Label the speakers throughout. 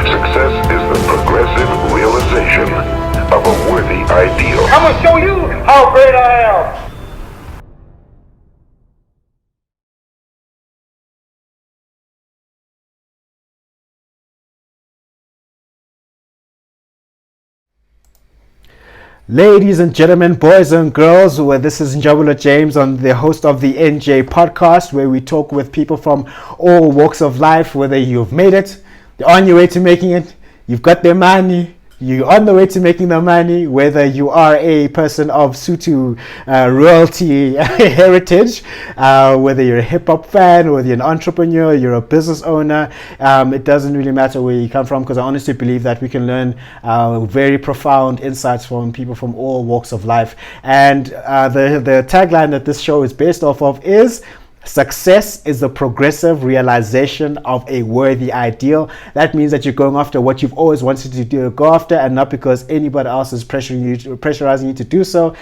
Speaker 1: Success is the progressive realization of a worthy ideal.
Speaker 2: I'm gonna show you how great I am.
Speaker 3: Ladies and gentlemen, boys and girls, this is Njabulo James, I'm the host of the NJ podcast, where we talk with people from all walks of life, whether you've made it, you're on your way to making it, you've got the money, you're on the way to making the money, whether you are a person of Sutu royalty heritage, whether you're a hip-hop fan, whether you're an entrepreneur, you're a business owner, it doesn't really matter where you come from, because I honestly believe that we can learn very profound insights from people from all walks of life. And the tagline that this show is based off of is: success is the progressive realization of a worthy ideal. That means that you're going after what you've always wanted to go after, and not because anybody else is pressurizing you to do so,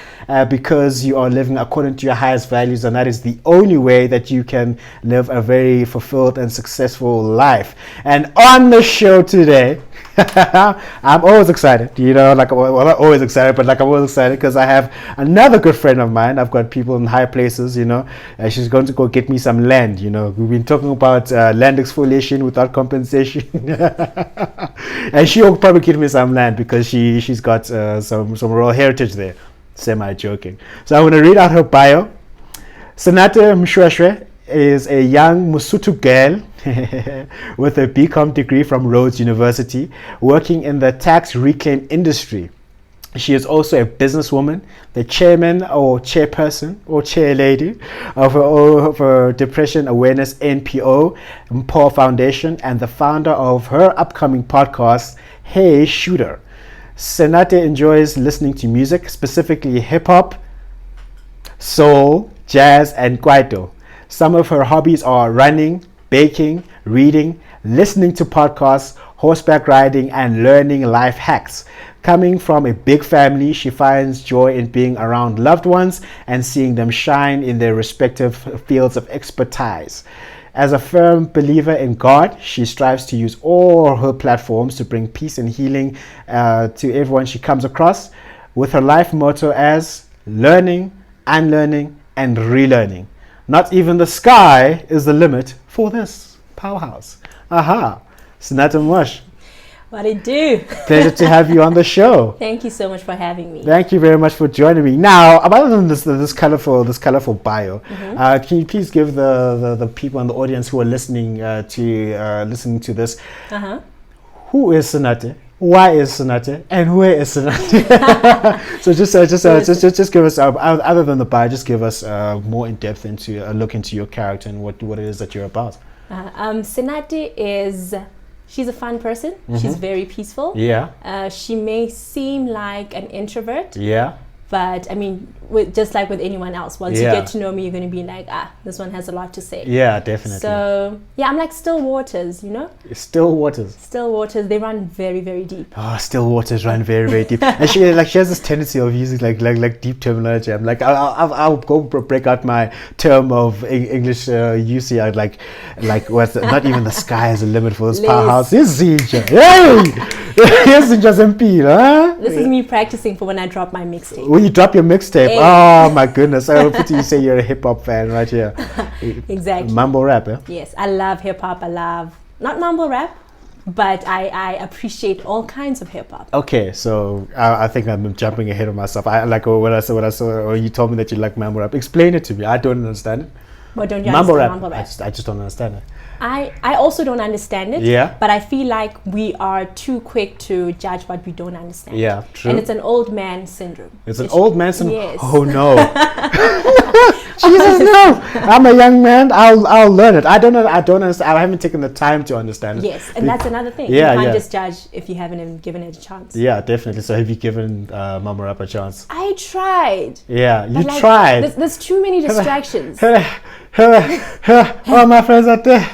Speaker 3: because you are living according to your highest values, and that is the only way that you can live a very fulfilled and successful life. And on the show today, I'm always excited, well, not always excited, but I'm always excited because I have another good friend of mine. I've got people in high places, she's going to go get me some land. We've been talking about land exfoliation without compensation. And she'll probably give me some land because she's got some royal heritage there. Semi-joking. So I'm going to read out her bio. Senate Moshoeshoe is a young Mosotho girl with a BCom degree from Rhodes University, working in the tax reclaim industry. She is also a businesswoman, the chairman or chairperson or chair lady of her Depression Awareness NPO, Mpho Foundation, and the founder of her upcoming podcast, Hey Shooter. Senate enjoys listening to music, specifically hip-hop, soul, jazz, and Kwaito. Some of her hobbies are running, baking, reading, listening to podcasts, horseback riding, and learning life hacks. Coming from a big family, she finds joy in being around loved ones and seeing them shine in their respective fields of expertise. As a firm believer in God, she strives to use all her platforms to bring peace and healing to everyone she comes across, with her life motto as learning, unlearning, and relearning. Not even the sky is the limit for this powerhouse. Aha. Senate Mosh.
Speaker 4: What I do.
Speaker 3: Pleasure to have you on the show.
Speaker 4: Thank you so much for having me.
Speaker 3: Thank you very much for joining me. Now, other than this colorful bio, can you please give the people in the audience who are listening to this, who is Senate? Why is Senate? And where is Senate? So just give us, other than the bio, just give us more in depth into a look into your character and what it is that you're about.
Speaker 4: Senate she's a fun person. She's very peaceful.
Speaker 3: Yeah.
Speaker 4: She may seem like an introvert.
Speaker 3: Yeah.
Speaker 4: But I mean, just like with anyone else, once you get to know me, you're going to be like, this one has a lot to say.
Speaker 3: Yeah, definitely.
Speaker 4: So yeah, I'm like still waters,
Speaker 3: Still waters.
Speaker 4: Still waters. They run very, very deep.
Speaker 3: Oh, still waters run very, very deep. And she has this tendency of using like deep terminology. I'm like, I'll go break out my term of English usage. Like what's not even the sky is the limit for this powerhouse. This is just MP, huh?
Speaker 4: This is me practicing for when I drop my mixtape.
Speaker 3: When you drop your mixtape, oh my goodness! I will put you say you're a hip hop fan right here.
Speaker 4: Exactly.
Speaker 3: Mumble rap, eh?
Speaker 4: Yes, I love hip hop. I love not mumble rap, but I appreciate all kinds of hip hop.
Speaker 3: Okay, so I think I'm jumping ahead of myself. I like when I saw, or you told me that you like mumble rap. Explain it to me. I don't understand it.
Speaker 4: What don't you understand mumble rap?
Speaker 3: I just don't understand it.
Speaker 4: I also don't understand it.
Speaker 3: Yeah.
Speaker 4: But I feel like we are too quick to judge what we don't understand.
Speaker 3: Yeah, true.
Speaker 4: And it's an old man syndrome.
Speaker 3: It's an old man syndrome?
Speaker 4: Yes.
Speaker 3: Oh no. Jesus, no. I'm a young man. I'll learn it. I don't understand. I haven't taken the time to understand it.
Speaker 4: Yes, and that's another thing.
Speaker 3: Yeah,
Speaker 4: you can't just judge if you haven't given it a chance.
Speaker 3: Yeah, definitely. So have you given Mama Rap a chance?
Speaker 4: I tried.
Speaker 3: Yeah, you tried.
Speaker 4: There's too many distractions.
Speaker 3: Oh, my friends out there.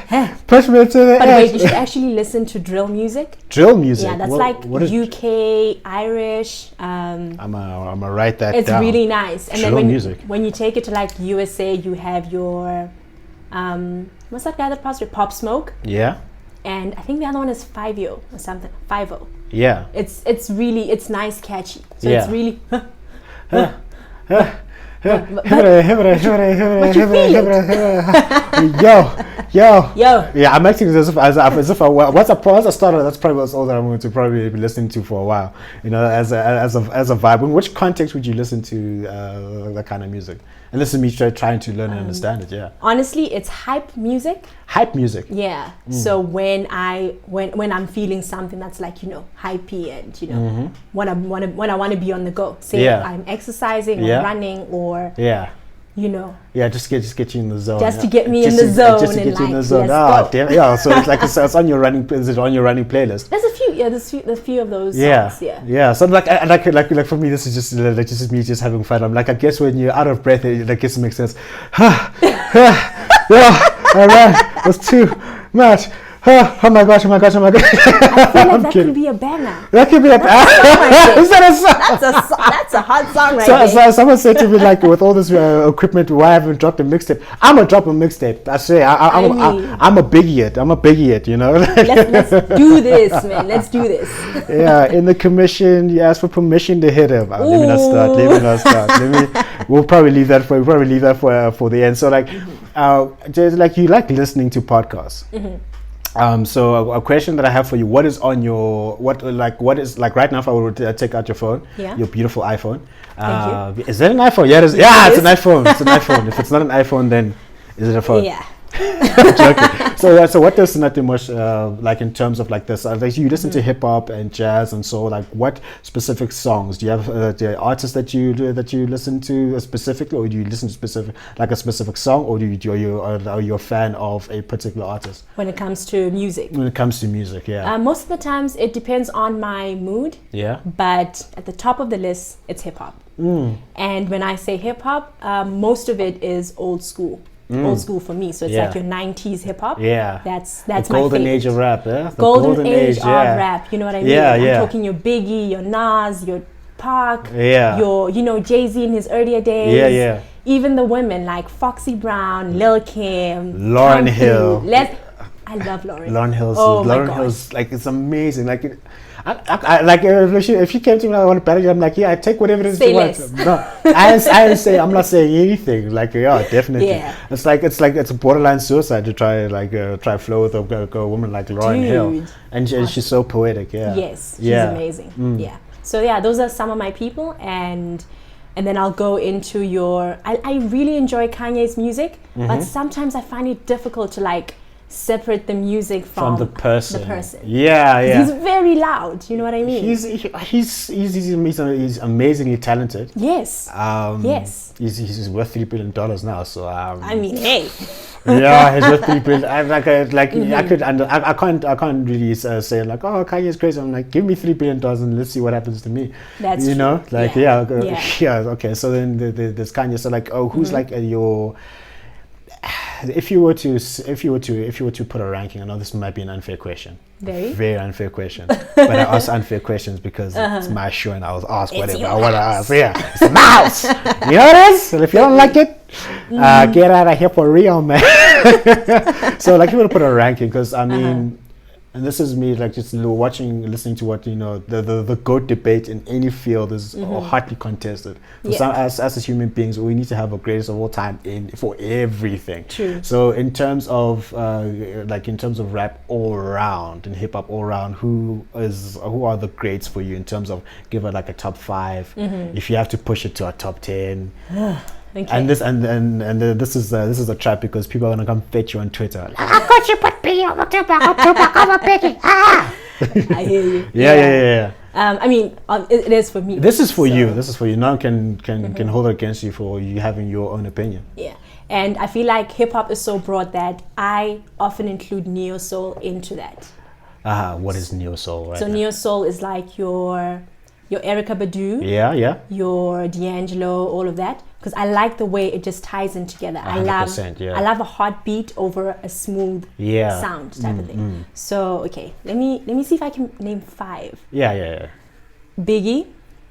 Speaker 3: Push me to the
Speaker 4: But
Speaker 3: edge.
Speaker 4: wait, you should actually listen to drill music.
Speaker 3: Drill music?
Speaker 4: Yeah, that's what is UK, Irish.
Speaker 3: I'm gonna write that
Speaker 4: it's
Speaker 3: down.
Speaker 4: really nice. And
Speaker 3: drill
Speaker 4: then
Speaker 3: music.
Speaker 4: when you take it to like USA, you have your what's that guy that plays with Pop Smoke?
Speaker 3: Yeah.
Speaker 4: and I think the other one is 5-0 or something. 5-0.
Speaker 3: Yeah.
Speaker 4: It's really nice, catchy. So
Speaker 3: Yeah.
Speaker 4: it's really.
Speaker 3: Yo,
Speaker 4: Yo.
Speaker 3: yeah, I'm acting as if what's a starter. That's probably all that I'm going to probably be listening to for a while. You know, as a vibe. In which context would you listen to that kind of music? And this is me trying to learn and understand it. Yeah.
Speaker 4: Honestly, it's hype music.
Speaker 3: Hype music.
Speaker 4: Yeah. So when I'm feeling something that's like, you know, hypey, and you know, when I want to be on the go. Say I'm exercising or running or you know.
Speaker 3: Yeah, just get you in the zone.
Speaker 4: Just to get me in the zone.
Speaker 3: Just to get you in the zone.
Speaker 4: Yes,
Speaker 3: damn. Yeah, so it's like it's on your running. Is it on your running playlist?
Speaker 4: There's a few. Yeah, there's a few of those.
Speaker 3: Yeah,
Speaker 4: songs, yeah.
Speaker 3: Yeah. So like for me, this is just like just me just having fun. I'm like, I guess when you're out of breath, it like it makes sense. Yeah, all right, that's too much. Oh my gosh.
Speaker 4: I feel like that could be a banger.
Speaker 3: That could be a banger. Is that a song?
Speaker 4: That's a hot song right there.
Speaker 3: So someone said to me, like, with all this equipment, why haven't I dropped a mixtape? I'm gonna drop a mixtape. I say, I'm a biggie, you know.
Speaker 4: Let's do this, man. Let's do this.
Speaker 3: Yeah, in the commission, you ask for permission to hit him. Let me not start. We'll probably leave that for the end. So like, just like you like listening to podcasts. So a question that I have for you: what is on your what is right now? If I were to take out your phone, your beautiful iPhone.
Speaker 4: Thank you.
Speaker 3: Is that an iPhone? Yeah, it's an iPhone. It's an iPhone. If it's not an iPhone, then is it a phone?
Speaker 4: Yeah.
Speaker 3: Joking. So what does Nothing Much like in terms of like this? Like you listen to hip hop and jazz and so like what specific songs do you have? The artists that you listen to specifically, or do you listen to a specific song, or are you a fan of a particular artist?
Speaker 4: When it comes to music.
Speaker 3: Yeah.
Speaker 4: Most of the times it depends on my mood.
Speaker 3: Yeah.
Speaker 4: But at the top of the list, it's hip hop. And when I say hip hop, most of it is old school. Old school for me, so it's like your 90s hip hop.
Speaker 3: Yeah,
Speaker 4: that's
Speaker 3: the
Speaker 4: my
Speaker 3: golden
Speaker 4: favorite.
Speaker 3: age of rap. Yeah, the
Speaker 4: golden age of rap. You know what I mean?
Speaker 3: Yeah,
Speaker 4: I'm talking your Biggie, your Nas, your Pac,
Speaker 3: yeah,
Speaker 4: your Jay-Z in his earlier days.
Speaker 3: Yeah.
Speaker 4: Even the women like Foxy Brown, Lil Kim,
Speaker 3: Lauryn Hill.
Speaker 4: I love Lauryn.
Speaker 3: Lauryn Hill's.
Speaker 4: Oh
Speaker 3: Lauryn Hill's like it's amazing. Like I like if she came to me and I want to battle you, I'm like, yeah, I take whatever it is you want. No, I'm not saying anything. Like, yeah, definitely.
Speaker 4: Yeah.
Speaker 3: It's a borderline suicide to try flow with a woman like Lauryn Hill, and she's so poetic. Yeah.
Speaker 4: Yes, she's amazing. Yeah. So yeah, those are some of my people, and then I'll go into I really enjoy Kanye's music, but sometimes I find it difficult to like separate the music from the person. Yeah. He's very loud. You know what I mean? He's
Speaker 3: amazingly talented.
Speaker 4: Yes. Yes.
Speaker 3: He's worth $3 billion now. So
Speaker 4: I mean, hey.
Speaker 3: Yeah, he's worth $3 billion. I can't really say like, oh, Kanye's crazy. I'm like, give me $3 billion and let's see what happens to me.
Speaker 4: That's
Speaker 3: you know,
Speaker 4: true.
Speaker 3: like okay. So then there's Kanye. So like, who's like your if you were to put a ranking, I know this might be an unfair question. Very unfair question. But I ask unfair questions because it's my show and I'll ask whatever I want to ask. Yeah, it's my house. You know what it is? And if you don't like it, get out of here for real, man. So like, you want to put a ranking because I mean, and this is me like just listening to what the GOAT debate in any field is hotly contested. So as human beings, we need to have a greatest of all time for everything.
Speaker 4: True.
Speaker 3: So in terms of rap all around and hip hop all around, who are the greats for you in terms of give it like a top 5? If you have to push it to a top 10.
Speaker 4: Okay.
Speaker 3: And this is a trap because people are gonna come fetch you on Twitter. Like, how could you put me on the Biggie?
Speaker 4: I hear you.
Speaker 3: Yeah.
Speaker 4: I mean, it is for me.
Speaker 3: This is for you. No one can hold it against you for you having your own opinion.
Speaker 4: Yeah, and I feel like hip hop is so broad that I often include neo soul into that.
Speaker 3: What is neo soul? Right.
Speaker 4: So neo soul is like your Erykah Badu.
Speaker 3: Yeah.
Speaker 4: Your D'Angelo, all of that. Because I like the way it just ties in together. I love a heartbeat over a smooth sound type of thing. So okay, let me see if I can name 5.
Speaker 3: Yeah.
Speaker 4: Biggie,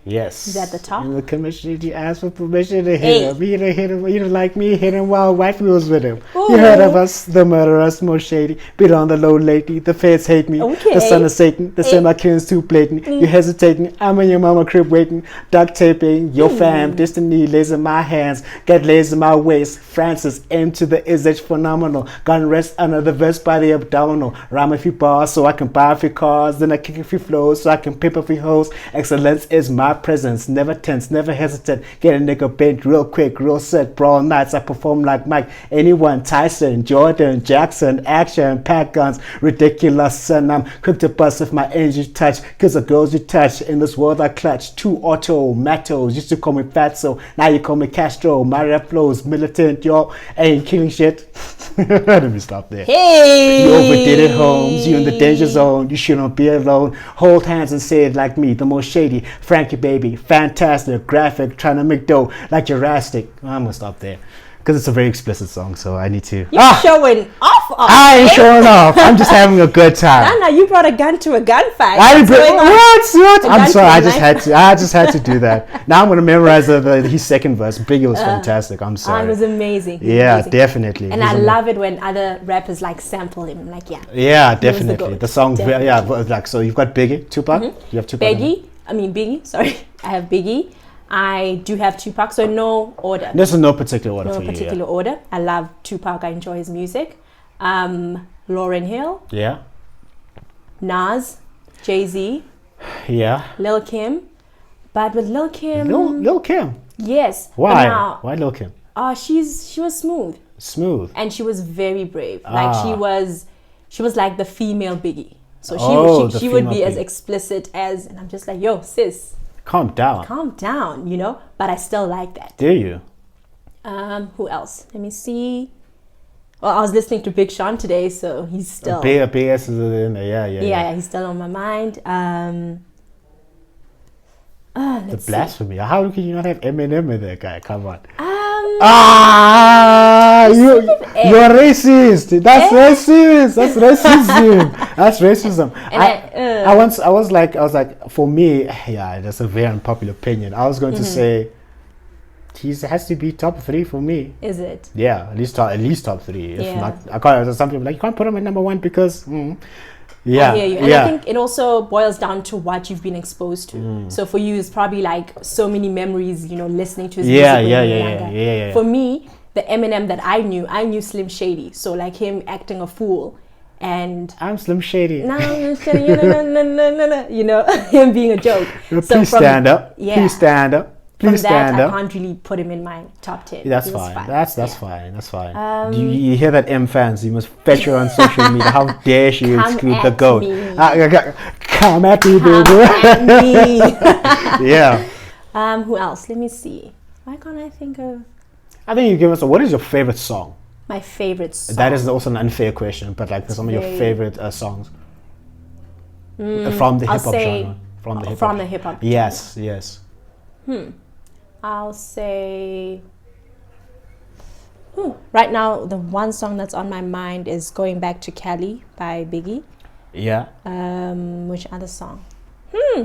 Speaker 3: Yes.
Speaker 4: He's at the top.
Speaker 3: In the commission, you asked for permission to hit
Speaker 4: Hey.
Speaker 3: him. You don't hit him. You don't like me. Hit him while white wheels with him.
Speaker 4: Ooh.
Speaker 3: You heard of us, the murderers, more shady. Bit on the low lately. The feds hate me.
Speaker 4: Okay.
Speaker 3: The son of Satan. The same my kids too blatant. You hesitating. I'm in your mama crib waiting. Duct taping. Your fam. Destiny lays in my hands. Get lays in my waist. Francis aim to the is phenomenal. Gun rest under the vest by the abdominal. Rhyme a few bars so I can buy a few cars. Then I kick a few flows so I can pimp a few hoes. Excellence is my presence, never tense, never hesitate. Get a nigga bent real quick, real set. Brawl nights, I perform like Mike. Anyone, Tyson, Jordan, Jackson, action, pack guns, ridiculous. And I'm quick to bust if my engine touch. Cause the girls you touch, in this world I clutch. Two auto, matos, used to call me Fatso. Now you call me Castro. My rap flows, militant, yo. Ain't killing shit. Let me stop there.
Speaker 4: Hey!
Speaker 3: You overdid it, Holmes. You in the danger zone. You shouldn't be alone. Hold hands and say it like me, the most shady. Frankie baby, fantastic, graphic, trying to make dough like Jurassic. I'm gonna stop there because it's a very explicit song, so I need to.
Speaker 4: You're showing off.
Speaker 3: I ain't showing off. I'm just having a good time.
Speaker 4: Nana, you brought a gun to a gunfight.
Speaker 3: I
Speaker 4: What's going on?
Speaker 3: what?
Speaker 4: A
Speaker 3: I'm
Speaker 4: gun
Speaker 3: sorry.
Speaker 4: to a
Speaker 3: I just
Speaker 4: knife?
Speaker 3: had to do that. Now I'm gonna memorize his second verse. Biggie was fantastic. I'm
Speaker 4: It
Speaker 3: sorry.
Speaker 4: was amazing. He was
Speaker 3: Yeah,
Speaker 4: amazing.
Speaker 3: definitely.
Speaker 4: And
Speaker 3: He's
Speaker 4: I
Speaker 3: a-
Speaker 4: love it when other rappers like sample him. Like, yeah.
Speaker 3: Yeah,
Speaker 4: was the
Speaker 3: definitely.
Speaker 4: goat.
Speaker 3: The song,
Speaker 4: Definitely.
Speaker 3: yeah, but like so. You've got Biggie, Tupac. You have Tupac.
Speaker 4: Biggie, sorry. I have Biggie. I do have Tupac, so no order.
Speaker 3: There's no particular order
Speaker 4: No
Speaker 3: for you.
Speaker 4: particular order. I love Tupac. I enjoy his music. Lauryn Hill,
Speaker 3: Yeah.
Speaker 4: Nas, Jay-Z,
Speaker 3: Yeah.
Speaker 4: Lil Kim. But with Lil Kim,
Speaker 3: Lil Kim.
Speaker 4: yes.
Speaker 3: Why?
Speaker 4: But now,
Speaker 3: Why Lil Kim?
Speaker 4: she was smooth
Speaker 3: Smooth.
Speaker 4: and she was very brave. Like she was like the female Biggie. So
Speaker 3: The
Speaker 4: she would be
Speaker 3: female
Speaker 4: as
Speaker 3: Biggie.
Speaker 4: explicit as, and I'm just like, yo, sis,
Speaker 3: Calm down.
Speaker 4: calm down, you know. But I still like that.
Speaker 3: Do you?
Speaker 4: Who else? Let me see. Well, I was listening to Big Sean today, so he's still
Speaker 3: BS is in there. Yeah.
Speaker 4: yeah, he's still on my mind.
Speaker 3: The
Speaker 4: Let's see.
Speaker 3: blasphemy. How can you not have Eminem in there, guy? Come on.
Speaker 4: M.
Speaker 3: You're racist. That's racist. That's racism. That's racism.
Speaker 4: And
Speaker 3: I was like, for me, yeah, that's a very unpopular opinion. I was going to say, he has to be top 3 for me.
Speaker 4: Is it?
Speaker 3: Yeah, at least top 3. If
Speaker 4: Yeah.
Speaker 3: not, I can't. Some people like you can't put him at number 1 because. Yeah,
Speaker 4: I hear you. And
Speaker 3: yeah.
Speaker 4: I think it also boils down to what you've been exposed to. So for you, it's probably like so many memories, you know, listening to his music when you were younger.
Speaker 3: yeah.
Speaker 4: For me, the Eminem that I knew Slim Shady. So like him acting a fool. And
Speaker 3: I'm Slim Shady.
Speaker 4: no, you know, him being a joke.
Speaker 3: Please stand up.
Speaker 4: Yeah.
Speaker 3: Please stand up.
Speaker 4: From
Speaker 3: Please
Speaker 4: that,
Speaker 3: stand
Speaker 4: I
Speaker 3: up.
Speaker 4: can't really put him in my top 10.
Speaker 3: That's
Speaker 4: He was
Speaker 3: fine. That's
Speaker 4: Yeah.
Speaker 3: fine. That's fine. You hear that, M fans? You must fetch her on social media. How dare she
Speaker 4: Come
Speaker 3: exclude the
Speaker 4: at
Speaker 3: goat?
Speaker 4: me.
Speaker 3: Come at me,
Speaker 4: Come
Speaker 3: baby.
Speaker 4: at me.
Speaker 3: Yeah.
Speaker 4: Who else? Let me see. Why can't I think of
Speaker 3: I think you give us. What is your favorite song?
Speaker 4: my favorite song?
Speaker 3: That is also an unfair question, but like some of your
Speaker 4: very-
Speaker 3: favorite songs from the
Speaker 4: I'll
Speaker 3: hip hop
Speaker 4: say
Speaker 3: genre.
Speaker 4: from the hip hop.
Speaker 3: Yes. Yes.
Speaker 4: I'll say. Right now, the one song that's on my mind is "Going Back to Cali" by Biggie.
Speaker 3: Yeah.
Speaker 4: Which other song?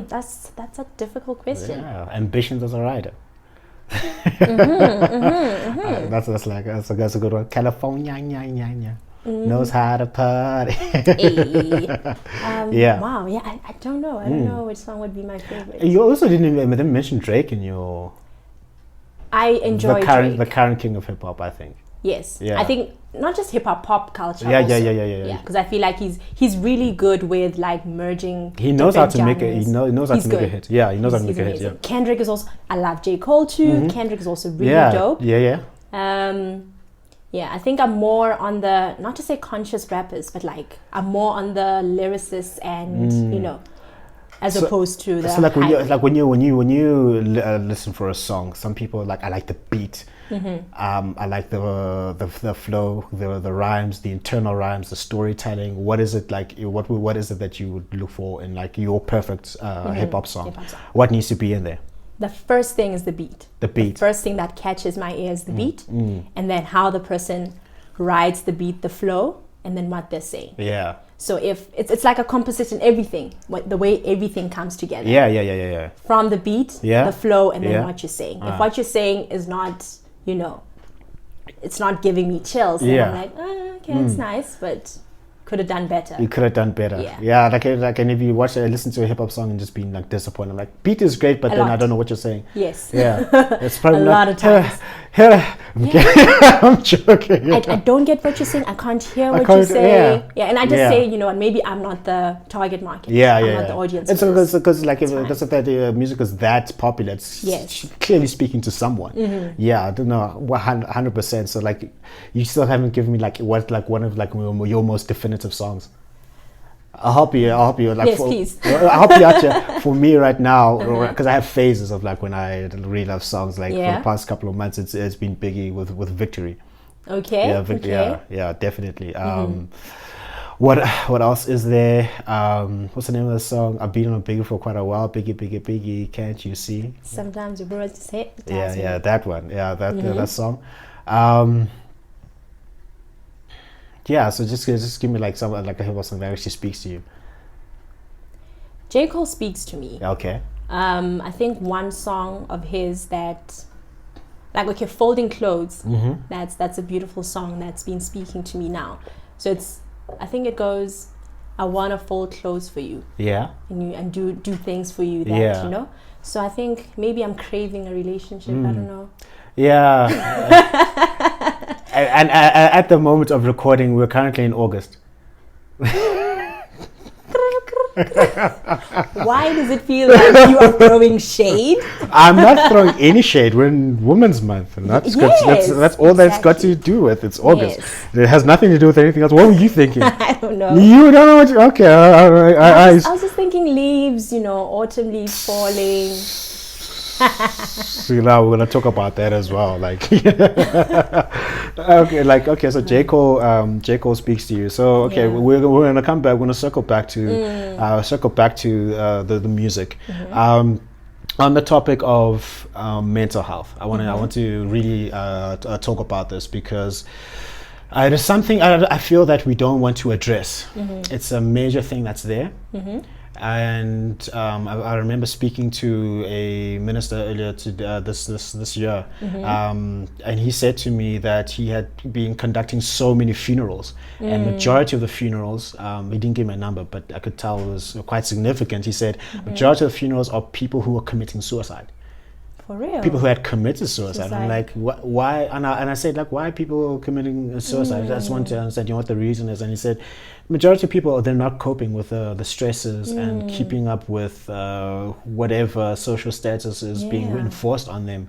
Speaker 4: That's a difficult question.
Speaker 3: Yeah. Ambitions as a writer. That's a good one. California, knows how to party. Yeah.
Speaker 4: Wow. Yeah. I don't know. I don't know which song would be my favorite.
Speaker 3: You also didn't mention Drake in your
Speaker 4: I enjoy Drake.
Speaker 3: the current king of hip hop, I think.
Speaker 4: Yes.
Speaker 3: Yeah.
Speaker 4: I think not just hip hop, pop culture.
Speaker 3: Yeah,
Speaker 4: also.
Speaker 3: yeah.
Speaker 4: Because I feel like he's really good with like merging.
Speaker 3: He knows how to
Speaker 4: different
Speaker 3: make it. He
Speaker 4: genres.
Speaker 3: knows how
Speaker 4: He's
Speaker 3: to make a
Speaker 4: good.
Speaker 3: hit. Yeah, he knows how to
Speaker 4: He's
Speaker 3: make a hit.
Speaker 4: amazing.
Speaker 3: Yeah.
Speaker 4: Kendrick is also. I love J. Cole too. Kendrick is also really
Speaker 3: Yeah.
Speaker 4: dope.
Speaker 3: Yeah.
Speaker 4: Yeah, I think I'm more on the, not to say conscious rappers, but like I'm more on the lyricists and you know, as opposed to the.
Speaker 3: So like
Speaker 4: hype.
Speaker 3: when you listen for a song, some people like I like the beat. I like the flow, the rhymes, the internal rhymes, the storytelling. What is it like? What is it that you would look for in like your perfect hip hop song?
Speaker 4: Hip-hop song.
Speaker 3: What needs to be in there?
Speaker 4: The first thing is the beat.
Speaker 3: The beat.
Speaker 4: First thing that catches my ear is the beat, and then how the person rides the beat, the flow, and then what they're saying.
Speaker 3: Yeah.
Speaker 4: So if it's like a composition, everything, the way everything comes together.
Speaker 3: Yeah.
Speaker 4: From the beat,
Speaker 3: Yeah.
Speaker 4: the flow, and then
Speaker 3: Yeah.
Speaker 4: what you're saying. If what you're saying is not, it's not giving me chills, then
Speaker 3: Yeah.
Speaker 4: I'm like, okay, it's nice, but could have done better.
Speaker 3: You could have done better.
Speaker 4: Yeah.
Speaker 3: Like and if you listen to a hip hop song and just being like disappointed, I'm like, beat is great, but
Speaker 4: A
Speaker 3: then I
Speaker 4: lot.
Speaker 3: don't know what you're saying.
Speaker 4: Yes.
Speaker 3: Yeah, it's probably
Speaker 4: A
Speaker 3: not,
Speaker 4: lot of times.
Speaker 3: I'm joking.
Speaker 4: I don't get what you're saying. I can't hear what
Speaker 3: can't-
Speaker 4: you're saying.
Speaker 3: yeah.
Speaker 4: And I just
Speaker 3: Yeah.
Speaker 4: say, you know what, maybe I'm not the target market.
Speaker 3: Yeah,
Speaker 4: I'm
Speaker 3: yeah,
Speaker 4: not
Speaker 3: yeah.
Speaker 4: the audience.
Speaker 3: It's
Speaker 4: for this.
Speaker 3: because like if
Speaker 4: fine.
Speaker 3: because if that music is that popular, it's
Speaker 4: Yes.
Speaker 3: clearly speaking to someone. Yeah, I don't know, 100%. So like, you still haven't given me like one of like your most definitive songs. I'll help you. Like,
Speaker 4: Yes, please.
Speaker 3: I'll help you out here. For me right now, because I have phases of like when I really love songs. Like for the past couple of months, it's been Biggie with Victory.
Speaker 4: Okay.
Speaker 3: Yeah,
Speaker 4: Okay.
Speaker 3: yeah, definitely. What else is there? What's the name of the song? I've been on Biggie for quite a while. Biggie, can't you see?
Speaker 4: Sometimes your words just hit.
Speaker 3: Yeah, that one. Yeah, that song. Yeah, so just give me like some like a hip hop song that actually speaks to you.
Speaker 4: J. Cole speaks to me.
Speaker 3: Okay.
Speaker 4: I think one song of his that, like, okay, Folding Clothes. That's a beautiful song that's been speaking to me now. So I think it goes, I wanna fold clothes for you.
Speaker 3: Yeah.
Speaker 4: And do things for you that So I think maybe I'm craving a relationship. I don't know.
Speaker 3: Yeah. and at the moment of recording, we're currently in August.
Speaker 4: Why does it feel like you are throwing shade?
Speaker 3: I'm not throwing any shade. We're in Women's Month, and that's all that's got to do with. It's August.
Speaker 4: Yes.
Speaker 3: It has nothing to do with anything else. What were you thinking?
Speaker 4: I don't know.
Speaker 3: You don't know what you... Okay,
Speaker 4: I was just thinking leaves, autumn leaves falling.
Speaker 3: So now we're gonna talk about that as well. Like, so J. Cole speaks to you. So we're gonna come back. We're gonna circle back to the music. On the topic of mental health, I want to really talk about this because it is something I feel that we don't want to address. It's a major thing that's there. And I remember speaking to a minister earlier this year, and he said to me that he had been conducting so many funerals, and majority of the funerals, he didn't give me a number, but I could tell it was quite significant. He said majority of the funerals are people who are committing suicide.
Speaker 4: For real?
Speaker 3: People who had committed suicide. I'm like, why? And I said, like, why are people committing suicide? I just want to understand, what the reason is. And he said, majority of people, they're not coping with the stresses and keeping up with whatever social status is being enforced on them.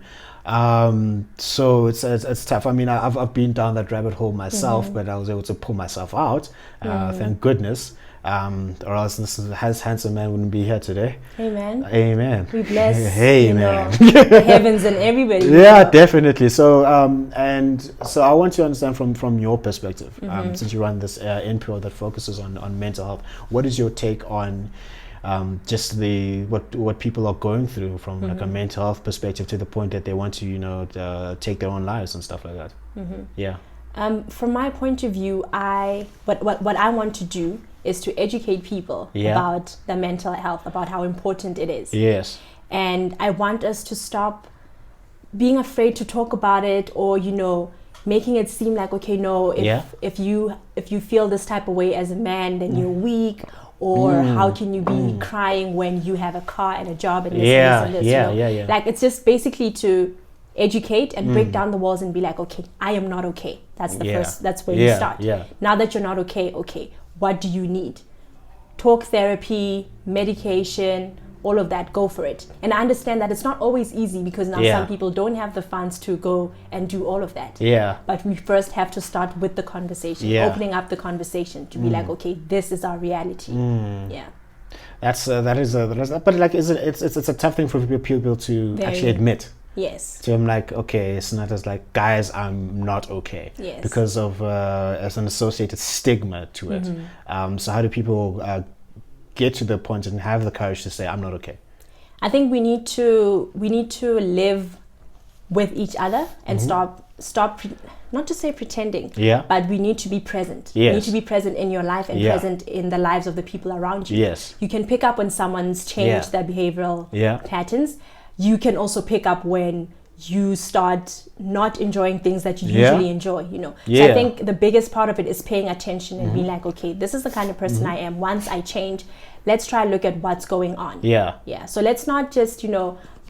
Speaker 3: So it's tough. I mean, I've been down that rabbit hole myself, but I was able to pull myself out. Thank goodness. Or else this handsome man wouldn't be here today. Amen.
Speaker 4: We bless
Speaker 3: the
Speaker 4: heavens and everybody.
Speaker 3: Yeah, definitely. So so I want to understand from your perspective, since you run this NPO that focuses on mental health. What is your take on just what people are going through from like a mental health perspective to the point that they want to take their own lives and stuff like that? Yeah.
Speaker 4: From my point of view, what I want to do is to educate people about their mental health, about how important it is.
Speaker 3: Yes.
Speaker 4: And I want us to stop being afraid to talk about it, or making it seem like, okay, no, if you feel this type of way as a man, then you're weak, or how can you be crying when you have a car and a job and this and this and this. Like, it's just basically to educate and break down the walls and be like, okay, I am not okay. That's the first, that's where you start. Now that you're not okay, what do you need? Talk therapy, medication, all of that, go for it. And I understand that it's not always easy because now some people don't have the funds to go and do all of that. But we first have to start with the conversation, opening up the conversation to be like, okay, this is our reality.
Speaker 3: But like, it's a tough thing for people to actually admit.
Speaker 4: Yes.
Speaker 3: So I'm like, okay, it's not as like, guys, I'm not okay.
Speaker 4: Yes.
Speaker 3: Because of as an associated stigma to it. So how do people get to the point and have the courage to say, I'm not okay?
Speaker 4: I think we need to live with each other and not to say pretending,
Speaker 3: Yeah.
Speaker 4: but we need to be present.
Speaker 3: Yes.
Speaker 4: You need to be present in your life and
Speaker 3: Yeah.
Speaker 4: present in the lives of the people around you.
Speaker 3: Yes.
Speaker 4: You can pick up when someone's changed
Speaker 3: Yeah.
Speaker 4: their behavioral
Speaker 3: Yeah.
Speaker 4: patterns. You can also pick up when you start not enjoying things that you
Speaker 3: Yeah.
Speaker 4: usually enjoy, So
Speaker 3: Yeah.
Speaker 4: I think the biggest part of it is paying attention and being like, okay, this is the kind of person I am. Once I change, let's try and look at what's going on.
Speaker 3: Yeah.
Speaker 4: Yeah. So let's not just,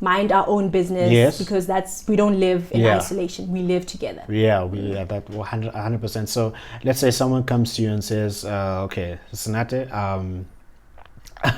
Speaker 4: mind our own business,
Speaker 3: Yes.
Speaker 4: because we don't live in
Speaker 3: Yeah.
Speaker 4: isolation. We live together.
Speaker 3: Yeah, that 100%. So let's say someone comes to you and says, okay, Sanate,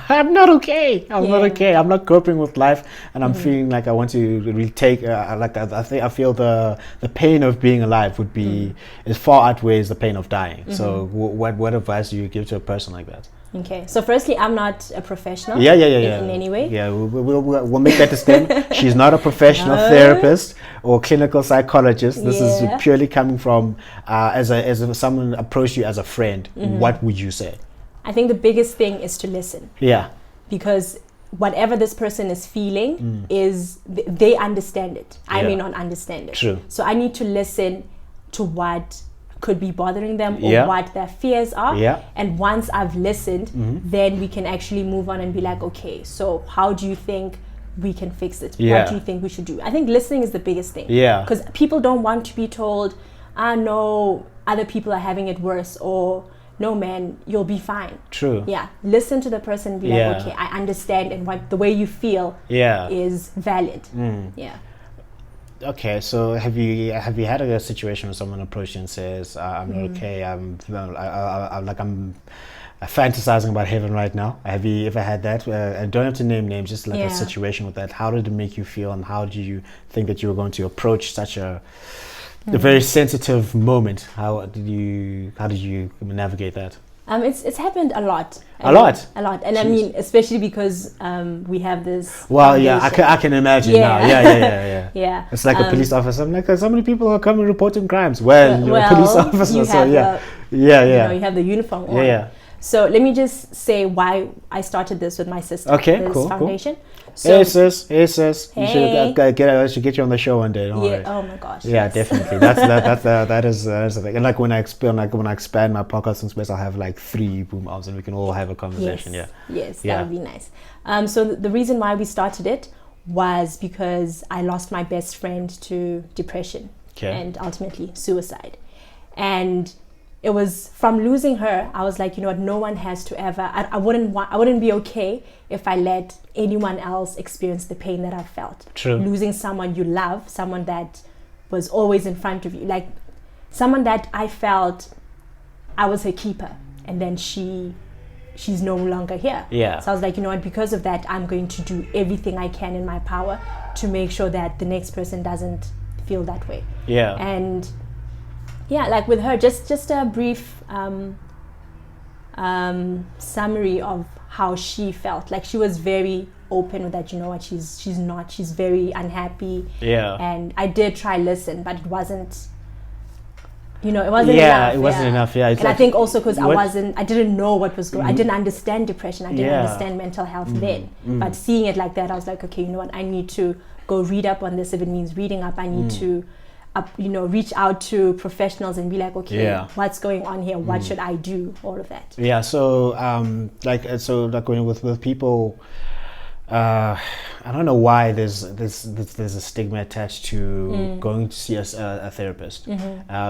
Speaker 3: I'm not okay. I'm not
Speaker 4: Yeah.
Speaker 3: okay. I'm not coping with life, and I'm feeling like I want to retake. I feel the pain of being alive would be is far outweighs the pain of dying. So what advice do you give to a person like that?
Speaker 4: Okay. So firstly, I'm not a professional.
Speaker 3: Yeah.
Speaker 4: In any way.
Speaker 3: Yeah, we'll make that disclaimer. She's not a professional
Speaker 4: No.
Speaker 3: therapist or clinical psychologist. This
Speaker 4: Yeah.
Speaker 3: is purely coming from as someone approached you as a friend. What would you say?
Speaker 4: I think the biggest thing is to listen,
Speaker 3: Yeah.
Speaker 4: because whatever this person is feeling is they understand it. I may
Speaker 3: Yeah.
Speaker 4: not understand it.
Speaker 3: True.
Speaker 4: So I need to listen to what could be bothering them or
Speaker 3: Yeah.
Speaker 4: what their fears are.
Speaker 3: Yeah.
Speaker 4: And once I've listened, then we can actually move on and be like, okay, so how do you think we can fix it?
Speaker 3: Yeah.
Speaker 4: What do you think we should do? I think listening is the biggest thing.
Speaker 3: Yeah.
Speaker 4: Because people don't want to be told, no, other people are having it worse, or no, man, you'll be fine.
Speaker 3: True.
Speaker 4: Yeah. Listen to the person and be
Speaker 3: Yeah.
Speaker 4: like, okay, I understand, and what the way you feel
Speaker 3: Yeah.
Speaker 4: is valid. Yeah.
Speaker 3: Okay, so have you had a situation where someone approaches you and says, "I'm not okay. I'm fantasizing about heaven right now." Have you ever had that? I don't have to name names, just like a
Speaker 4: Yeah.
Speaker 3: situation with that. How did it make you feel, and how do you think that you were going to approach such a very sensitive moment? How did you navigate that?
Speaker 4: It's happened a lot.
Speaker 3: A lot?
Speaker 4: A lot. And I
Speaker 3: Jeez.
Speaker 4: mean, especially because we have this.
Speaker 3: Well, yeah, I can imagine now. Yeah.
Speaker 4: Yeah.
Speaker 3: It's like a police officer. I'm like, so many people are coming reporting crimes. Well, you're a police officer,
Speaker 4: you
Speaker 3: so
Speaker 4: have
Speaker 3: yeah.
Speaker 4: You have the uniform on.
Speaker 3: Yeah.
Speaker 4: So let me just say why I started this with my sister.
Speaker 3: Okay,
Speaker 4: this
Speaker 3: cool.
Speaker 4: foundation. So,
Speaker 3: Hey sis. You
Speaker 4: Hey.
Speaker 3: I should get you on the show one day. Don't worry.
Speaker 4: oh my gosh.
Speaker 3: Yeah,
Speaker 4: yes.
Speaker 3: definitely. That is the thing. And like when I expand my podcasting space, I'll have like 3 boom arms, and we can all have a conversation.
Speaker 4: Yes.
Speaker 3: Yeah.
Speaker 4: Yes,
Speaker 3: Yeah.
Speaker 4: that would be nice. So the reason why we started it was because I lost my best friend to depression and ultimately suicide. And it was from losing her, I was like, you know what, no one has to ever, I wouldn't be okay if I let anyone else experience the pain that I felt.
Speaker 3: True.
Speaker 4: Losing someone you love, someone that was always in front of you, like someone that I felt I was her keeper, and then she's no longer here.
Speaker 3: Yeah.
Speaker 4: So I was like, you know what, because of that, I'm going to do everything I can in my power to make sure that the next person doesn't feel that way.
Speaker 3: Yeah.
Speaker 4: And yeah, like with her, just a brief summary of how she felt. Like she was very open with that, you know what, she's very unhappy.
Speaker 3: Yeah.
Speaker 4: And I did try listen, but it wasn't, it wasn't enough.
Speaker 3: Yeah, it wasn't enough. Yeah. It's
Speaker 4: And I
Speaker 3: like,
Speaker 4: think also because
Speaker 3: what-
Speaker 4: I didn't know what was going on. I didn't understand depression. I didn't
Speaker 3: Yeah.
Speaker 4: understand mental health then. But seeing it like that, I was like, okay, you know what, I need to go read up on this. If it means reading up, I need to reach out to professionals and be like, okay,
Speaker 3: Yeah.
Speaker 4: what's going on here? What should I do? All of that.
Speaker 3: Yeah. So when with people, I don't know why there's a stigma attached to going to see a therapist,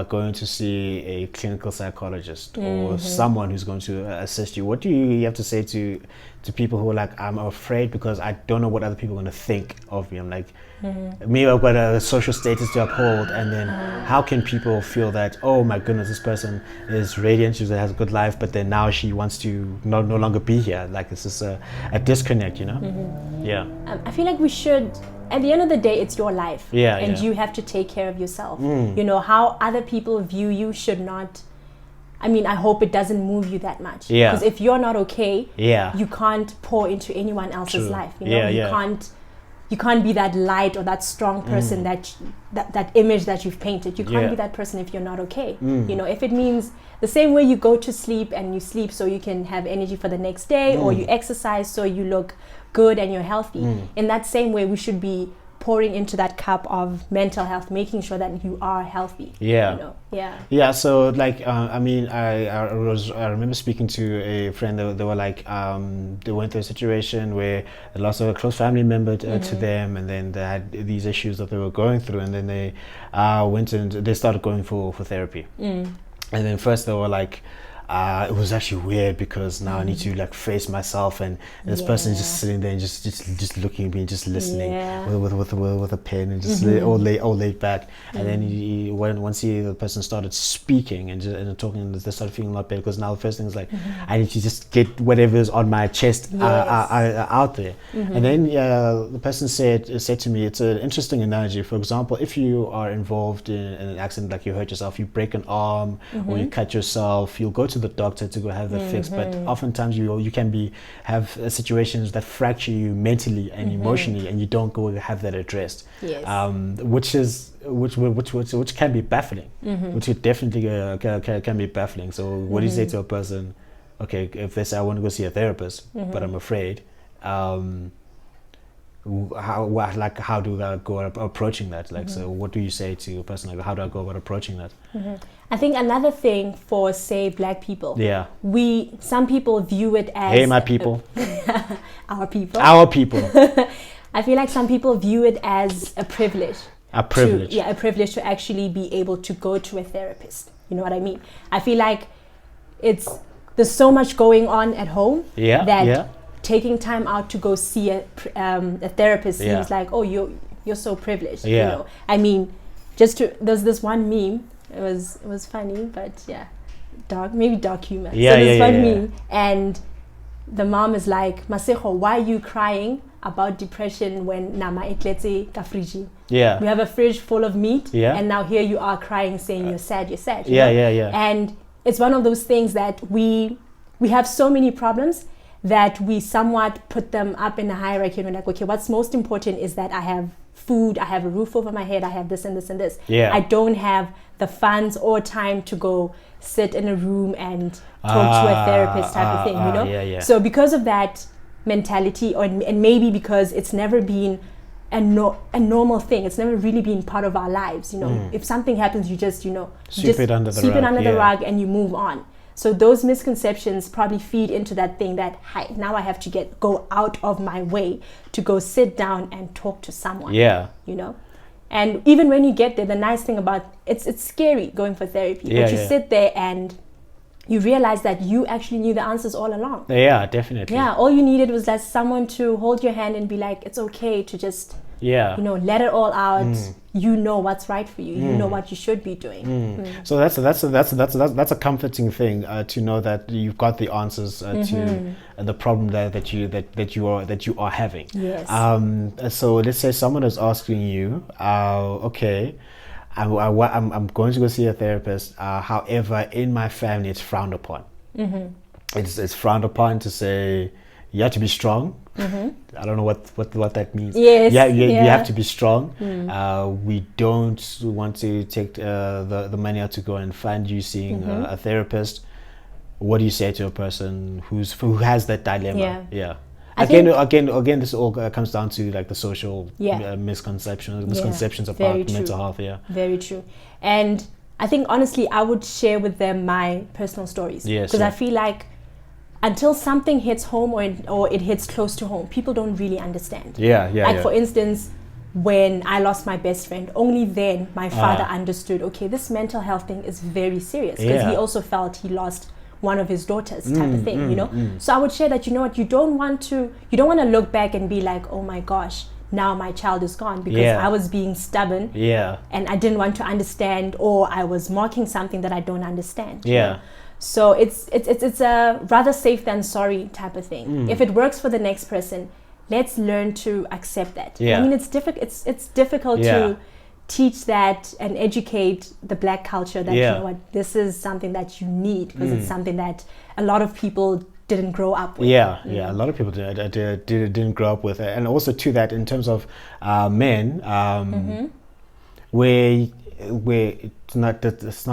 Speaker 3: going to see a clinical psychologist, or someone who's going to assist you. What do you have to say to people who are like, I'm afraid because I don't know what other people are going to think of me? I'm like, maybe I've got a social status to uphold, and then how can people feel that, oh my goodness, this person is radiant, she has a good life, but then now she wants to no longer be here? Like, it's just a disconnect, Yeah.
Speaker 4: I feel like we should, at the end of the day, it's your life.
Speaker 3: Yeah,
Speaker 4: and
Speaker 3: yeah.
Speaker 4: you have to take care of yourself. How other people view you should not, I hope it doesn't move you that much.
Speaker 3: Yeah.
Speaker 4: Because if you're not okay,
Speaker 3: Yeah.
Speaker 4: you can't pour into anyone else's
Speaker 3: True.
Speaker 4: life.
Speaker 3: Yeah.
Speaker 4: You can't be that light or that strong person that image that you've painted. You can't
Speaker 3: Yeah.
Speaker 4: be that person if you're not okay. If it means the same way you go to sleep and you sleep so you can have energy for the next day, or you exercise so you look good and you're healthy. In that same way, we should be pouring into that cup of mental health, making sure that you are healthy.
Speaker 3: Yeah.
Speaker 4: You know? Yeah.
Speaker 3: Yeah, so like I mean, I remember speaking to a friend. They were like they went through a situation where they lost a close family member to them, and then they had these issues that they were going through, and then they went and they started going for therapy. And then first they were like, it was actually weird because now I need to like face myself, and this person is just sitting there and just looking at me and just listening with a pen and just all laid back. And then once the person started speaking and talking, they started feeling a lot better, because now the first thing is like, I need to just get whatever is on my chest out there. And then the person said to me, it's an interesting analogy. For example, if you are involved in an accident, like you hurt yourself, you break an arm or you cut yourself, you'll go to the doctor to go have that fixed, but oftentimes you can have situations that fracture you mentally and emotionally, and you don't go have that addressed. Which can be baffling, which could definitely can be baffling. So what do you say to a person, okay, if they say I want to go see a therapist, but I'm afraid, how do I go approaching that? Like, so what do you say to a person, like, how do I go about approaching that?
Speaker 4: I think another thing for, say, Black people, some people view it as,
Speaker 3: hey, my people,
Speaker 4: our people. I feel like some people view it as a privilege. A privilege to actually be able to go to a therapist. You know what I mean? I feel like there's so much going on at home that taking time out to go see a therapist seems like, oh, you're so privileged. You know, I mean, there's this one meme. It was funny, but dark humor. So there's one meme, and the mom is like, Masejo, why are you crying about depression when nama etletse ka friji? We have a fridge full of meat, and now here you are crying, saying you're sad. You know? And it's one of those things that we have so many problems that we somewhat put them up in a hierarchy, and we're like, okay, what's most important is that I have food, I have a roof over my head, I have this and this and this. I don't have the funds or time to go sit in a room and talk to a therapist type of thing, you know? So because of that mentality, and maybe because it's never been a normal thing, it's never really been part of our lives, you know? If something happens, you just, sweep it under the rug and you move on. So those misconceptions probably feed into that thing that, hi, now I have to go out of my way to go sit down and talk to someone. You know? And even when you get there, the nice thing about it's scary going for therapy. But you sit there and you realize that you actually knew the answers all along.
Speaker 3: Yeah, definitely.
Speaker 4: Yeah, all you needed was just someone to hold your hand and be like, it's okay to just let it all out. You know what's right for you. You know what you should be doing.
Speaker 3: So that's a comforting thing to know that you've got the answers to the problem that you are having. So let's say someone is asking you, okay, I'm going to go see a therapist. However, in my family, it's frowned upon. It's frowned upon to say you have to be strong. I don't know what that means. You have to be strong. We don't want to take the money out to go and find you seeing a therapist. What do you say to a person who has that dilemma? Again, this all comes down to like the social misconceptions about mental health.
Speaker 4: Very true. And I think honestly, I would share with them my personal stories, because I feel like until something hits home or it hits close to home, people don't really understand. For instance, when I lost my best friend, only then my father understood, okay, this mental health thing is very serious, because he also felt he lost one of his daughters type of thing, you know? So I would share that, you know what, you don't want to look back and be like, oh my gosh, now my child is gone, because I was being stubborn and I didn't want to understand, or I was mocking something that I don't understand. You know? So it's a rather safe than sorry type of thing. If it works for the next person, let's learn to accept that. I mean, it's difficult to teach that and educate the Black culture that you know what, this is something that you need, because it's something that a lot of people didn't grow up with. A lot of people didn't grow up with it. And also to that, in terms of men, where
Speaker 3: where it's not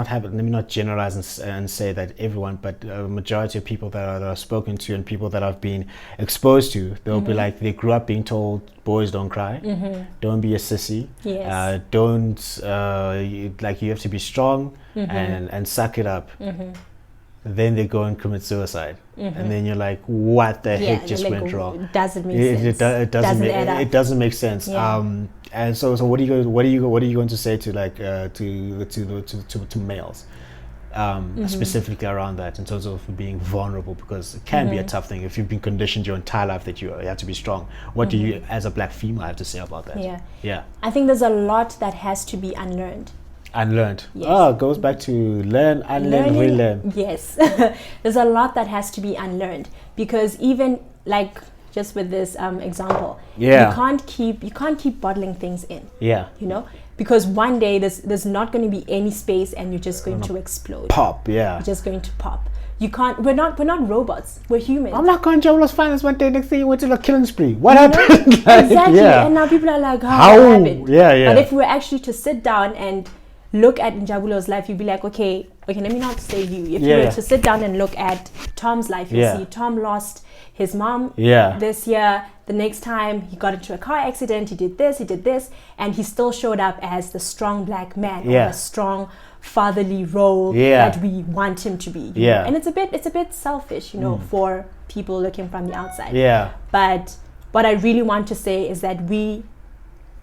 Speaker 3: happening. Let me not generalize and say that everyone, but a majority of people that are spoken to and people that I've been exposed to, they'll be like, they grew up being told, boys don't cry, don't be a sissy, don't you have to be strong and suck it up. Then they go and commit suicide, and then you're like, what the heck just went wrong?
Speaker 4: It doesn't make sense.
Speaker 3: It doesn't make sense. And so what are you going to say to like to males, specifically around that, in terms of being vulnerable, because it can be a tough thing if you've been conditioned your entire life that you have to be strong. What do you, as a black female, have to say about that?
Speaker 4: I think there's a lot that has to be unlearned.
Speaker 3: Unlearned. It goes back to learn, unlearn, relearn.
Speaker 4: Yes. There's a lot that has to be unlearned, because even like just with this example, you can't keep bottling things in. You know, because one day there's not going to be any space, and you're just going to explode.
Speaker 3: Pop.
Speaker 4: You're just going to pop. You can't. We're not robots. We're humans.
Speaker 3: I'm not going to Joel's finance one day. Next thing you went to a killing spree. What happened?
Speaker 4: Exactly. And now people are like, how what happened? But if we were actually to sit down and look at Njabulo's life, you'd be like, okay, let me not say you. If you were to sit down and look at Tom's life, you'll see Tom lost his mom this year. The next time he got into a car accident, he did this, and he still showed up as the strong black man, or the strong fatherly role that we want him to be. You know? And it's a bit selfish, you know, for people looking from the outside. But what I really want to say is that we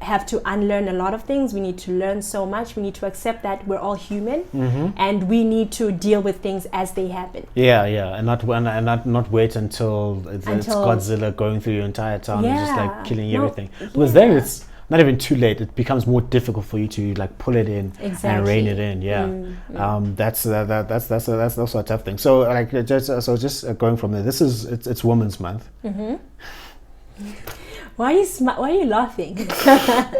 Speaker 4: have to unlearn a lot of things. We need to learn so much. We need to accept that we're all human, and we need to deal with things as they happen.
Speaker 3: And not wait until it's Godzilla going through your entire town and just like killing everything. Because then it's not even too late. It becomes more difficult for you to like pull it in and rein it in. That's also a tough thing. So like just going from there. It's Women's Month.
Speaker 4: Why are you laughing?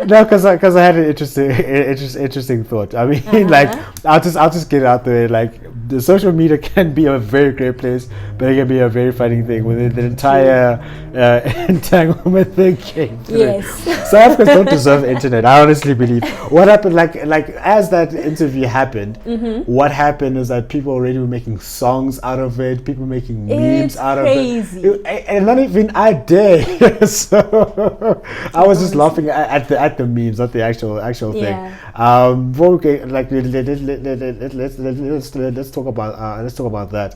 Speaker 3: No, because I had an interesting thought. I mean, like I'll just get it out there. Like the social media can be a very great place, but it can be a very funny thing when the entire entanglement thing came through.
Speaker 4: Yes.
Speaker 3: South Africans don't deserve internet. I honestly believe. What happened? Like as that interview happened, what happened is that people already were making songs out of it. People making memes out of it. And not even a day. So. I was just laughing at the memes, not the actual thing. Okay, like let's talk about that.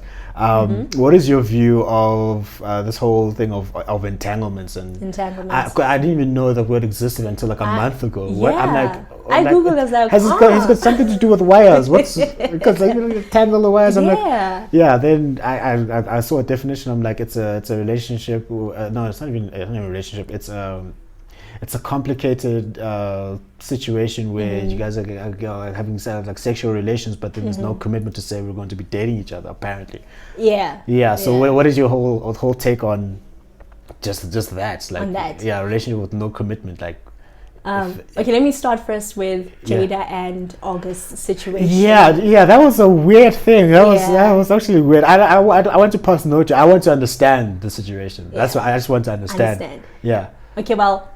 Speaker 3: What is your view of this whole thing of entanglements and
Speaker 4: entanglements?
Speaker 3: I didn't even know the word existed until like a month ago. I'm like,
Speaker 4: I googled as like,
Speaker 3: has it's got something to do with wires? What's because like you tangle the wires? I'm like, then I saw a definition. I'm like, it's a relationship. No, it's not even a relationship. It's a complicated situation where you guys are having like sexual relations, but then there's no commitment to say we're going to be dating each other. Apparently. So what is your whole take on just that? Like,
Speaker 4: on that?
Speaker 3: Relationship with no commitment, like.
Speaker 4: Okay, let me start first with Jada and August's situation.
Speaker 3: That was a weird thing. That was actually weird. I want to pass note. I want to understand the situation. That's what I just want to understand.
Speaker 4: Okay, well,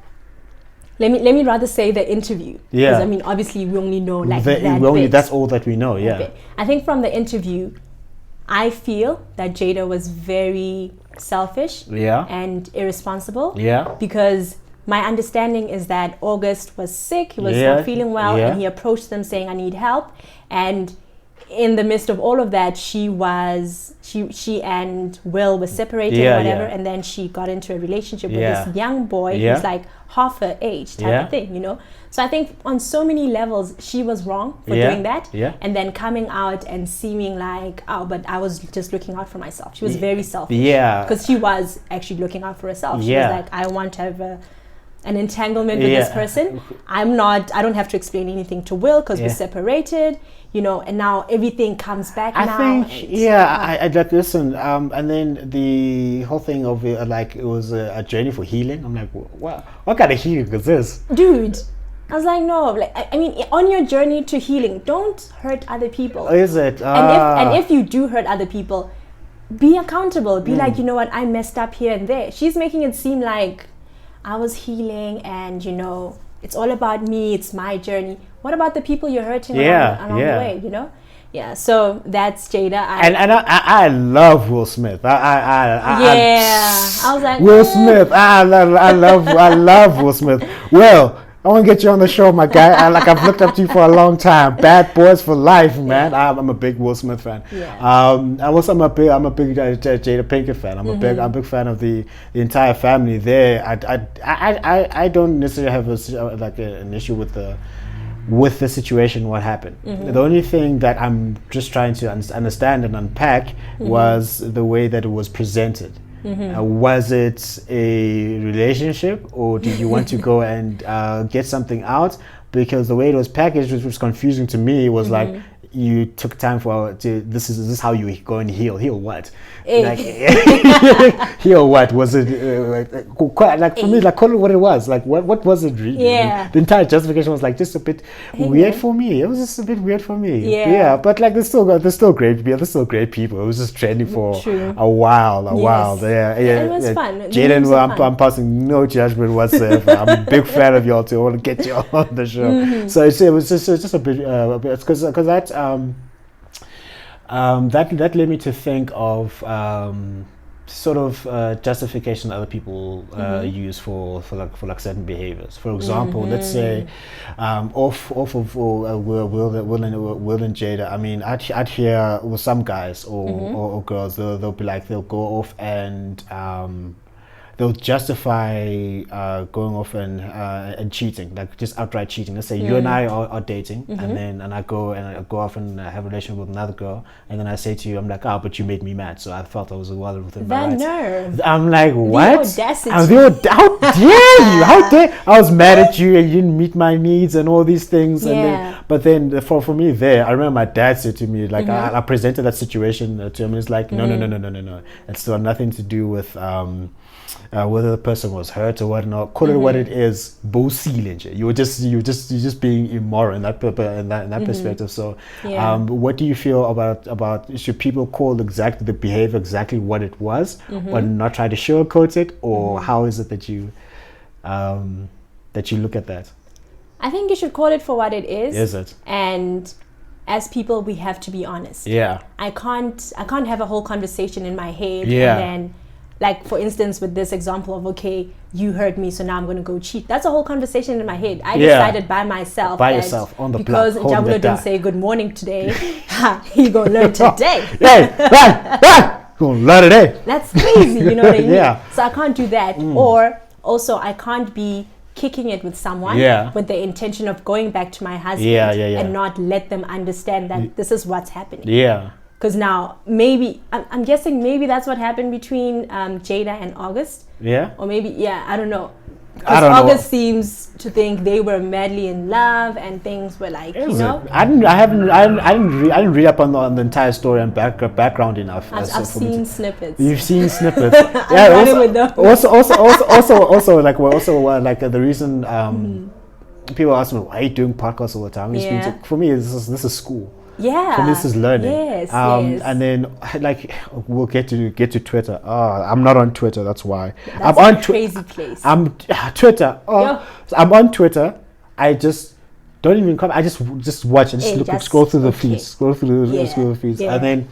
Speaker 4: let me rather say the interview. Because I mean, obviously, we only know like
Speaker 3: that's all that we know.
Speaker 4: I think from the interview, I feel that Jada was very selfish. And irresponsible. Because my understanding is that August was sick, he was not feeling well, and he approached them saying, I need help. And in the midst of all of that, she and Will were separated or whatever, and then she got into a relationship with this young boy who's like half her age type of thing, you know? So I think on so many levels, she was wrong for doing that. And then coming out and seeming like, but I was just looking out for myself. She was very selfish. Because she was actually looking out for herself. She was like, I want to have an entanglement with this person. I don't have to explain anything to Will because we're separated, you know, and now everything comes back
Speaker 3: I like listen, and then the whole thing of it, like it was a journey for healing. I'm like, what kind of healing is this?
Speaker 4: Dude, I was like, no, like I mean, on your journey to healing, don't hurt other people.
Speaker 3: Is it?
Speaker 4: And if you do hurt other people, be accountable. Be like, you know what, I messed up here and there. She's making it seem like I was healing and, you know, it's all about me, it's my journey. What about the people you're hurting along the way, you know? Yeah, so that's Jada.
Speaker 3: I love Will Smith.
Speaker 4: I was like,
Speaker 3: Will Smith. I love Will Smith. Well, I want to get you on the show, my guy. I've looked up to you for a long time. Bad Boys for Life, man. I'm a big Will Smith fan.
Speaker 4: Yeah.
Speaker 3: I'm a big Jada Pinkett fan. I'm a big fan of the entire family there. I don't necessarily have an issue with the situation, what happened. The only thing that I'm just trying to understand and unpack was the way that it was presented. Was it a relationship, or did you want to go and get something out? Because the way it was packaged, which was confusing to me, was like, you took time this is how you go and heal what, like heal what was it, like for me, like call it what it was, like what was it really? The entire justification was like just a bit weird for me. It was just a bit weird for me. But like there's still great people. It was just trending for a while. It was fun. Jaden, I'm passing no judgment whatsoever. I'm a big fan of y'all too. I want to get you on the show. So it was just a bit because that led me to think of sort of justification other people use for certain behaviors. For example, let's say off of Will and Jada. I mean, I'd hear with some guys or girls, they'll be like, they'll go off and they'll justify going off and cheating, like just outright cheating. Let's say you and I are dating, and I go off and have a relationship with another girl, and then I say to you, I'm like, but you made me mad, so I felt I was well within my rights.
Speaker 4: Nerve.
Speaker 3: I'm like, what?
Speaker 4: The audacity.
Speaker 3: How dare you? How dare I was mad at you and you didn't meet my needs and all these things. But then for me there, I remember my dad said to me, like, I presented that situation to him, and it's like, no. It's still nothing to do with whether the person was hurt or whatnot. Call it what it is. You're just being immoral in that perspective. So, what do you feel about should people call the behavior exactly what it was, or not try to sugarcoat it, or how is it that you look at that?
Speaker 4: I think you should call it for what it is.
Speaker 3: Is it?
Speaker 4: And as people, we have to be honest.
Speaker 3: Yeah.
Speaker 4: I can't have a whole conversation in my head and then, like, for instance, with this example of, okay, you hurt me, so now I'm going to go cheat. That's a whole conversation in my head. I decided by myself.
Speaker 3: By yourself, on the
Speaker 4: because
Speaker 3: block.
Speaker 4: Because Jabulo didn't say good morning today, you're going to learn today.
Speaker 3: Hey, going to learn today.
Speaker 4: That's crazy, you know what I mean?
Speaker 3: Yeah.
Speaker 4: So I can't do that. Or also, I can't be kicking it with someone with the intention of going back to my husband and not let them understand that this is what's happening.
Speaker 3: Yeah.
Speaker 4: Because now, maybe, I'm guessing maybe that's what happened between Jada and August.
Speaker 3: Yeah.
Speaker 4: Or maybe, I don't know. Because August seems to think they were madly in love and things were like, you know.
Speaker 3: I didn't read up on the entire story and background enough.
Speaker 4: I've seen snippets.
Speaker 3: You've seen snippets. Also, like the reason people ask me, why are you doing podcasts all the time? For me, this is school.
Speaker 4: Yeah.
Speaker 3: For me, this is learning.
Speaker 4: Yes.
Speaker 3: And then, like, we'll get to Twitter. I'm not on Twitter. That's why.
Speaker 4: That's
Speaker 3: I'm on
Speaker 4: crazy place.
Speaker 3: I'm Twitter. I'm on Twitter. I just don't even come. I just watch and scroll through the feeds. Scroll through the feeds, and then.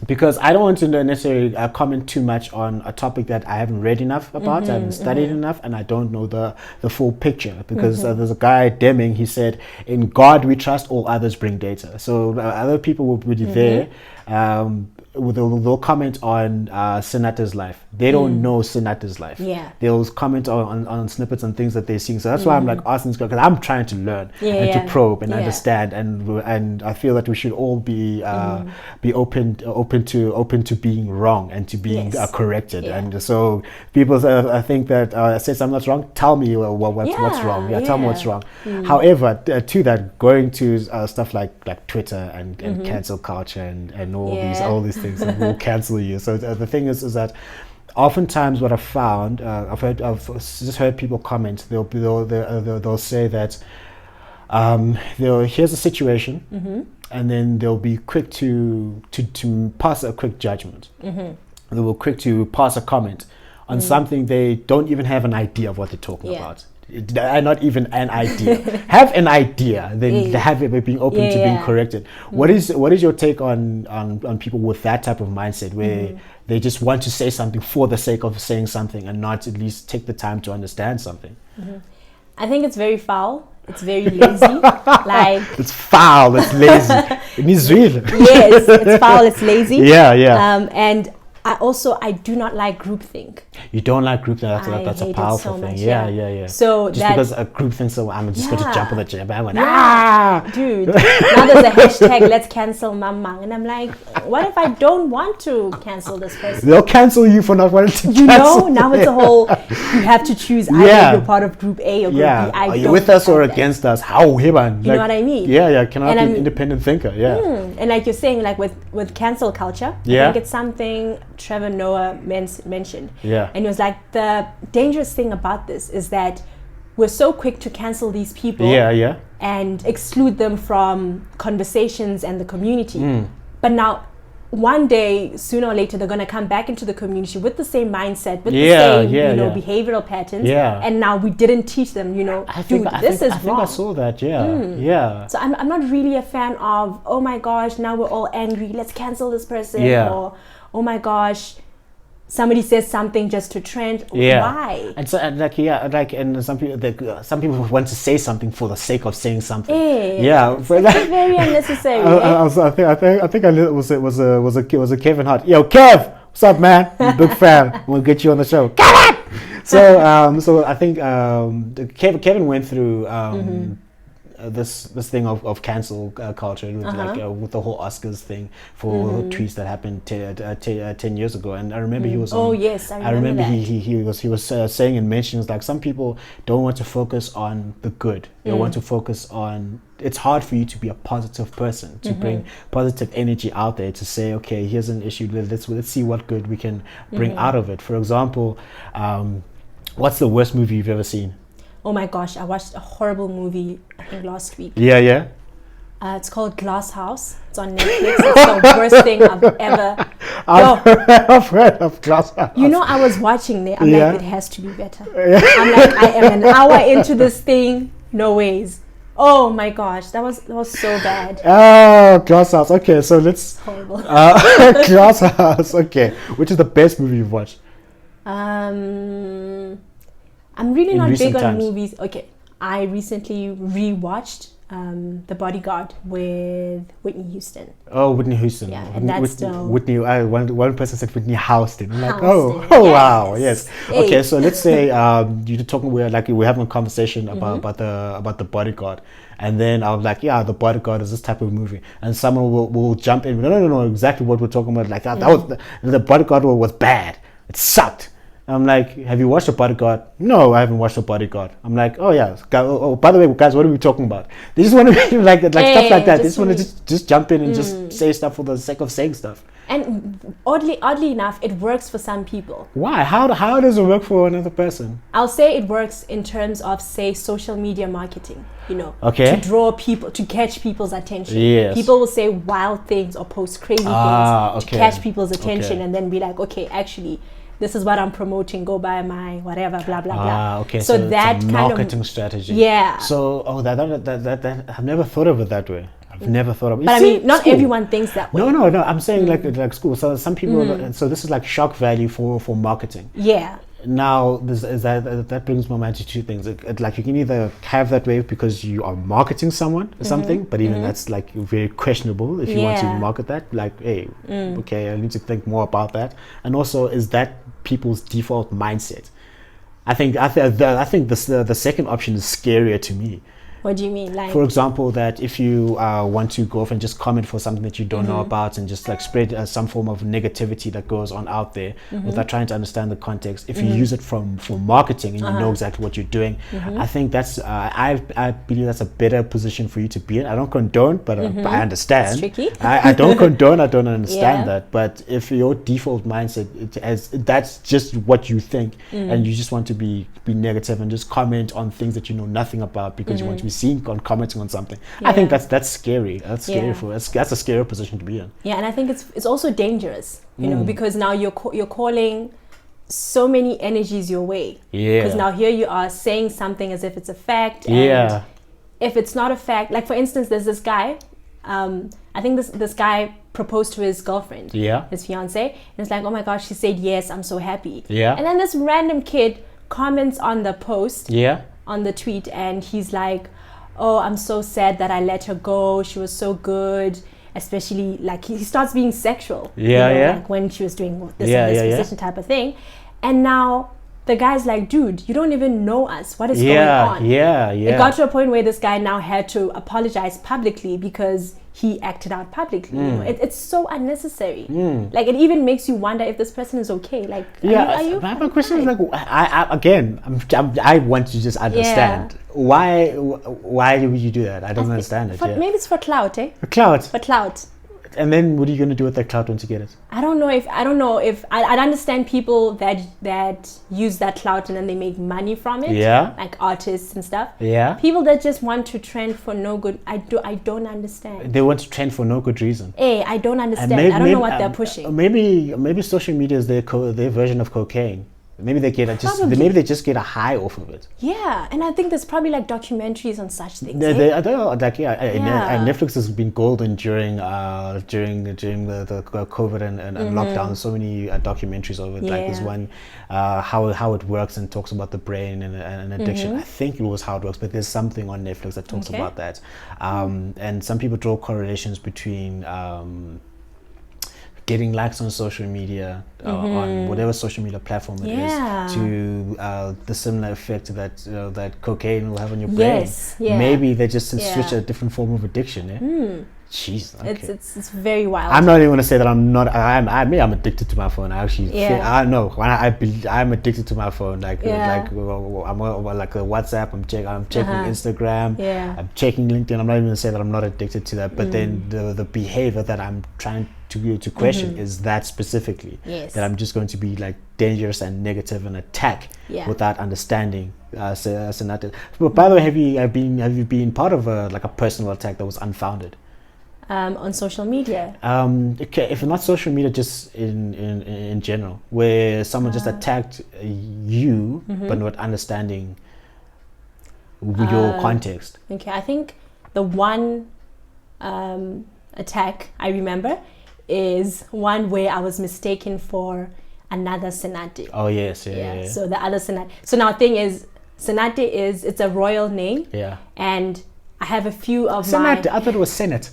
Speaker 3: Because I don't want to necessarily comment too much on a topic that I haven't read enough about, I haven't studied enough, and I don't know the full picture. Because there's a guy, Deming, he said, in God we trust, all others bring data. So other people will be there. They'll comment on Sinata's life. They don't know Sinata's life.
Speaker 4: Yeah.
Speaker 3: They'll comment on snippets and things that they're seeing. So that's why I'm like asking this, because I'm trying to learn and to probe and understand, and I feel that we should all be open to being wrong and to being corrected. And so people think that I said something that's wrong. Tell me what's wrong. Tell me what's wrong. However, to that, going to stuff like Twitter and cancel culture and all these things that will cancel you. So the thing is that oftentimes what I've found, I've just heard people comment. They'll say that here's a situation, and then they'll be quick to pass a quick judgment. They will quick to pass a comment on something they don't even have an idea of what they're talking about. not even an idea. Have an idea, then have it being open to being corrected. What is your take on people with that type of mindset where they just want to say something for the sake of saying something and not at least take the time to understand something?
Speaker 4: I think it's very foul. It's very lazy. Like,
Speaker 3: it's foul. It's lazy. It means real.
Speaker 4: Yes, it's foul. It's lazy.
Speaker 3: Yeah.
Speaker 4: And I do not like groupthink.
Speaker 3: You don't like groupthink. That's a powerful thing. Yeah. So just because a group thinks, so I'm just going to jump on the jab. I went,
Speaker 4: dude. Now there's a hashtag, let's cancel Mamang, and I'm like, what if I don't want to cancel this person?
Speaker 3: They'll cancel you for not wanting to.
Speaker 4: You know, now it's a whole. You have to choose either you're part of Group A or Group B.
Speaker 3: Are you with us or against us? How
Speaker 4: you know what I mean?
Speaker 3: Yeah. Cannot be an independent thinker. Yeah.
Speaker 4: And like you're saying, like with cancel culture, I think it's something Trevor Noah mentioned.
Speaker 3: Yeah.
Speaker 4: And it was like, the dangerous thing about this is that we're so quick to cancel these people and exclude them from conversations and the community. But now, one day, sooner or later, they're going to come back into the community with the same mindset, with the same behavioral patterns.
Speaker 3: Yeah.
Speaker 4: And now we didn't teach them, this is wrong. I think
Speaker 3: I saw that, yeah.
Speaker 4: So I'm not really a fan of, oh my gosh, now we're all angry, let's cancel this person. Or, oh my gosh, somebody says something just to trend. Why?
Speaker 3: And so, and some people want to say something for the sake of saying something.
Speaker 4: It's very unnecessary.
Speaker 3: I think it was a Kevin Hart. Yo, Kev, what's up, man? Big fan. We'll get you on the show. Kevin. So I think Kevin went through this thing of cancel culture with the whole Oscars thing for tweets that happened 10 years ago. And I remember he was I remember he was saying and mentioning like some people don't want to focus on the good. They want to focus on, it's hard for you to be a positive person, to bring positive energy out there, to say, okay, here's an issue, let's see what good we can bring out of it. For example, what's the worst movie you've ever seen?
Speaker 4: Oh my gosh, I watched a horrible movie, I think last week.
Speaker 3: Yeah.
Speaker 4: It's called Glass House. It's on Netflix. It's the worst thing I've ever...
Speaker 3: I've heard of Glass House.
Speaker 4: You know, I was watching there. I'm like, it has to be better. I'm like, I am an hour into this thing. No ways. Oh my gosh, that was so bad.
Speaker 3: Oh, Glass House. Okay, so let's...
Speaker 4: It's horrible.
Speaker 3: Glass House. Okay. Which is the best movie you've watched?
Speaker 4: I'm really not big on movies. Okay, I recently rewatched The Bodyguard with Whitney Houston.
Speaker 3: Oh, Whitney Houston.
Speaker 4: Yeah, and that's still...
Speaker 3: Whitney, one person said Whitney Houston. I'm like, wow, yes. Okay, so let's say you're talking, we're having a conversation about the Bodyguard. And then I was like, The Bodyguard is this type of movie. And someone will jump in. No, exactly what we're talking about. Like, that was the Bodyguard was bad. It sucked. I'm like, have you watched The Bodyguard? No, I haven't watched The Bodyguard. I'm like, oh yeah. Oh, by the way, guys, what are we talking about? They just want to be like stuff like that. They just want to just jump in and just say stuff for the sake of saying stuff.
Speaker 4: And oddly enough, it works for some people.
Speaker 3: Why? How does it work for another person?
Speaker 4: I'll say it works in terms of, say, social media marketing.
Speaker 3: Okay.
Speaker 4: To draw people, to catch people's attention.
Speaker 3: Yes.
Speaker 4: People will say wild things or post crazy things to catch people's attention, and then be like, okay, actually, this is what I'm promoting, go buy my whatever, blah blah blah.
Speaker 3: Okay.
Speaker 4: So that
Speaker 3: it's a
Speaker 4: kind
Speaker 3: marketing strategy.
Speaker 4: Yeah.
Speaker 3: So that I've never thought of it that way. I've never thought of it.
Speaker 4: But I mean, not everyone thinks that way.
Speaker 3: No. I'm saying like school. So some people. So this is like shock value for marketing.
Speaker 4: Yeah.
Speaker 3: Now that brings my mind to two things. Like you can either have that way because you are marketing someone or something, but even that's like very questionable if you want to market that. Like, hey, okay, I need to think more about that. And also, is that people's default mindset? I think the second option is scarier to me.
Speaker 4: What do you mean? Like,
Speaker 3: for example, that if you want to go off and just comment for something that you don't know about and just like spread some form of negativity that goes on out there without trying to understand the context, if you use it for marketing and you know exactly what you're doing, I think that's I believe that's a better position for you to be in. I don't condone, but I understand.
Speaker 4: It's tricky.
Speaker 3: I don't condone. I don't understand that. But if your default mindset that's just what you think, and you just want to be negative and just comment on things that you know nothing about because you want to be seen on commenting on something, I think that's scary. That's scary that's a scary position to be in.
Speaker 4: Yeah, and I think it's also dangerous, you know, because now you're calling so many energies your way.
Speaker 3: Yeah.
Speaker 4: Because now here you are saying something as if it's a fact.
Speaker 3: Yeah.
Speaker 4: And if it's not a fact, like for instance, there's this guy, I think this guy proposed to his girlfriend, his fiance, and it's like, oh my gosh, she said yes, I'm so happy.
Speaker 3: Yeah.
Speaker 4: And then this random kid comments on the post,
Speaker 3: Yeah.
Speaker 4: on the tweet, and he's like, oh, I'm so sad that I let her go. She was so good. Especially, like, he starts being sexual. Like when she was doing this and this position type of thing. And now the guy's like, dude, you don't even know us. What is going on? It got to a point where this guy now had to apologize publicly because he acted out publicly. You know? It's so unnecessary. Like, it even makes you wonder if this person is okay. Like, are you
Speaker 3: my question is like, I want to just understand why would you do that? I don't understand it.
Speaker 4: Maybe it's for clout, eh?
Speaker 3: For clout.
Speaker 4: For clout.
Speaker 3: And then what are you going to do with that clout once you get it?
Speaker 4: I don't know if I'd understand people that use that clout and then they make money from it.
Speaker 3: Yeah.
Speaker 4: Like artists and stuff.
Speaker 3: Yeah.
Speaker 4: People that just want to trend for no good. I don't understand.
Speaker 3: They want to trend for no good reason.
Speaker 4: I don't understand. I don't know what they're pushing.
Speaker 3: Maybe social media is their version of cocaine. Maybe they just get a high off of it.
Speaker 4: Yeah, and I think there's probably like documentaries on such things.
Speaker 3: I don't know, like Netflix has been golden during the COVID and lockdown. So many documentaries over it. Like this one, how it works and talks about the brain and addiction. I think it was How It Works, but there's something on Netflix that talks about that. And some people draw correlations between getting likes on social media, on whatever social media platform it is, to the similar effect that cocaine will have on your brain. Maybe they just switch a different form of addiction. Jeez, okay.
Speaker 4: It's very wild.
Speaker 3: I'm not even going to say that I'm not. I'm addicted to my phone. I actually, I know when I'm addicted to my phone. I'm like WhatsApp. I'm checking Instagram. I'm checking LinkedIn. I'm not even going to say that I'm not addicted to that. But then the behavior that I'm trying to question is that specifically that I'm just going to be like dangerous and negative and attack without understanding. But by the way, have you been part of a personal attack that was unfounded?
Speaker 4: On social media.
Speaker 3: Okay, if not social media, just in general, where someone just attacked you but not understanding your context.
Speaker 4: Okay, I think the one attack I remember is one where I was mistaken for another Senate.
Speaker 3: Oh yes,
Speaker 4: So the other Senate. So now thing is, Senate it's a royal name.
Speaker 3: Yeah.
Speaker 4: And I have a few of
Speaker 3: Senate. I thought it was Senate.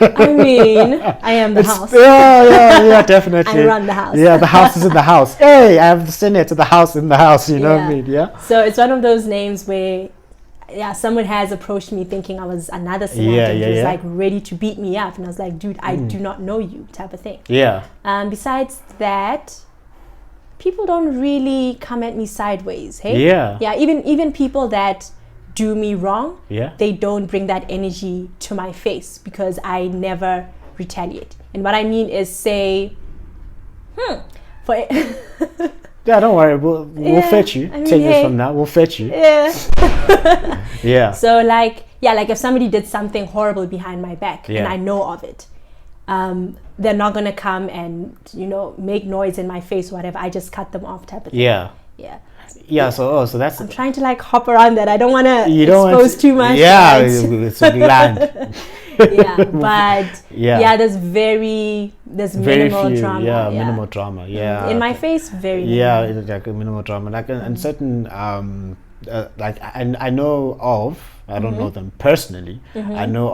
Speaker 4: I mean, I am the house.
Speaker 3: Yeah, definitely.
Speaker 4: I run the house.
Speaker 3: Yeah, the house is in the house. Hey, I have the Senate, the house in the house. You know what I mean? Yeah.
Speaker 4: So it's one of those names where, someone has approached me thinking I was another Senate. He was like ready to beat me up, and I was like, dude, I do not know you, type of thing. Yeah. Besides that, people don't really come at me sideways. Hey. Yeah. Yeah. Even people that do me wrong, they don't bring that energy to my face because I never retaliate. And what I mean is say,
Speaker 3: yeah, don't worry, we'll fetch you. 10 years from now, we'll fetch you.
Speaker 4: Yeah.
Speaker 3: Yeah.
Speaker 4: So like if somebody did something horrible behind my back and I know of it, they're not gonna come and make noise in my face or whatever. I just cut them off, type of thing. Yeah. Yeah.
Speaker 3: Yeah, so that's.
Speaker 4: I'm trying to hop around that. I don't want to expose too much.
Speaker 3: Yeah, it's land.
Speaker 4: But there's minimal drama.
Speaker 3: Yeah, minimal drama. Yeah.
Speaker 4: In my face, very minimal.
Speaker 3: Yeah, like minimal drama. Like and certain I know of. I don't know them personally. I know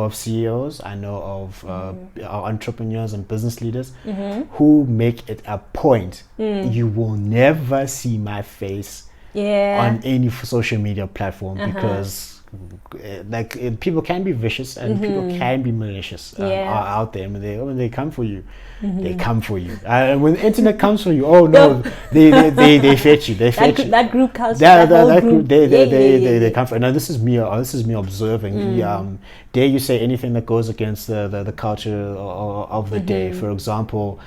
Speaker 3: of CEOs, I know of entrepreneurs and business leaders who make it a point. You will never see my face on any social media platform because people can be vicious and people can be malicious out there. When they come for you, they come for you. And when the internet comes for you, oh no, they fetch you. They fetch you.
Speaker 4: That group comes.
Speaker 3: That group. They come for. Now this is me observing. Dare you say anything that goes against the culture of the day? For example.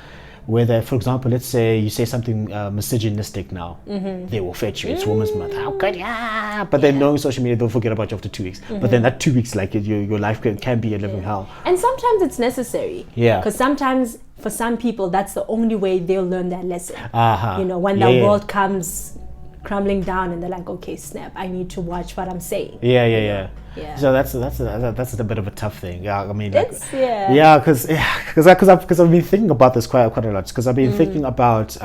Speaker 3: Let's say you say something misogynistic now, they will fetch you. It's Women's Month. How could ya? But then knowing social media, they'll forget about you after 2 weeks. But then that 2 weeks, your life can be a living hell.
Speaker 4: And sometimes it's necessary. Yeah. Because sometimes for some people, that's the only way they'll learn that lesson.
Speaker 3: Uh-huh.
Speaker 4: You know, when
Speaker 3: Yeah,
Speaker 4: the
Speaker 3: yeah.
Speaker 4: world comes crumbling down and they're like, okay, snap, I need to watch what I'm saying.
Speaker 3: Yeah.
Speaker 4: Yeah.
Speaker 3: So that's a bit of a tough thing. Yeah, I mean, like,
Speaker 4: It's,
Speaker 3: because I've been thinking about this quite a lot. Because I've been thinking about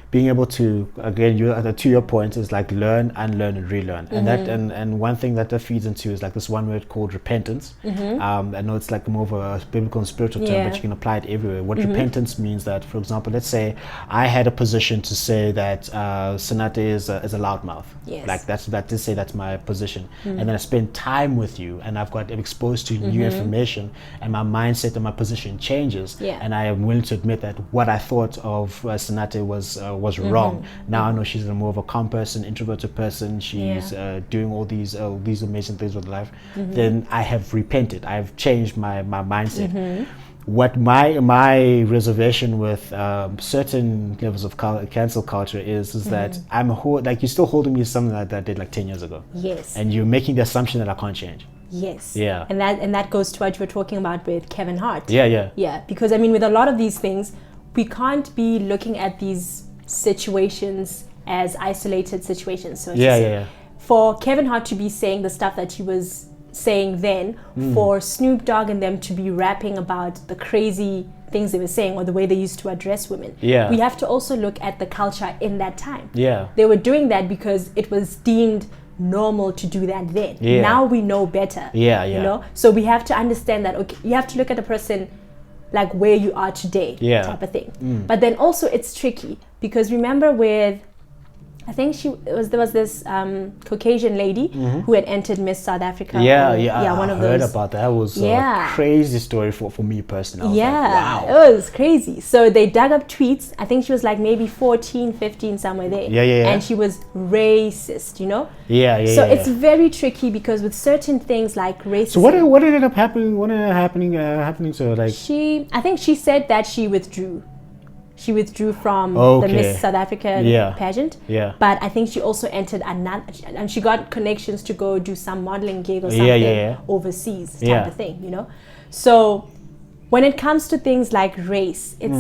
Speaker 3: being able to, again, to your point, is like learn, unlearn, and relearn. And that and one thing that feeds into is like this one word called repentance. I know it's like more of a biblical and spiritual term, but you can apply it everywhere. What repentance means that, for example, let's say I had a position to say that Sonata is a loudmouth.
Speaker 4: Yes.
Speaker 3: Like that's my position. And then I spend time with you, and I'm exposed to new information, and my mindset and my position changes.
Speaker 4: Yeah.
Speaker 3: And I am willing to admit that what I thought of Sonata was wrong. Now I know she's more of a calm person, introverted person. She's doing all these amazing things with life. Then I have repented. I have changed my mindset. What my reservation with certain levels of cancel culture is that like you're still holding me to something that I did like 10 years ago.
Speaker 4: Yes.
Speaker 3: And you're making the assumption that I can't change.
Speaker 4: Yes.
Speaker 3: Yeah.
Speaker 4: And that goes to what you were talking about with Kevin Hart.
Speaker 3: Yeah.
Speaker 4: Yeah, because I mean, with a lot of these things, we can't be looking at these situations as isolated situations. So to say. For Kevin Hart to be saying the stuff that he was saying then, for Snoop Dogg and them to be rapping about the crazy things they were saying or the way they used to address women, we have to also look at the culture in that time. They were doing that because it was deemed normal to do that then. Now we know better. You know, so we have to understand that, okay, you have to look at the person like where you are today, type of thing. But then also it's tricky because remember with, I think there was this Caucasian lady who had entered Miss South Africa.
Speaker 3: One of those. I heard about that. It was a crazy story for me personally. I was like, wow.
Speaker 4: It was crazy. So they dug up tweets. I think she was like maybe 14, 15, somewhere there. And she was racist, you know? So it's very tricky because with certain things like racism.
Speaker 3: So what ended up happening? What ended up happening to her? Like
Speaker 4: I think she said that she withdrew. She withdrew from the Miss South Africa pageant. But I think she also entered another, and she got connections to go do some modeling gig or something overseas type of thing, you know. So when it comes to things like race, it's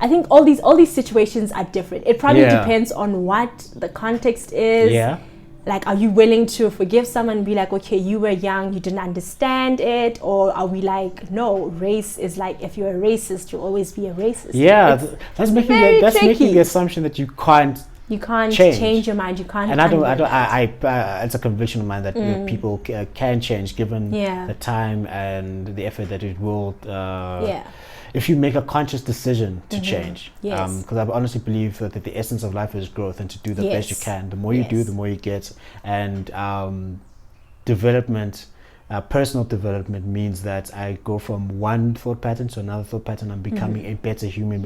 Speaker 4: I think all these situations are different. It probably depends on what the context is. Like, are you willing to forgive someone and be like, okay, you were young, you didn't understand it? Or are we like, no, race is like, if you're a racist, you'll always be a racist.
Speaker 3: That's making the assumption that you can't
Speaker 4: change your mind. You can't.
Speaker 3: And it's a conviction of mine that people can change given the time and the effort that it will. If you make a conscious decision to change, because I honestly believe that the essence of life is growth and to do the best you can. The more you do, the more you get. And development, personal development means that I go from one thought pattern to another thought pattern. I'm becoming a better human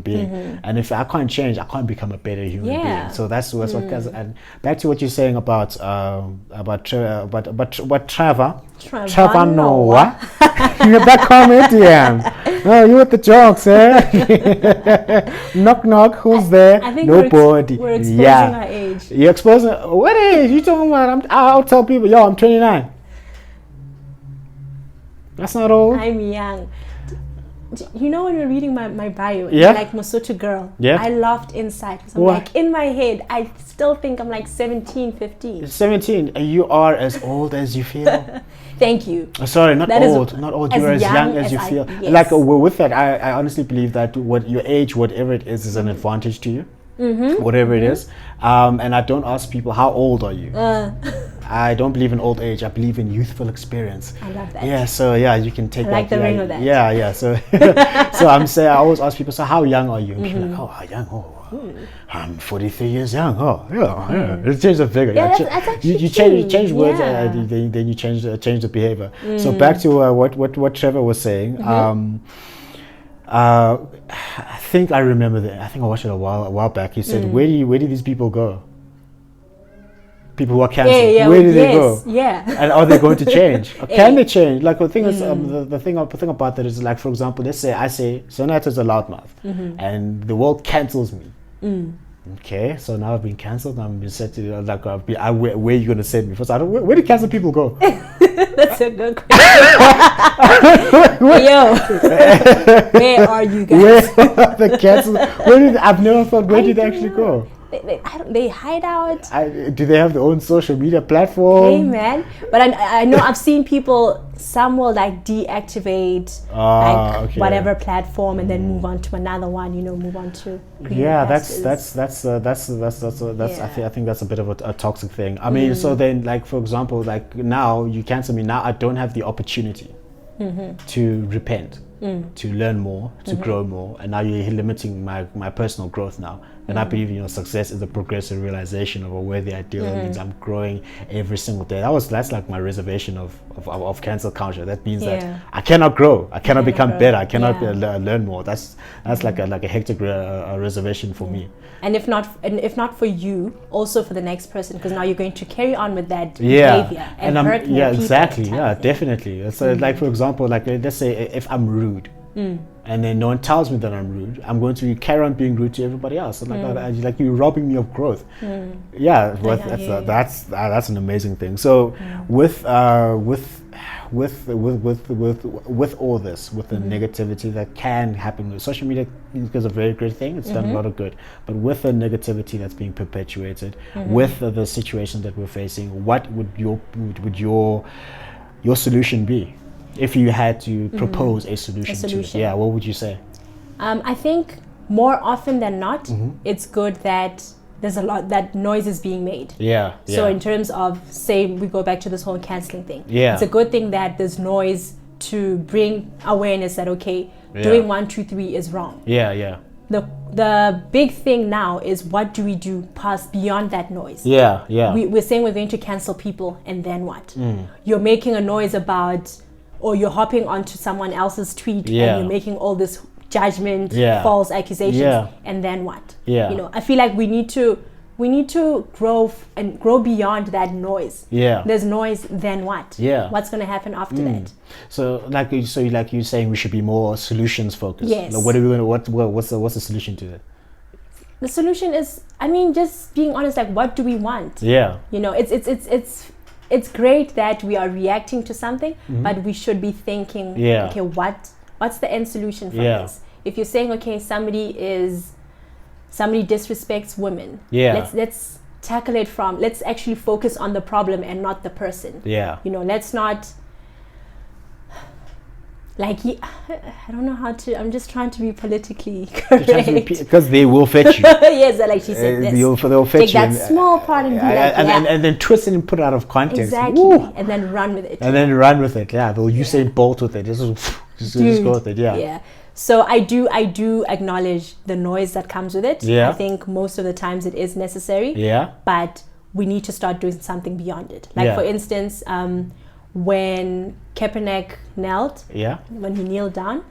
Speaker 3: being. And if I can't change, I can't become a better human being. So that's what. And back to what you're saying about Trevor Noah. You have that comedian. Oh, you with the jokes, eh? Knock knock. Who's there?
Speaker 4: I think
Speaker 3: nobody.
Speaker 4: We're exposing our age.
Speaker 3: You're exposing. What age? You talking about? I'll tell people, yo, I'm 29. That's not old.
Speaker 4: I'm young. You know, when you're reading my bio, like Mosotho girl, I laughed inside. So I'm like, in my head, I still think I'm like 17, 15.
Speaker 3: 17. You are as old as you feel.
Speaker 4: Thank you.
Speaker 3: Sorry, not old. You're as young as you feel. Like, with that, I honestly believe that what your age, whatever it is an advantage to you. Whatever it is. And I don't ask people, how old are you? I don't believe in old age. I believe in youthful experience.
Speaker 4: I love that.
Speaker 3: Yeah, so you can take
Speaker 4: I like the ring of that.
Speaker 3: Yeah. So so I always ask people, so how young are you? And people are like, oh, how young? Oh, I'm 43 years young. Oh, yeah. It changes the figure.
Speaker 4: Yeah, that's actually
Speaker 3: you change words, then you change the behavior. So back to what Trevor was saying. I think I remember that. I think I watched it a while back. He said, "Where do these people go? People who are cancelled. Where do they go? And are they going to change? Or can they change? Like the thing is, the thing about that is, like, for example, let's say I say Sonata's a loudmouth, and the world cancels me. Okay, so now I've been cancelled. I'm been set to like where are you gonna send me? First, I don't. Where do cancelled people go?
Speaker 4: That's a good question. Yo, where are you guys?
Speaker 3: Where are the cancelled? I've never thought. Where did they actually go?
Speaker 4: They hide out.
Speaker 3: Do they have their own social media platform?
Speaker 4: Hey man, but I know I've seen people. Some will like deactivate whatever platform and then move on to another one. Move on to.
Speaker 3: Yeah, I think that's a bit of a toxic thing. I mean, so then like for example, like now you cancel me. Now I don't have the opportunity to repent, to learn more, to grow more, and now you're limiting my personal growth now. And I believe success is a progressive realization of a worthy ideal. It means I'm growing every single day. That's like my reservation of cancel culture. That means that I cannot grow, I cannot become better, I cannot learn more. That's like a hectic reservation for me. And if not for you, also for the next person, because now you're going to carry on with that behavior and hurt more people. Exactly. Yeah, definitely. So like for example, like let's say if I'm rude. And then no one tells me that I'm rude, I'm going to carry on being rude to everybody else. So like you're robbing me of growth. Yeah, that's an amazing thing. So with all this, with the negativity that can happen, social media is a very great thing. It's done a lot of good, but with the negativity that's being perpetuated, with the situations that we're facing, what would your solution be? If you had to propose a solution to it, what would you say?
Speaker 4: I think more often than not, it's good that there's a lot that noise is being made. So in terms of, say, we go back to this whole canceling thing. It's a good thing that there's noise to bring awareness that doing 1, 2, 3 is wrong. The big thing now is, what do we do past beyond that noise? We're saying we're going to cancel people, and then what? You're making a noise about, or you're hopping onto someone else's tweet and you're making all this judgment, false accusations, and then what? I feel like we need to grow beyond that noise. There's noise, then what? What's going to happen after that?
Speaker 3: So you're saying we should be more solutions focused.
Speaker 4: Yes.
Speaker 3: Like, what's the solution to that?
Speaker 4: The solution is, just being honest. Like, what do we want? It's great that we are reacting to something, but we should be thinking, okay, what's the end solution from this? If you're saying, okay, somebody disrespects women, let's tackle it let's actually focus on the problem and not the person. Let's not, I don't know how to, I'm just trying to be politically correct.
Speaker 3: Because they will fetch you.
Speaker 4: Yes, like she said,
Speaker 3: they'll fetch
Speaker 4: take that small part and be
Speaker 3: and then twist it and put it out of context.
Speaker 4: Exactly. Woo. And then run with it.
Speaker 3: They'll Usain Bolt with it. Just go with it.
Speaker 4: So I do acknowledge the noise that comes with it. I think most of the times it is necessary. But we need to start doing something beyond it. For instance, when Kaepernick knelt, when he kneeled down,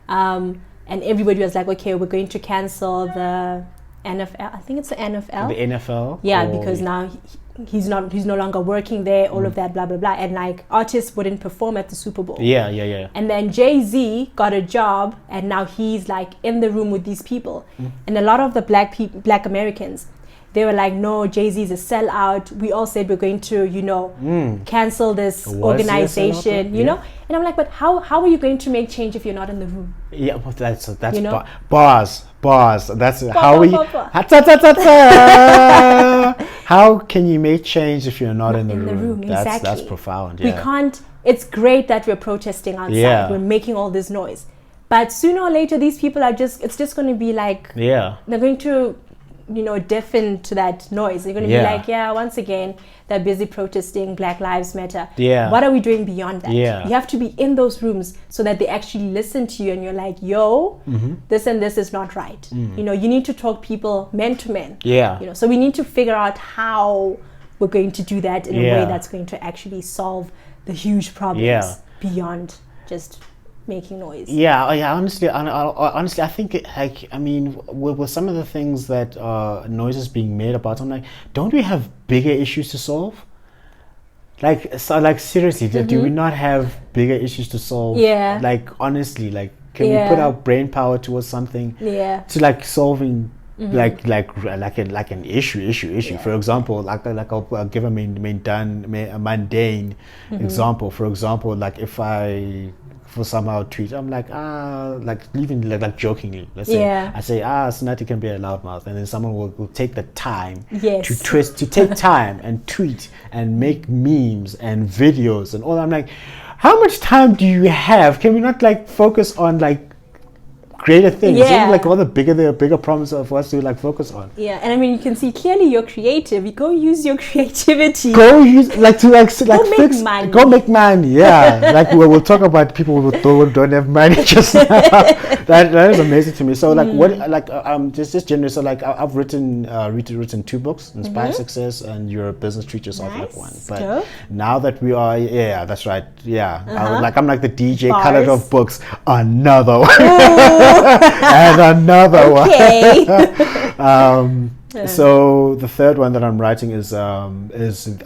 Speaker 4: and everybody was like, okay, we're going to cancel the NFL. I think it's the NFL.
Speaker 3: The NFL.
Speaker 4: Because now he's no longer working there. All of that, blah blah blah, and artists wouldn't perform at the Super Bowl. And then Jay-Z got a job, and now he's in the room with these people, and a lot of the black Americans, they were like, no, Jay-Z's a sellout. We all said we're going to, cancel this organization, know? And I'm like, but how are you going to make change if you're not in the room?
Speaker 3: Yeah, but that's bars. That's how we. How can you make change if you're not in the room?
Speaker 4: Exactly.
Speaker 3: That's profound.
Speaker 4: We can't. It's great that we're protesting outside. We're making all this noise, but sooner or later, these people are just. It's just going to be they're going to, deafen to that noise. They're going to be once again, they're busy protesting Black Lives Matter. What are we doing beyond that? You have to be in those rooms so that they actually listen to you, and you're like, yo, this and this is not right. You need to talk people man to man. So we need to figure out how we're going to do that in a way that's going to actually solve the huge problems beyond just making noise. Honestly, I think with some of the things that noise is being made about, I'm like, don't we have bigger issues to solve? Seriously, do we not have bigger issues to solve? Honestly, can we put our brain power towards something to solving
Speaker 3: like an issue. For example, like I'll give a mundane example. For example, like if I for somehow tweet, I'm like like even like jokingly, let's say I say Snati can be a loudmouth, and then someone will take the time to take time and tweet and make memes and videos and all. I'm like, how much time do you have? Can we not like focus on like greater things? Like all the bigger problems for us to like focus on.
Speaker 4: And I mean, you can see clearly you're creative. You go use your creativity.
Speaker 3: Go use fix
Speaker 4: money.
Speaker 3: Go make money. Like we'll talk about people who don't have money just now. that is amazing to me. So like what like just generally, so like I've written 2 books, Inspire Success and You're a Business, Treat Yourself Like One. But now that we are that's right. I'm like the DJ Khaled of books. Another one. And another one. So the third one that I'm writing is I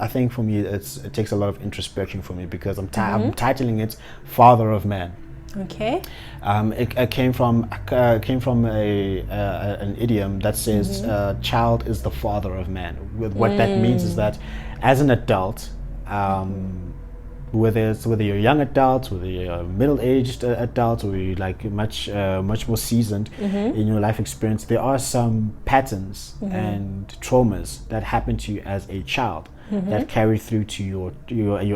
Speaker 3: think for me it takes a lot of introspection for me, because I'm titling it Father of Man.
Speaker 4: Okay.
Speaker 3: It came from an idiom that says child is the father of man. What that means is that as an adult, whether you're a young adult, whether you're a middle-aged adult, or you're like much more seasoned in your life experience, there are some patterns and traumas that happen to you as a child that carry through to your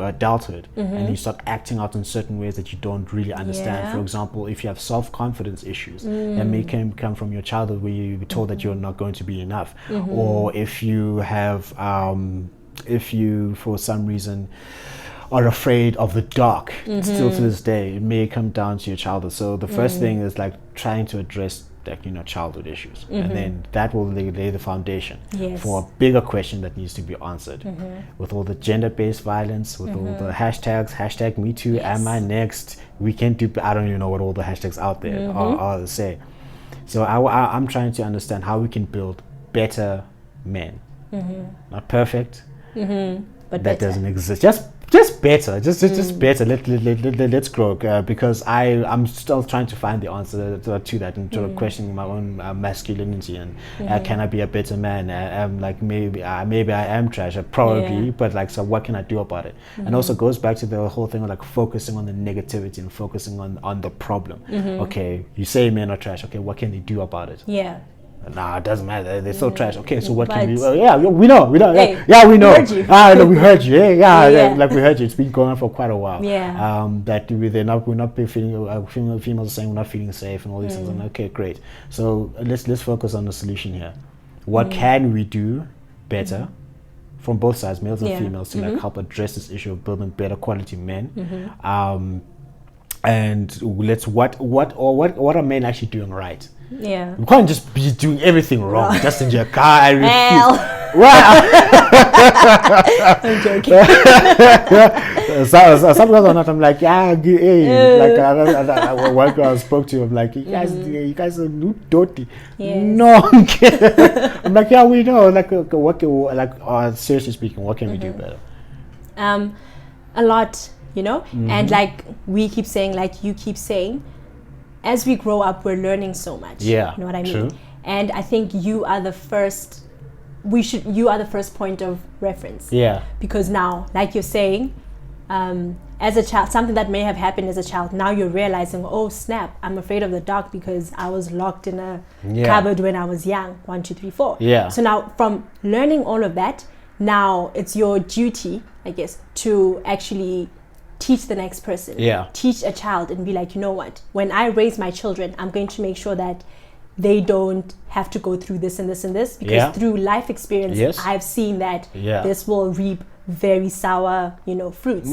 Speaker 3: adulthood, and you start acting out in certain ways that you don't really understand. For example, if you have self-confidence issues, that may come from your childhood, where you were told that you're not going to be enough, or if you have if you for some reason are afraid of the dark, still to this day, it may come down to your childhood. So the first thing is like trying to address like childhood issues, and then that will lay the foundation for a bigger question that needs to be answered. With all the gender-based violence, with all the hashtags, hashtag me too, am I next, we can't do, I don't even know what all the hashtags out there are to say. So I'm trying to understand how we can build better men, not perfect, but that doesn't exist, just better, just better. Let's grow, because I'm still trying to find the answer to that, and sort of questioning my own masculinity, and can I be a better man? I'm like maybe I am trash, probably, but like, so what can I do about it? And also goes back to the whole thing of like focusing on the negativity and focusing on the problem. Okay, you say men are trash. Okay, what can they do about it? Nah, it doesn't matter. They're so trash. Okay, so what can we? We know.
Speaker 4: Hey,
Speaker 3: we know.
Speaker 4: Heard you.
Speaker 3: No, we heard you. Like we heard you. It's been going on for quite a while. That we're not feeling. Females are saying we're not feeling safe and all these things. And okay, great. So let's focus on the solution here. What can we do better from both sides, males and females, to like help address this issue of building better quality men? And what are men actually doing right? We can't just be doing everything wrong just in your car. I refuse.
Speaker 4: I'm joking.
Speaker 3: Some girls are not. I'm like, like one girl I spoke to, I'm like, you guys are new dirty. No, I'm kidding. I'm like, we know. Like, seriously speaking, what can we do better?
Speaker 4: A lot, and like we keep saying, like you keep saying, as we grow up, we're learning so much. You know what I mean?
Speaker 3: True.
Speaker 4: And I think you are the first. You are the first point of reference. Because now, like you're saying, as a child, something that may have happened as a child, now you're realizing, oh snap, I'm afraid of the dark because I was locked in a cupboard when I was young. 1, 2, 3, 4. So now, from learning all of that, now it's your duty, I guess, to actually teach the next person, teach a child, and be like, you know what, when I raise my children, I'm going to make sure that they don't have to go through this and this and this, because through life experience, I've seen that this will reap very sour, fruits.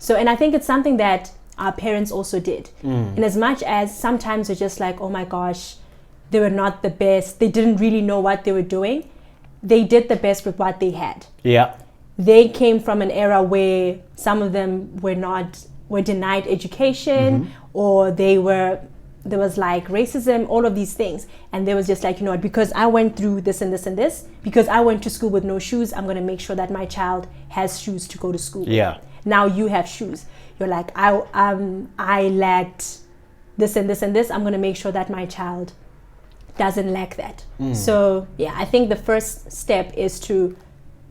Speaker 4: So, and I think it's something that our parents also did. And as much as sometimes we're just like, oh my gosh, they were not the best, they didn't really know what they were doing, they did the best with what they had. They came from an era where some of them were denied education, or there was like racism, all of these things. And they was just like, you know what, because I went through this and this and this, because I went to school with no shoes, I'm going to make sure that my child has shoes to go to school. Now you have shoes. You're like, I lacked this and this and this. I'm going to make sure that my child doesn't lack that. So yeah, I think the first step is to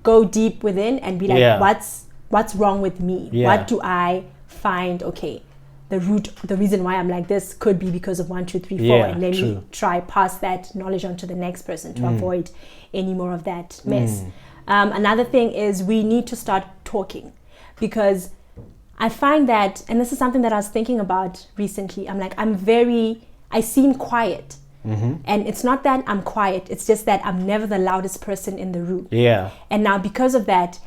Speaker 4: go deep within and be like, what's wrong with me? What do I find? Okay, the reason why I'm like this could be because of 1, 2, 3, 4, and then we try pass that knowledge on to the next person to avoid any more of that mess. Another thing is we need to start talking, because I find that, and this is something that I was thinking about recently, I'm like, I seem quiet. And it's not that I'm quiet, it's just that I'm never the loudest person in the room. And now because of that,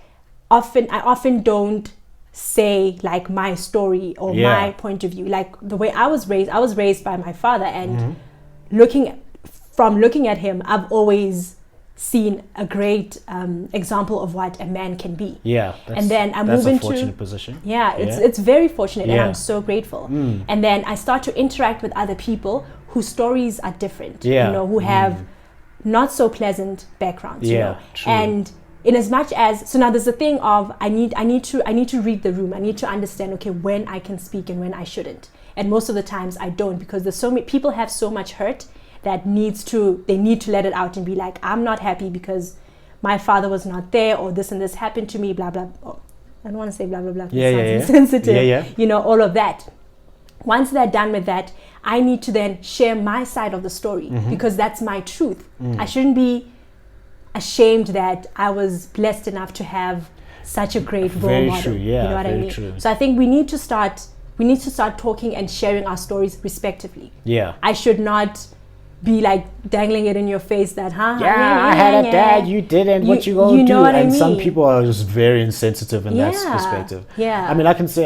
Speaker 4: I often don't say like my story or my point of view. Like the way I was raised by my father, and looking at him, I've always seen a great example of what a man can be. And then I move into a fortunate position. It's very fortunate, and I'm so grateful. And then I start to interact with other people whose stories are different, you know, who have not so pleasant backgrounds, you know. And in as much as, so now there's a thing of I need to read the room. I need to understand, okay, when I can speak and when I shouldn't. And most of the times I don't, because there's so many people have so much hurt that they need to let it out and be like, I'm not happy because my father was not there, or this and this happened to me, blah blah. Oh, I don't want to say blah blah blah. It sounds insensitive. You know, all of that. Once they're done with that, I need to then share my side of the story, because that's my truth. I shouldn't be ashamed that I was blessed enough to have such a great role model. You know what I mean? True. So I think we need to start talking and sharing our stories respectively. I should not be like dangling it in your face that I had a dad, you didn't, what you gonna do? What and some people are just very insensitive in that perspective. I mean, I can say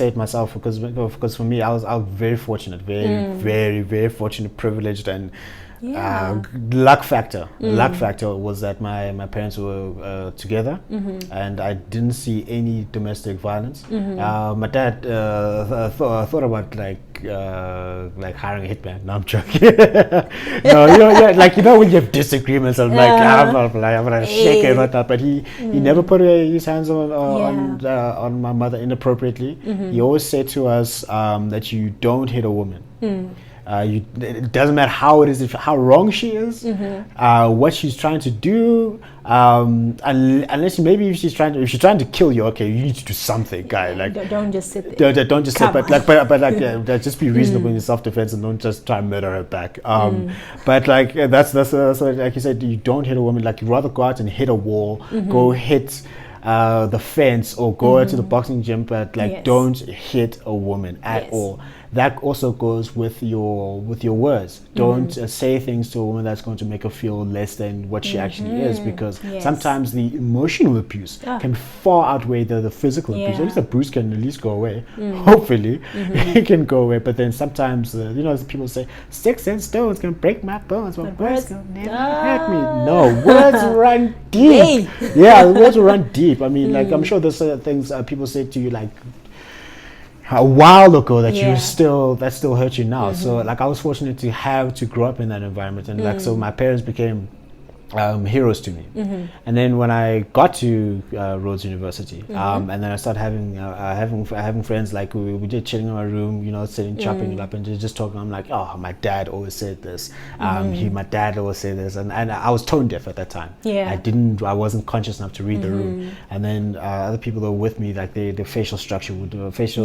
Speaker 4: it myself, because for me, I was very fortunate, very fortunate, privileged, and luck factor was that my parents were together, and I didn't see any domestic violence. My dad thought about like hiring a hitman. No, I'm joking. No, like when you have disagreements, I'm like, I'm gonna shake it or not. But he never put his hands on my mother inappropriately. He always said to us that you don't hit a woman. It doesn't matter how it is, how wrong she is, what she's trying to do, unless maybe if she's trying to kill you, okay, you need to do something, guy. Like don't just sit there.
Speaker 3: Don't just sit, but just be reasonable in self-defense and don't just try and murder her back. But like that's like you said, you don't hit a woman. Like you rather go out and hit a wall, go hit the fence, or go to the boxing gym, but like don't hit a woman at all. That also goes with your words. Don't say things to a woman that's going to make her feel less than what she actually is, because sometimes the emotional abuse can far outweigh the physical abuse. At least the bruise can at least go away. Hopefully, it can go away. But then sometimes, people say, sticks and stones can break my bones, but words can never hurt me. No, words run deep. Words run deep. I mean, like I'm sure there's things people say to you like a while ago that that still hurt you now. So like I was fortunate to grow up in that environment, and like so my parents became heroes to me. And then when I got to Rhodes University, and then I started having friends, like we did chilling in my room, sitting, chopping it up and just talking. I'm like, oh, my dad always said this. My dad always said this, and I was tone deaf at that time. I wasn't conscious enough to read the room. And then other people that were with me, like the facial structure would the face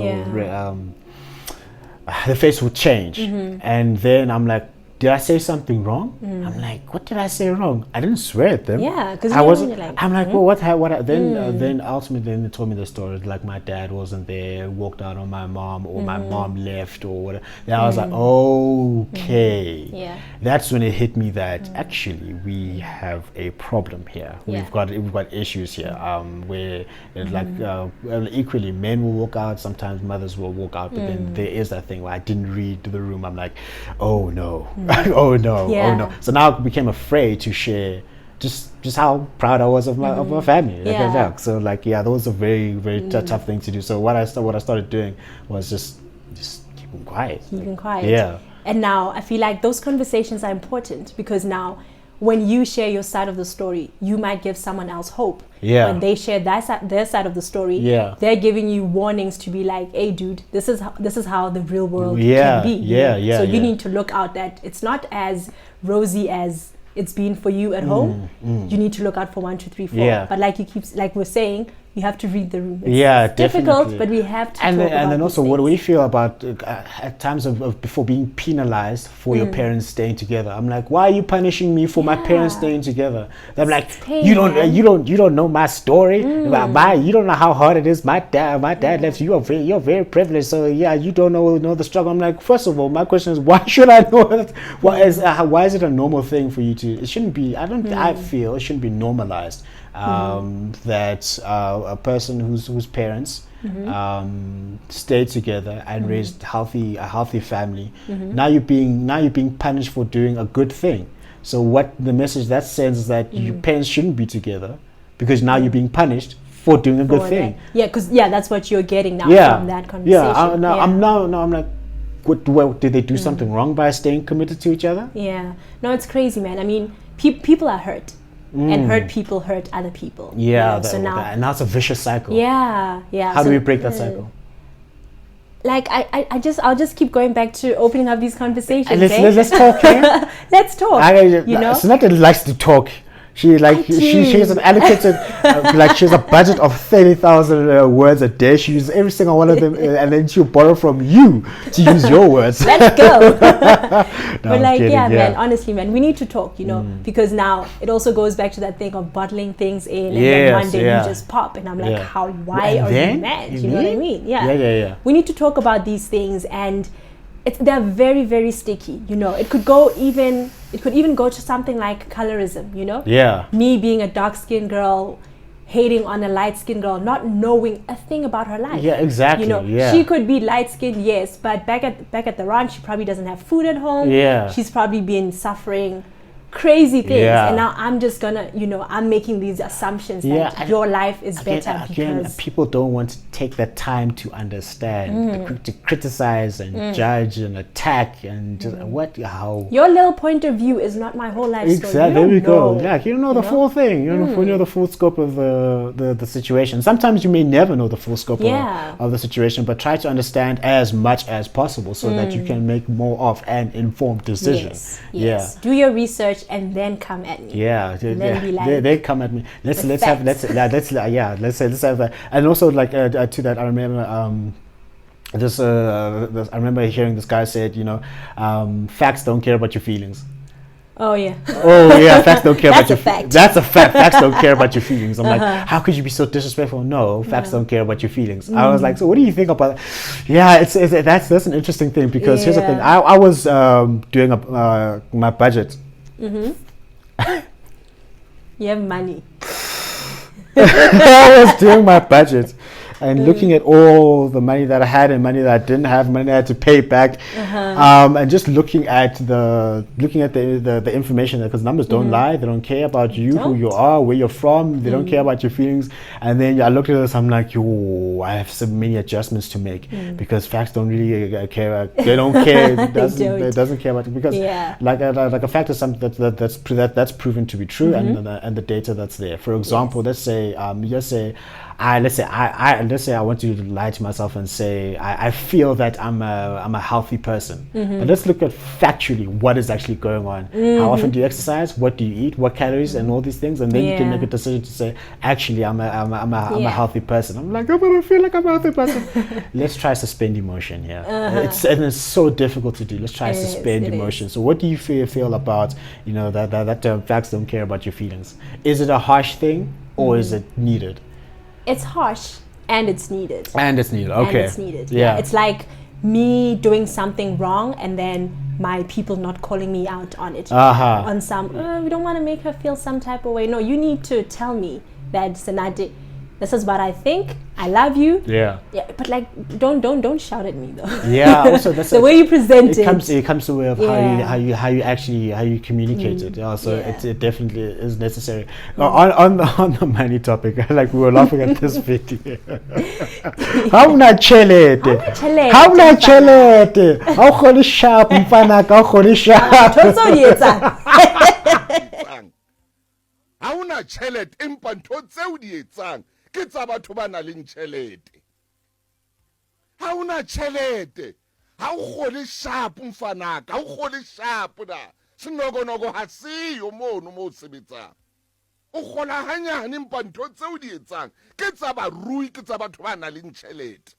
Speaker 3: would change, and then I'm like, did I say something wrong? I'm like, what did I say wrong? I didn't swear at them.
Speaker 4: Because
Speaker 3: I wasn't. I'm like, well, what? Then ultimately, they told me the story. Like my dad wasn't there, walked out on my mom, or my mom left, or whatever. Then I was like, okay. That's when it hit me that actually we have a problem here. We've got issues here. Where it's like equally, men will walk out. Sometimes mothers will walk out, but then there is that thing where I didn't read the room. I'm like, oh no. Oh no. So now I became afraid to share just how proud I was of my family. So like that was a very, very tough thing to do. So what I started doing was just keeping quiet.
Speaker 4: And now I feel like those conversations are important, because now when you share your side of the story, you might give someone else hope.
Speaker 3: Yeah.
Speaker 4: When they share their side of the story,
Speaker 3: Yeah.
Speaker 4: they're giving you warnings to be like, hey dude, this is how the real world
Speaker 3: Yeah,
Speaker 4: can be.
Speaker 3: yeah, yeah,
Speaker 4: So you
Speaker 3: yeah.
Speaker 4: need to look out that it's not as rosy as it's been for you at home. You need to look out for 1, 2, 3, 4.
Speaker 3: Yeah.
Speaker 4: But like we're saying, you have to read the room. It's
Speaker 3: Yeah,
Speaker 4: difficult,
Speaker 3: definitely.
Speaker 4: but we have to
Speaker 3: And
Speaker 4: talk
Speaker 3: then, and
Speaker 4: about
Speaker 3: then
Speaker 4: these
Speaker 3: also, what do
Speaker 4: things.
Speaker 3: we feel about at times of before being penalized for your parents staying together? I'm like, why are you punishing me for my parents
Speaker 4: Yeah.
Speaker 3: staying together? I'm like,
Speaker 4: pain,
Speaker 3: you don't
Speaker 4: man.
Speaker 3: you don't know my story. You don't know how hard it is. My dad left. You're very privileged. So yeah, you don't know the struggle. I'm like, first of all, my question is, why should I know that? Why is it a normal thing for you to? It shouldn't be. I feel it shouldn't be normalized. That a person whose parents stayed together and raised a healthy family. Now you're being punished for doing a good thing. So what the message that sends is that your parents shouldn't be together because now you're being punished for doing a good
Speaker 4: For
Speaker 3: thing.
Speaker 4: that. Yeah, because that's what you're getting now from that conversation.
Speaker 3: Yeah, I'm like, what did they do something wrong by staying committed to each other?
Speaker 4: Yeah, no, it's crazy, man. I mean, people are hurt, and hurt people hurt other people.
Speaker 3: Yeah,
Speaker 4: you know? So now,
Speaker 3: and now it's a vicious cycle.
Speaker 4: yeah.
Speaker 3: How
Speaker 4: so,
Speaker 3: do we break that cycle?
Speaker 4: Like I'll just keep going back to opening up these conversations.
Speaker 3: And
Speaker 4: eh?
Speaker 3: let's talk. Eh?
Speaker 4: Let's talk. You know,
Speaker 3: Sonata likes to talk. She has an allocated she has a budget of 30,000 words a day. She uses every single one of them, and then she'll borrow from you to use your words.
Speaker 4: let's go.
Speaker 3: No,
Speaker 4: But
Speaker 3: I'm
Speaker 4: like,
Speaker 3: kidding,
Speaker 4: man, honestly, man, we need to talk, you know, because now it also goes back to that thing of bottling things in, and then one day you just pop, and I'm like, why
Speaker 3: And
Speaker 4: are
Speaker 3: then?
Speaker 4: you mad? You know what I mean?
Speaker 3: Yeah.
Speaker 4: We need to talk about these things, and they're very, very sticky. You know, it could even go to something like colorism. You know, me being a dark-skinned girl hating on a light-skinned girl, not knowing a thing about her life.
Speaker 3: Yeah, exactly.
Speaker 4: You know, she could be light-skinned, yes, but back at the ranch, she probably doesn't have food at home.
Speaker 3: Yeah,
Speaker 4: she's probably been suffering crazy things, and now I'm just gonna, I'm making these assumptions that your life is better because
Speaker 3: people don't want to take the time to understand, to criticize and judge and attack and just how
Speaker 4: your little point of view is not my whole life story.
Speaker 3: Exactly. There we go. Like you don't know the full thing. You don't know the full scope of the situation. Sometimes you may never know the full scope of the situation, but try to understand as much as possible so that you can make more of an informed decision.
Speaker 4: Yes. Do your research and then come at me.
Speaker 3: They come at me. Let's have that. And also to that, I remember I remember hearing this guy said, facts don't care about your feelings.
Speaker 4: Oh yeah.
Speaker 3: Facts don't care about your
Speaker 4: feelings.
Speaker 3: That's a fact. Facts don't care about your feelings. I'm like, how could you be so disrespectful? No, facts don't care about your feelings. I was like, so what do you think about that? Yeah, that's an interesting thing because here's the thing. I was doing my budget.
Speaker 4: You have money.
Speaker 3: I was doing my budget and looking at all the money that I had and money that I didn't have, money I had to pay back, and just looking at the information, because numbers don't lie. They don't care about you, who you are, where you're from. They don't care about your feelings. And then I looked at this, I'm like, I have so many adjustments to make because facts don't really care. They don't care. It doesn't care about it because like a fact is something that's proven to be true, and the data that's there. For example, let's say I want to lie to myself and say I feel that I'm a healthy person. But let's look at factually what is actually going on. How often do you exercise? What do you eat? What calories and all these things? And then you can make a decision to say, actually, I'm a healthy person. I'm like, I feel like I'm a healthy person. Let's try suspend emotion here. It's so difficult to do. Let's try suspend emotion. So what do you feel about that term, facts don't care about your feelings? Is it a harsh thing or is it needed?
Speaker 4: It's harsh and it's needed.
Speaker 3: Okay. And
Speaker 4: it's needed. Yeah. It's like me doing something wrong and then my people not calling me out on it. On some, we don't want to make her feel some type of way. No, you need to tell me that, Sanati, this is what I think. I love you. Yeah. But like, don't shout at me though. Yeah. Also, that's the way you present it.
Speaker 3: It comes to way of how you communicate it. Also, it definitely is necessary. On the money topic, like we were laughing at this video. How not chelete? How not chelete? How kholi sharp mfana ka kholi sharp.
Speaker 5: una tšhelete empa ntho tseo di etsang ke tsa batho ba na leng tšhelete. Ha una tšhelete ha o kgole sharp mfanaka, ha o kgole sharp da. Senogonoko ha siyo mono mo o sebetsang. O kgola hanyane empa ntho tseo di etsang ke tsa barui, ke tsa batho ba nang le tšhelete.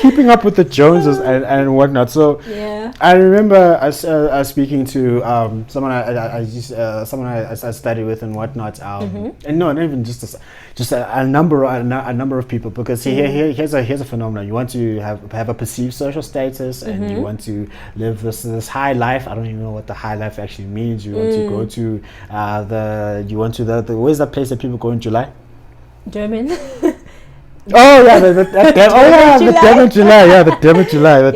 Speaker 3: Keeping up with the Joneses and whatnot. So
Speaker 4: Yeah.
Speaker 3: I remember I was speaking to someone I studied with and whatnot. And no, not even just a number of people, because here's a phenomenon. You want to have a perceived social status, and you want to live this high life. I don't even know what the high life actually means. You want to go to where's that place that people go in July?
Speaker 4: German.
Speaker 3: Oh yeah, the Devon July. Yeah, the Devon July.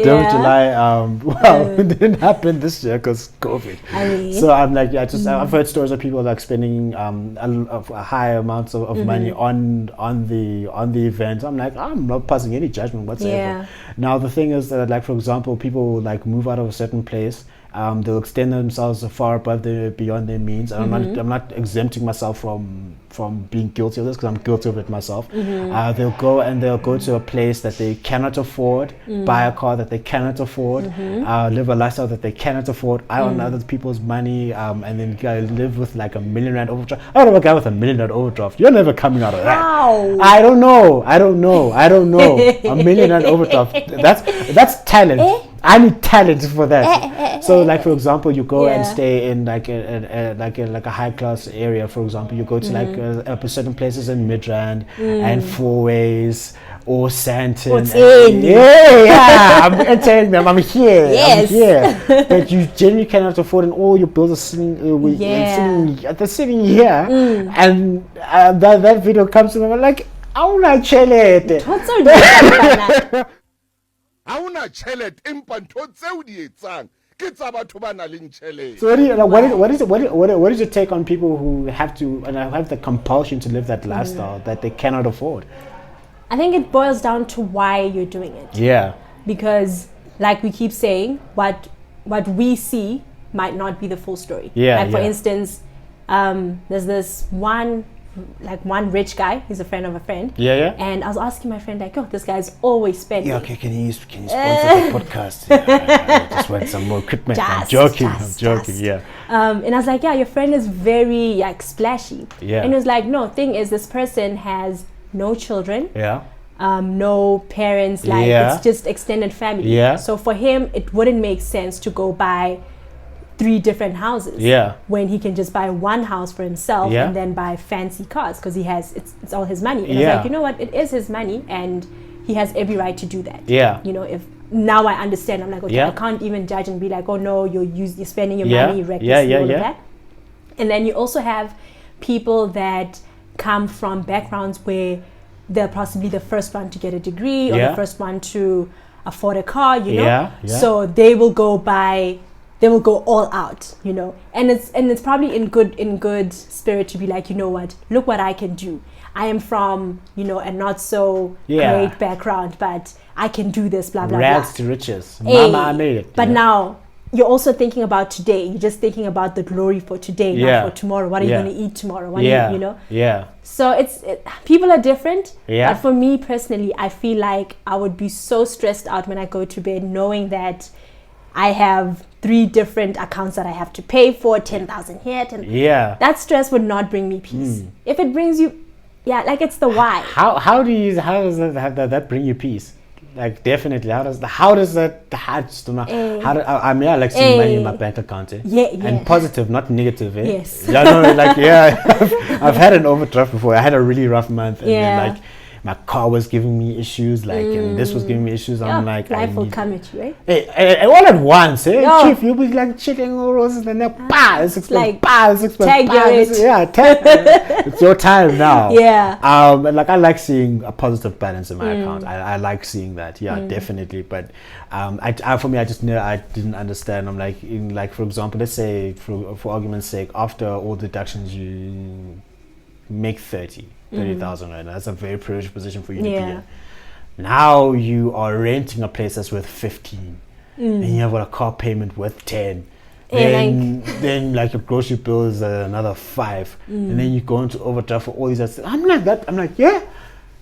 Speaker 3: Well, it didn't happen this year because COVID.
Speaker 4: I mean,
Speaker 3: so I'm like, I've heard stories of people like spending a high amounts of money on the event. I'm like, I'm not passing any judgment whatsoever.
Speaker 4: Yeah.
Speaker 3: Now the thing is that, like, for example, people like move out of a certain place. They'll extend themselves far above beyond their means. And I'm not exempting myself from being guilty of this, because I'm guilty of it myself. They'll go to a place that they cannot afford, buy a car that they cannot afford, live a lifestyle that they cannot afford, on other people's money, and then live with like $1 million overdraft. I don't know a guy with $1 million overdraft. You're never coming out of that.
Speaker 4: Wow.
Speaker 3: I don't know. $1 million overdraft. That's talent. I need talent for that. So, like, for example, you go and stay in like a high class area. For example, you go to like certain places in Midrand and Four Ways or Santon. I'm telling them, I'm here.
Speaker 4: Yes.
Speaker 3: I'm here. But you genuinely cannot afford, and all your bills are sitting here. And that video comes to me, I'm like, I wanna chill it.
Speaker 5: Ha una tšhelete empa ntho tseo di etsang ke tsa batho ba nang le tšhelete.
Speaker 3: So what is your take on people who have the compulsion to live that lifestyle that they cannot afford?
Speaker 4: I think it boils down to why you're doing it.
Speaker 3: Yeah.
Speaker 4: Because, like we keep saying, what we see might not be the full story.
Speaker 3: Yeah.
Speaker 4: Like, for instance, there's this one rich guy. He's a friend of a friend.
Speaker 3: Yeah.
Speaker 4: And I was asking my friend, like, oh, this guy's always spending.
Speaker 3: Yeah, okay, can you sponsor the podcast? I just want some more equipment. I'm joking. Yeah.
Speaker 4: And I was like, yeah, your friend is very like splashy.
Speaker 3: Yeah.
Speaker 4: And he was like, no, thing is, this person has no children.
Speaker 3: Yeah.
Speaker 4: No parents. Like, it's just extended family.
Speaker 3: Yeah.
Speaker 4: So for him, it wouldn't make sense to go buy 3 different houses.
Speaker 3: Yeah.
Speaker 4: When he can just buy one house for himself and then buy fancy cars, because it's all his money. And I was like, you know what? It is his money, and he has every right to do that.
Speaker 3: Yeah.
Speaker 4: You know, if now I understand, I'm like, okay, I can't even judge and be like, oh no, you're spending your money recklessly, all of that. And then you also have people that come from backgrounds where they're possibly the first one to get a degree or the first one to afford a car, you know. So they will go all out, you know, and it's probably in good spirit to be like, you know what, look what I can do. I am from, you know, a not so great background, but I can do this, blah blah blah.
Speaker 3: Rags to riches. Mama, I made it.
Speaker 4: But now you're also thinking about today. You're just thinking about the glory for today, not for tomorrow. What are you going to eat tomorrow? What you know?
Speaker 3: Yeah.
Speaker 4: So people are different.
Speaker 3: Yeah.
Speaker 4: But for me personally, I feel like I would be so stressed out when I go to bed, knowing that I have 3 different accounts that I have to pay for, 10,000 here, 10.
Speaker 3: Yeah.
Speaker 4: That stress would not bring me peace. If it brings you, like, it's the why.
Speaker 3: How does that bring you peace? Like, definitely. How does that? I just don't know. I like seeing money in my bank account. And positive, not negative.
Speaker 4: Yes.
Speaker 3: I've had an overdraft before. I had a really rough month, and then, like, my car was giving me issues, like, and this was giving me issues. I'm like,
Speaker 4: life will come at you, right?
Speaker 3: Hey, all at once, Chief, you'll be like chilling all roses, and then it's expensive,
Speaker 4: tag
Speaker 3: it's your time now. And like, I like seeing a positive balance in my account. I like seeing that, definitely. But for me, I didn't understand. I'm like, for example, let's say for argument's sake, after all deductions, you make 30,000 right now. That's a very privileged position for you to be in. Now you are renting a place that's worth 15, and you have a car payment worth 10. then like your grocery bill is another 5, and then you go into overdraft for all these other things. I'm like that. I'm like, yeah.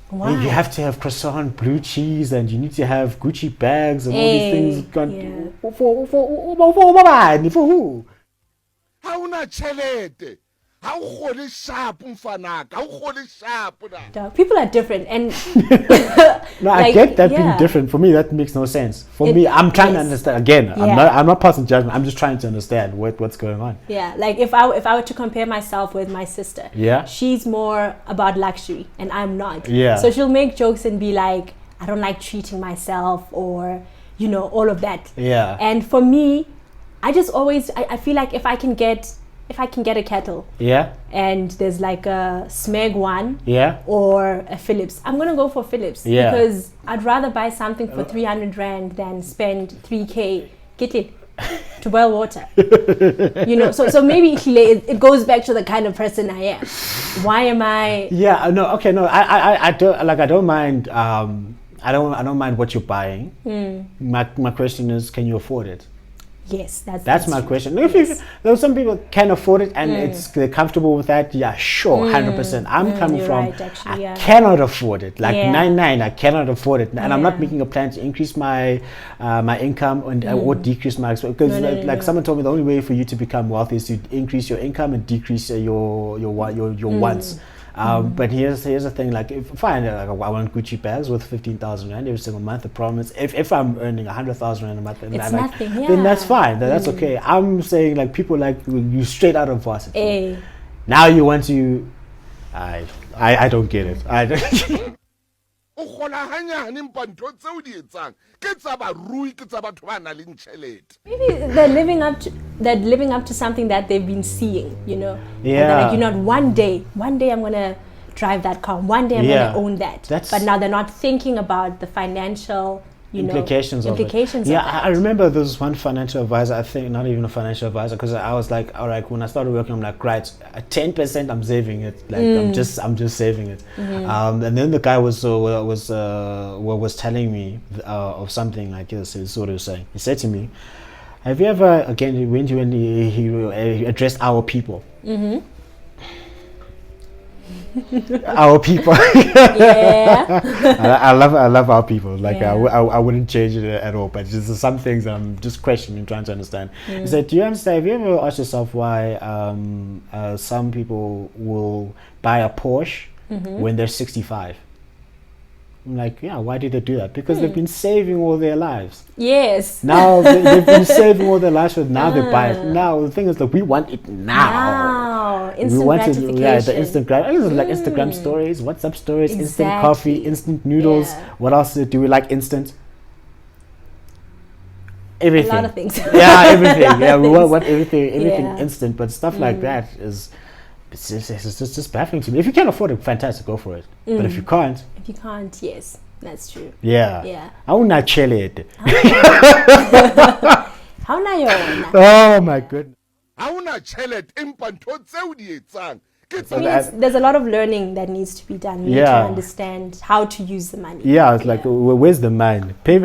Speaker 4: Why?
Speaker 3: And you have to have croissant, blue cheese, and you need to have Gucci bags and all these things. For who?
Speaker 5: hauna chelete ha o gole sharp mfanaka ha o gole sharp na
Speaker 4: People are different, and
Speaker 3: No, I get that being different. For me, that makes no sense. For me, I'm trying to understand. Again, I'm not passing judgment. I'm just trying to understand what's going on.
Speaker 4: Yeah, like if I were to compare myself with my sister, she's more about luxury and I'm not.
Speaker 3: Yeah.
Speaker 4: So she'll make jokes and be like, I don't like treating myself, or all of that.
Speaker 3: Yeah.
Speaker 4: And for me, I just always I feel like if I can get a kettle, and there's like a Smeg one, or a Philips, I'm gonna go for Philips, because I'd rather buy something for 300 rand than spend 3k get it to boil water. So maybe it goes back to the kind of person I am. Why am I?
Speaker 3: Yeah, no, okay, no, I don't mind. I don't mind what you're buying. My question is, can you afford it?
Speaker 4: Yes,
Speaker 3: that's my question. If some people can afford it and they're comfortable with that, yeah, sure, 100%. I'm coming from,
Speaker 4: right, actually,
Speaker 3: I cannot afford it. Like 99, I cannot afford it, and I'm not making a plan to increase my my income or decrease my expense. Because someone told me the only way for you to become wealthy is to increase your income and decrease your wants. But here's the thing, like if I want Gucci bags worth 15,000 rand every single month, the problem is if I'm earning 100,000 rand a month, then that's fine, that's okay. I'm saying like people like you straight out of varsity. Now you want to, I don't get it. I don't.
Speaker 5: o gola hanyane mpa ntho tse o di etsang ke tsa barui ke tsa batho ba na le ntšhelete.
Speaker 4: Maybe they're living up to something that they've been seeing,
Speaker 3: Yeah.
Speaker 4: And they're like, one day I'm gonna drive that car, one day I'm gonna own that. But now they're not thinking about the financial
Speaker 3: implications of it.
Speaker 4: Yeah,
Speaker 3: I remember there was one financial advisor, I think not even a financial advisor, because I was like, all right, when I started working, I'm like, right, 10% I'm saving it, like I'm just saving it. And then the guy was telling me of something like this. He sort of saying, he said to me, have you ever, again, when he addressed our people, our people. I love our people. Like I wouldn't change it at all. But just some things I'm just questioning, trying to understand. He said, do you understand? Have you ever asked yourself why some people will buy a Porsche when they're 65? I'm like, yeah, why did they do that? Because they've been saving all their lives.
Speaker 4: Yes.
Speaker 3: Now they've been saving all their lives, so now they buy it. Now the thing is that we want it now.
Speaker 4: Instant gratification.
Speaker 3: The instant gratification. Like Instagram stories, WhatsApp stories, instant coffee, instant noodles. What else do we like instant? Everything.
Speaker 4: A lot of things.
Speaker 3: Everything. Yeah, we want everything instant. But stuff like that is it's just baffling to me. If you can afford it, fantastic, go for it. But if you can't,
Speaker 4: yes, that's true.
Speaker 3: Yeah. I will not chill it.
Speaker 4: How na yona?
Speaker 3: Oh my goodness.
Speaker 5: Ha una chelete empa ntho tse o di etsang ke tsa
Speaker 4: there's a lot of learning that needs to be done. We need to understand how to use the money.
Speaker 3: Yeah, it's like, where's the mind? Pay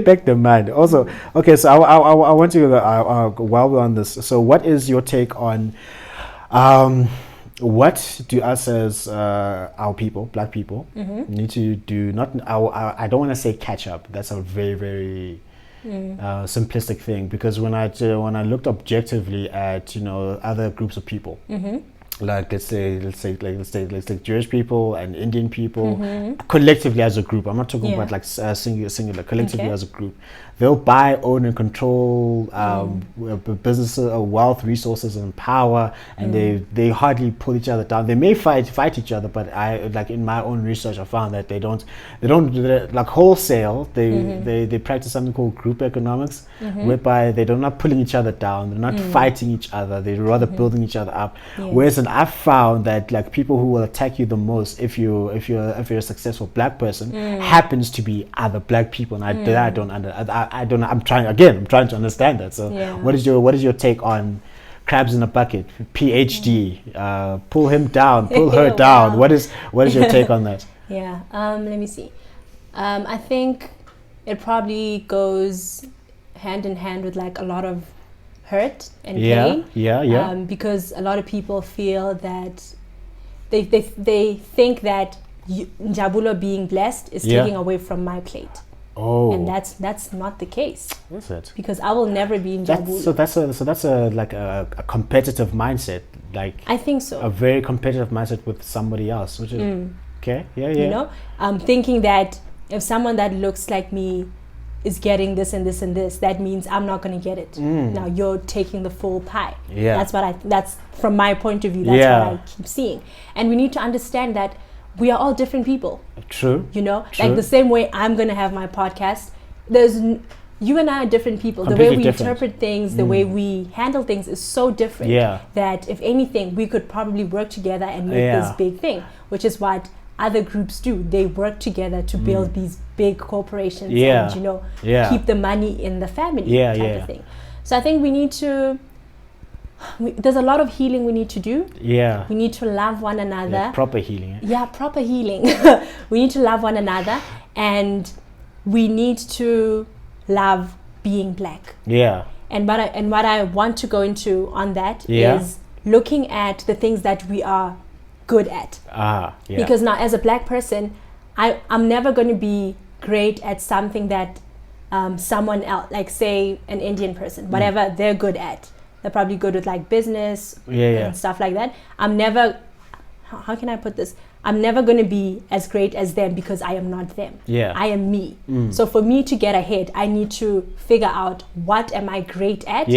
Speaker 3: back the mind. Also, okay, so I want to while we're on this. So, what is your take on what do us as our people, black people, need to do? I don't want to say catch up. That's a very, very simplistic thing, because when I looked objectively at other groups of people, like let's say Jewish people and Indian people, collectively as a group. I'm not talking about like singular. Collectively as a group, they'll buy, own, and control businesses, wealth, resources, and power, and they hardly pull each other down. They may fight each other, but in my own research, I found that they don't like wholesale. They practice something called group economics, whereby they're not pulling each other down. They're not fighting each other. They're rather building each other up. Whereas I've found that like people who will attack you the most if you're a successful black person happens to be other black people, and I don't know. I'm trying to understand that. So what is your take on crabs in a bucket, PhD, pull him down, pull her down? What is your take on that?
Speaker 4: Let me see. I think it probably goes hand in hand with like a lot of hurt and
Speaker 3: Yeah,
Speaker 4: pain. Because a lot of people feel that they think that Njabulo being blessed is taking away from my plate.
Speaker 3: Oh,
Speaker 4: And that's not the case,
Speaker 3: is it?
Speaker 4: because I will never be Njabulo.
Speaker 3: That's a like a competitive mindset, like
Speaker 4: I think so.
Speaker 3: a very competitive mindset with somebody else, which is okay.
Speaker 4: You know, thinking that if someone that looks like me is getting this and this and this, that means I'm not going to get it. Now you're taking the full pie.
Speaker 3: Yeah.
Speaker 4: That's from my point of view, that's what I keep seeing. And we need to understand that we are all different people.
Speaker 3: True.
Speaker 4: You know,
Speaker 3: True.
Speaker 4: like the same way I'm going to have my podcast, you and I are different people. The way
Speaker 3: Completely
Speaker 4: we
Speaker 3: different.
Speaker 4: interpret things, the way we handle things is so different that if anything, we could probably work together and make this big thing, which is what other groups do. They work together to build these big corporations and, you know, keep the money in the family type of thing. So I think we need to, there's a lot of healing we need to do. We need to love one another.
Speaker 3: Proper healing.
Speaker 4: Proper healing. We need to love one another, and we need to love being black. And what I want to go into on that is looking at the things that we are good at. Because now, as a black person, I'm never going to be great at something that someone else, like say an Indian person, whatever they're good at. They're probably good with like business and stuff like that. I'm never, how can I put this? I'm never going to be as great as them because I am not them. I am me. So for me to get ahead, I need to figure out what am I great at,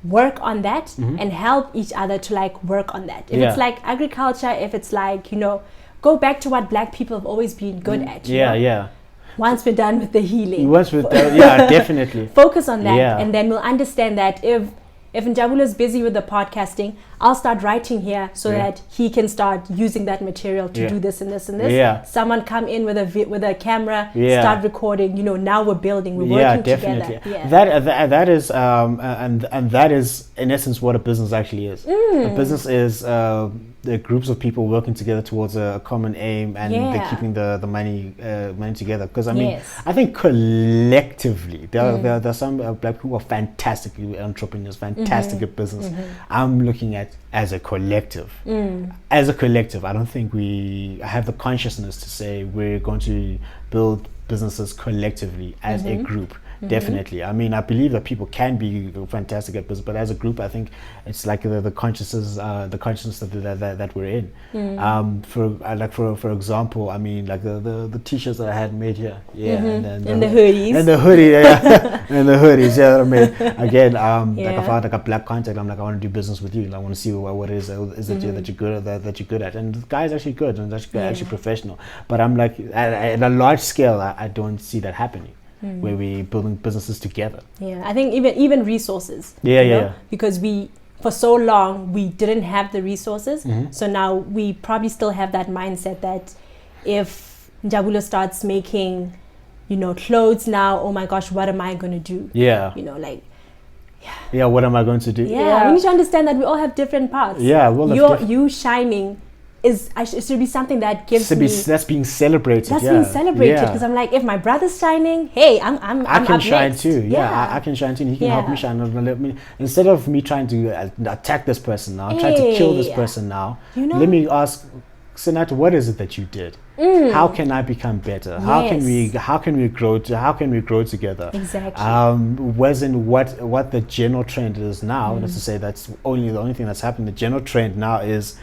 Speaker 4: work on that, and help each other to like work on that. If it's like agriculture, if it's like, you know, go back to what black people have always been good at. You know? Once we're done with the healing.
Speaker 3: Definitely.
Speaker 4: Focus on that, and then we'll understand that if Njabulo is busy with the podcasting, I'll start writing here so that he can start using that material to do this and this and this. Someone come in with a camera, start recording. You know, now we're building, we're working together.
Speaker 3: That is and that is in essence what a business actually is. A business is the groups of people working together towards a common aim, and they're keeping the money together. Because I mean, I think collectively there are some black people who are fantastic entrepreneurs, fantastic at business. I'm looking at as a collective. As a collective, I don't think we have the consciousness to say we're going to build businesses collectively as a group. Definitely. I mean, I believe that people can be fantastic at business, but as a group, I think it's like the consciousness that we're in. For example, I mean, like the t-shirts that I had made here, and the hoodies, and the hoodies, I mean, again, like I found like a black contact. I'm like, I want to do business with you. I want to see what it is that you're good at, that you're good at, and the guy's actually good and actually professional. But I'm like, at a large scale, I don't see that happening. Where we're building businesses together. I think even resources. Because for so long we didn't have the resources. So now we probably still have that mindset that if Njabulo starts making, you know, clothes now, oh my gosh, what am I going to do? You know, like. What am I going to do?
Speaker 4: We need to understand that we all have different paths. You shining. It should be something that gives me.
Speaker 3: That's being celebrated.
Speaker 4: Being celebrated because I'm like, if my brother's shining, hey, I can
Speaker 3: shine
Speaker 4: next.
Speaker 3: too. I can shine too. He can help me shine. Instead of me trying to attack this person now, trying to kill this person now, let me ask Sinat, what is it that you did? How can I become better? How can we grow together?
Speaker 4: Exactly.
Speaker 3: Wasn't what the general trend is now. That's to say that's the only thing that's happened. The general trend now is,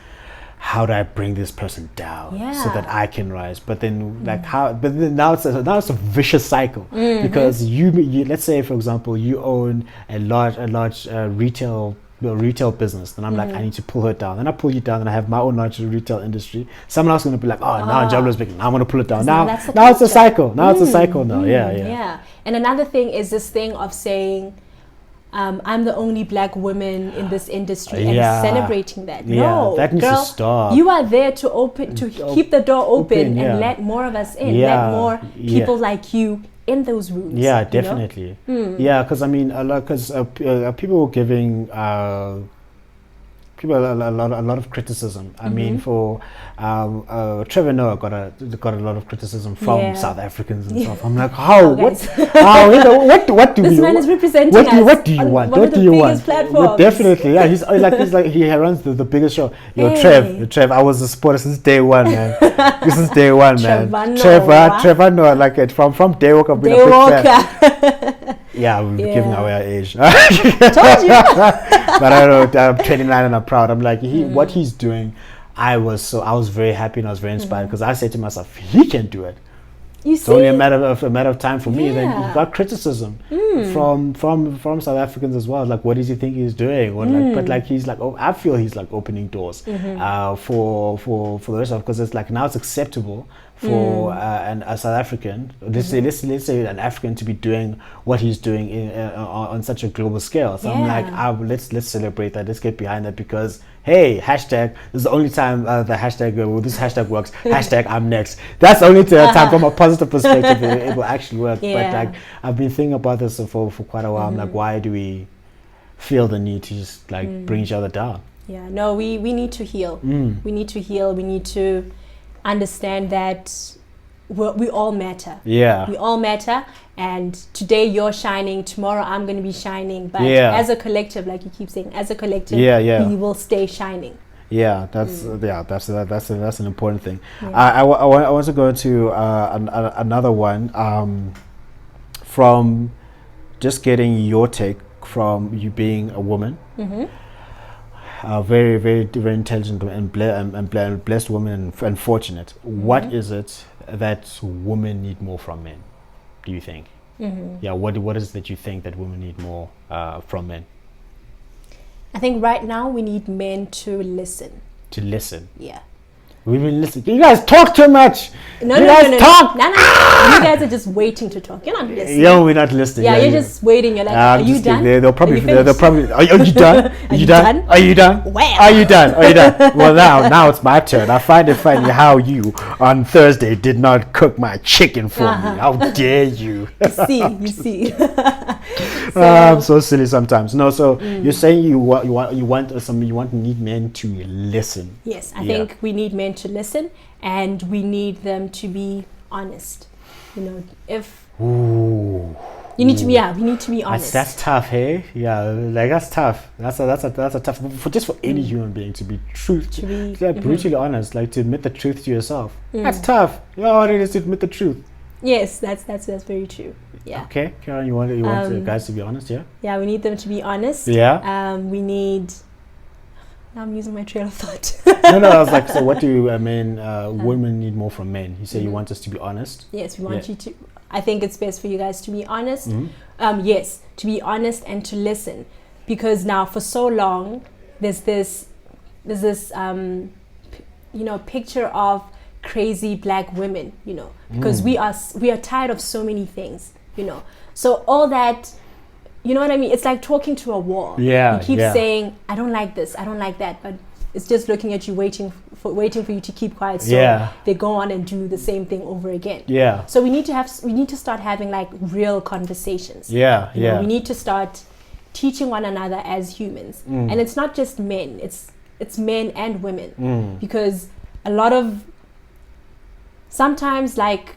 Speaker 3: how do I bring this person down so that I can rise? But then, now it's a vicious cycle because you let's say, for example, you own a large retail business. Then I'm like, I need to pull her down. Then I pull you down, and I have my own large retail industry. Someone else is going to be like, now Njabulo's big. Now I'm going to pull it down. Now it's a cycle. Now it's a cycle. Now,
Speaker 4: And another thing is this thing of saying, I'm the only black woman in this industry, and celebrating that. No,
Speaker 3: that needs
Speaker 4: girl,
Speaker 3: to stop.
Speaker 4: You are there to keep the door open and let more of us in. Let more people like you in those rooms.
Speaker 3: Definitely. Because I mean, people were giving people a lot of criticism. I mean, for Trevor Noah got a lot of criticism from South Africans and stuff. I'm like, how? What? What do
Speaker 4: this
Speaker 3: we?
Speaker 4: man is representing
Speaker 3: What do you want? What do you want?
Speaker 4: Platforms.
Speaker 3: Definitely, yeah. He's like he runs the biggest show. Yo, Trev, I was a supporter since day one, man. Since day one, man. Trevor Noah, like it from day one. I've been a big fan. Yeah, we're giving away our age.
Speaker 4: Told you.
Speaker 3: But I don't know. I'm 29 and I'm proud. I'm like, what he's doing. I was very happy and I was very inspired because I said to myself, he can do it. It's only a matter of time for me. Then he got criticism from South Africans as well. Like, what does he think he's doing? Or but like he's like, I feel he's like opening doors for the rest of, because it's like now it's acceptable for a South African, let's say an African, to be doing what he's doing on such a global scale. So I'm like, let's celebrate that. Let's get behind that, because hey, hashtag, this is the only time the hashtag, this hashtag works. Hashtag I'm next. That's the only time from a positive perspective it will actually work. But like, I've been thinking about this for quite a while. I'm like, why do we feel the need to just like bring each other down? Yeah,
Speaker 4: no, we need to heal. We need to heal. We need to understand that we all matter. Yeah, we all matter. And today you're shining, tomorrow I'm going to be shining. But as a collective, like you keep saying, as a collective, we will stay shining. Yeah, that's an important thing. I want to go to another one, from just getting your take from you being a woman. Very, very, very intelligent and blessed woman and fortunate. What is it that women need more from men, do you think? Yeah, what is it that you think that women need more from men? I think right now we need men to listen. To listen? Yeah. We've been listening. You guys talk too much. No. You guys are just waiting to talk. You're not listening. Yeah, we're not listening. Yeah, you're just waiting. You're like, are you done? They'll probably. Are you done? Are you done? Are you done? Where? Are you done? Are you done? Well, now it's my turn. I find it funny how you on Thursday did not cook my chicken for me. How dare you? You see. I'm so silly sometimes. No, so you're saying you need men to listen. Yes, I think we need men to listen, and we need them to be honest. You know, if we need to be honest. That's tough, hey? Yeah, like that's tough. That's a tough for any human being to be brutally honest, like to admit the truth to yourself. That's tough. You already just admit the truth. Yes, that's very true. Yeah. Okay, Karen, you want guys to be honest, yeah? Yeah, we need them to be honest. Yeah. We need. Now I'm using my trail of thought. No, I was like, so what do women need more from men? You say you want us to be honest? Yes, we want you to. I think it's best for you guys to be honest. Yes, to be honest and to listen, because now for so long there's this picture of crazy black women, because we are tired of so many things, so all that. You know what I mean? It's like talking to a wall. Yeah. You keep saying, I don't like this, I don't like that, but it's just looking at you, waiting for you to keep quiet. So they go on and do the same thing over again. Yeah. So we need to start having like real conversations. Yeah. We need to start teaching one another as humans. And it's not just men, it's men and women. Because a lot of sometimes, like,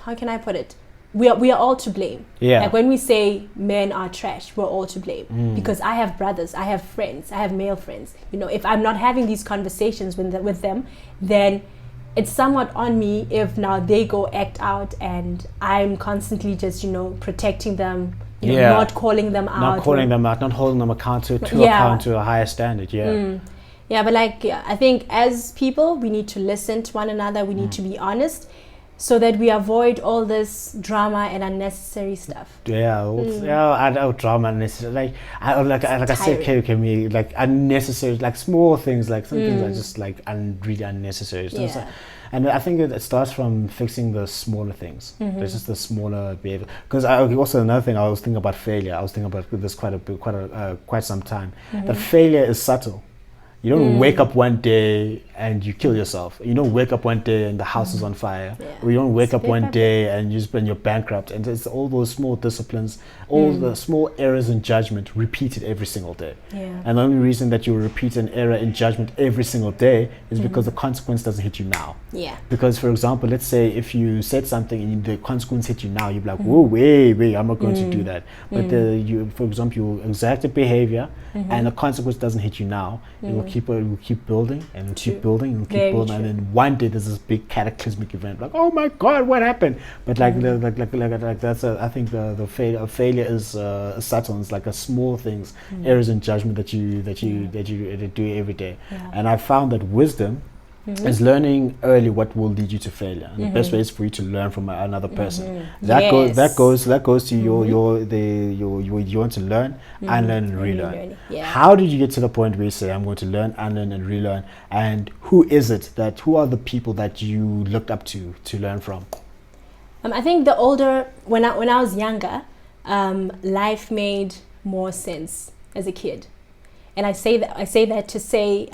Speaker 4: how can I put it? We are all to blame. Yeah. Like when we say men are trash, we're all to blame. Because I have brothers, I have friends, I have male friends. If I'm not having these conversations with them, then it's somewhat on me if now they go act out and I'm constantly just, protecting them, not calling them out. Not calling them out, not holding them account to a higher standard. Yeah. Yeah, but I think as people, we need to listen to one another. We need to be honest, so that we avoid all this drama and unnecessary stuff. Yeah, I know drama and unnecessary. Like I said, okay, like unnecessary, like small things, like some things are just like really unnecessary. So and I think it starts from fixing the smaller things. There's just the smaller behavior. Because also another thing, I was thinking about failure. I was thinking about this quite some time. That failure is subtle. You don't wake up one day
Speaker 3: and you kill yourself. You don't wake up one day and the house is on fire.
Speaker 4: Yeah.
Speaker 3: Or you don't wake up one
Speaker 4: Paper.
Speaker 3: day and you're bankrupt. And it's all those small disciplines, all the small errors in judgment repeated every single day.
Speaker 4: Yeah.
Speaker 3: And the only reason that you repeat an error in judgment every single day is because the consequence doesn't hit you now.
Speaker 4: Yeah.
Speaker 3: Because, for example, let's say if you said something and the consequence hit you now, you'd be like, whoa, wait, I'm not going to do that. But for example, you exact a behavior and the consequence doesn't hit you now, it will keep building and it'll keep building and
Speaker 4: Very
Speaker 3: building, and then one day there's this big cataclysmic event, like, oh my God, what happened? But like that's I think the failure is subtle. It's like a small things, errors in judgment that you do every day.
Speaker 4: Yeah.
Speaker 3: And I found that wisdom is learning early what will lead you to failure. And the best way is for you to learn from another person. That goes to you want to learn, unlearn, and relearn.
Speaker 4: Yeah.
Speaker 3: How did you get to the point where you say I'm going to learn, unlearn, and relearn? And who are the people that you looked up to learn from?
Speaker 4: I think the older, when I was younger, life made more sense as a kid, and I say that to say.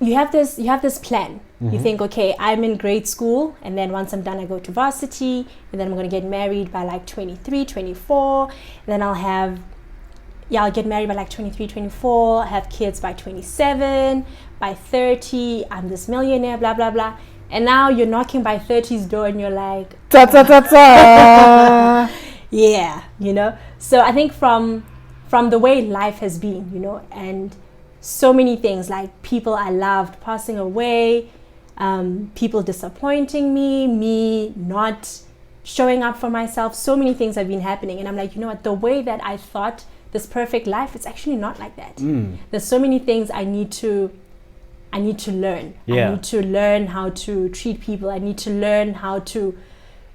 Speaker 4: You have this plan. You think, okay, I'm in grade school, and then once I'm done, I go to varsity, and then I'm going to get married by like 23, 24, and then I'll get married by like 23, 24, have kids by 27, by 30, I'm this millionaire, blah, blah, blah. And now you're knocking by 30's door and you're like,
Speaker 3: Ta ta ta ta.
Speaker 4: yeah, So I think from the way life has been, and so many things, like people I loved passing away, people disappointing me not showing up for myself. So many things have been happening, and I'm like, the way that I thought this perfect life, it's actually not like that. There's so many things I need to learn.
Speaker 3: Yeah.
Speaker 4: I need to learn how to treat people. I need to learn how to,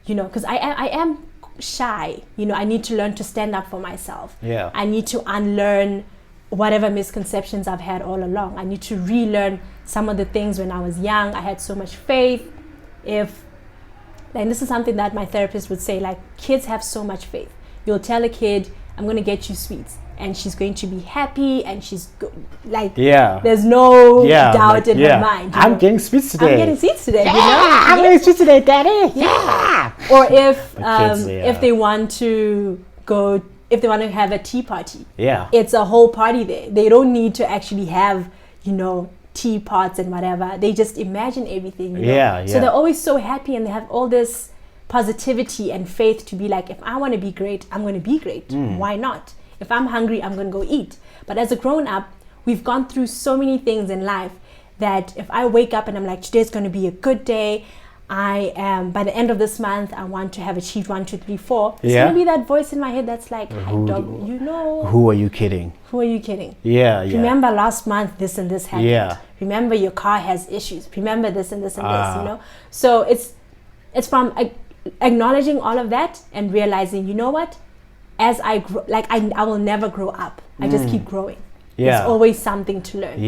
Speaker 4: because I am shy. I need to learn to stand up for myself.
Speaker 3: Yeah.
Speaker 4: I need to unlearn whatever misconceptions I've had all along. I need to relearn some of the things when I was young. I had so much faith. And this is something that my therapist would say, like, kids have so much faith. You'll tell a kid, I'm going to get you sweets, and she's going to be happy, and there's no doubt in her mind.
Speaker 3: I'm getting sweets today.
Speaker 4: I'm getting sweets today.
Speaker 3: I'm getting sweets today, Daddy.
Speaker 4: Yeah. Or if
Speaker 3: kids,
Speaker 4: if they want to have a tea party,
Speaker 3: it's
Speaker 4: a whole party there. They don't need to actually have, teapots and whatever. They just imagine everything. So they're always so happy, and they have all this positivity and faith to be like, if I want to be great, I'm going to be great. Why not? If I'm hungry, I'm going to go eat. But as a grown up, we've gone through so many things in life that if I wake up and I'm like, today's going to be a good day, I am, by the end of this month, I want to have achieved 1, 2, 3, 4. There's going to be that voice in my head that's like,
Speaker 3: Who are you kidding?
Speaker 4: Who are you kidding?
Speaker 3: Yeah.
Speaker 4: Remember last month, this and this happened.
Speaker 3: Yeah.
Speaker 4: Remember your car has issues. Remember this and this and this, So it's from acknowledging all of that and realizing, what? As I grow, I will never grow up. I just keep growing. There's always something to learn.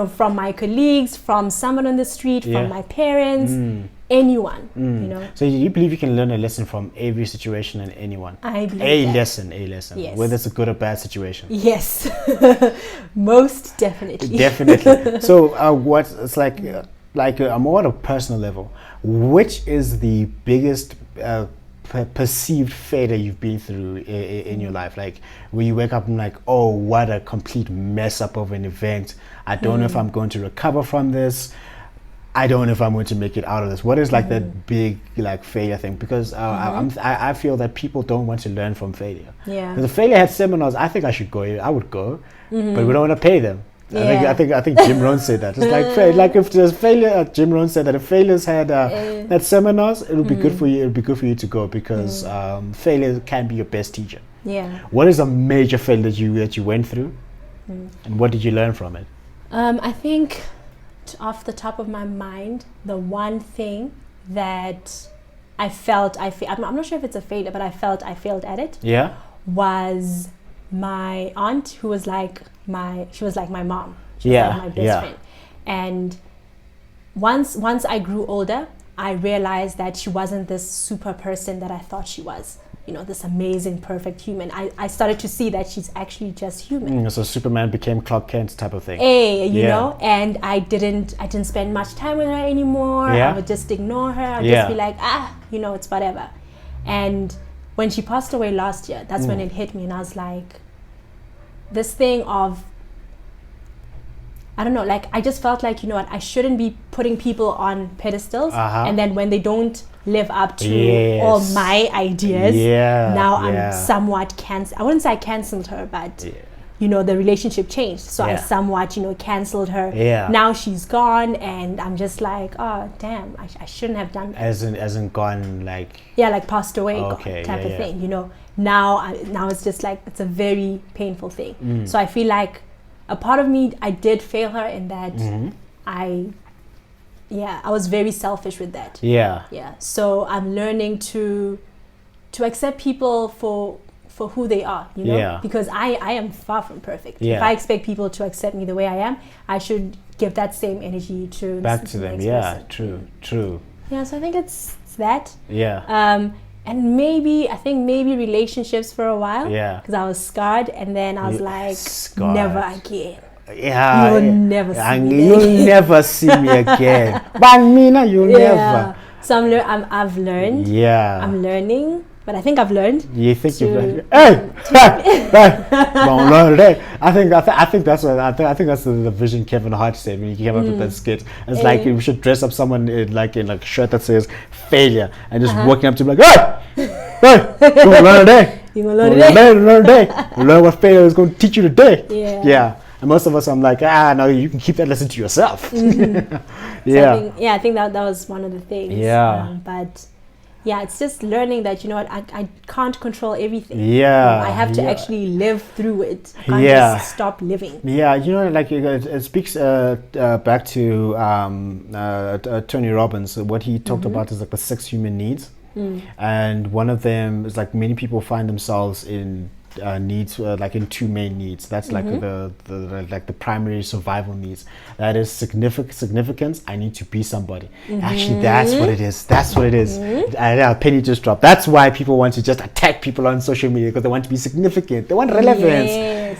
Speaker 4: From my colleagues, from someone on the street, from my parents, anyone.
Speaker 3: So you believe you can learn a lesson from every situation and anyone?
Speaker 4: I believe
Speaker 3: a
Speaker 4: that.
Speaker 3: lesson,
Speaker 4: yes.
Speaker 3: Whether it's a good or bad situation.
Speaker 4: Yes, most definitely.
Speaker 3: Definitely. So it's like more on a personal level, which is the biggest perceived failure you've been through in your life? Like, where you wake up and like, oh, what a complete mess up of an event. I don't know if I'm going to recover from this. I don't know if I'm going to make it out of this. What is like that big failure thing? Because I feel that people don't want to learn from failure.
Speaker 4: Yeah.
Speaker 3: If the failure had seminars, I think I would go, but we don't want to pay them.
Speaker 4: Yeah.
Speaker 3: I think Jim Rohn said that. It's like if there's failure, Jim Rohn said that if failures had seminars, it would be good for you. It would be good for you to go because failure can be your best teacher.
Speaker 4: Yeah.
Speaker 3: What is a major failure that you went through, and what did you learn from it?
Speaker 4: I think, off the top of my mind, the one thing that I'm not sure if it's a failure, but I felt I failed at it.
Speaker 3: Yeah.
Speaker 4: Was my aunt, who was like she was like my mom. She was like my best friend. And once I grew older, I realized that she wasn't this super person that I thought she was. this amazing, perfect human. I started to see that she's actually just human.
Speaker 3: So Superman became Clark Kent type of thing.
Speaker 4: You know, and I didn't spend much time with her anymore. I would just ignore her. I'd just be like, it's whatever. And when she passed away last year, that's when it hit me, and I was like, this thing of, I don't know, like, I just felt like, I shouldn't be putting people on pedestals, and then when they don't live up to all my ideas, now I'm somewhat I wouldn't say I cancelled her, but the relationship changed, so I somewhat cancelled her. Now she's gone, and I'm just like, oh damn, I shouldn't have done that.
Speaker 3: As in gone, like
Speaker 4: like passed away, type of thing. Now it's just like, it's a very painful thing. So I feel like a part of me, I did fail her in that I was very selfish with that. So I'm learning to accept people for who they are, because I am far from perfect. If I expect people to accept me the way I am, I should give that same energy back to them. True. So I think it's that. And maybe relationships for a while, because I was scarred, and then I was like, never again. You'll never see me again.
Speaker 3: You'll never see me again. Bangmina, you'll never.
Speaker 4: So I've learned. I'm learning, but I think I've learned.
Speaker 3: You think you've learned? Hey, I think that's what I think that's the vision Kevin Hart said when he came up with that skit. It's like we should dress up someone in a shirt that says failure, and just walking up to him like, hey, you're gonna learn today.
Speaker 4: You're gonna learn
Speaker 3: today. Learn what failure is going to teach you today. And most of us, I'm like, no, you can keep that lesson to yourself.
Speaker 4: I think that was one of the things. But it's just learning that, I can't control everything. I have to actually live through it. I can't just stop living.
Speaker 3: It speaks back to Tony Robbins. What he talked about is like the 6 human needs. And one of them is like, many people find themselves in needs, like in 2 main needs. That's like the primary survival needs. That is significance. I need to be somebody. Actually, that's what it is. Penny just dropped. That's why people want to just attack people on social media, because they want to be significant. They want relevance.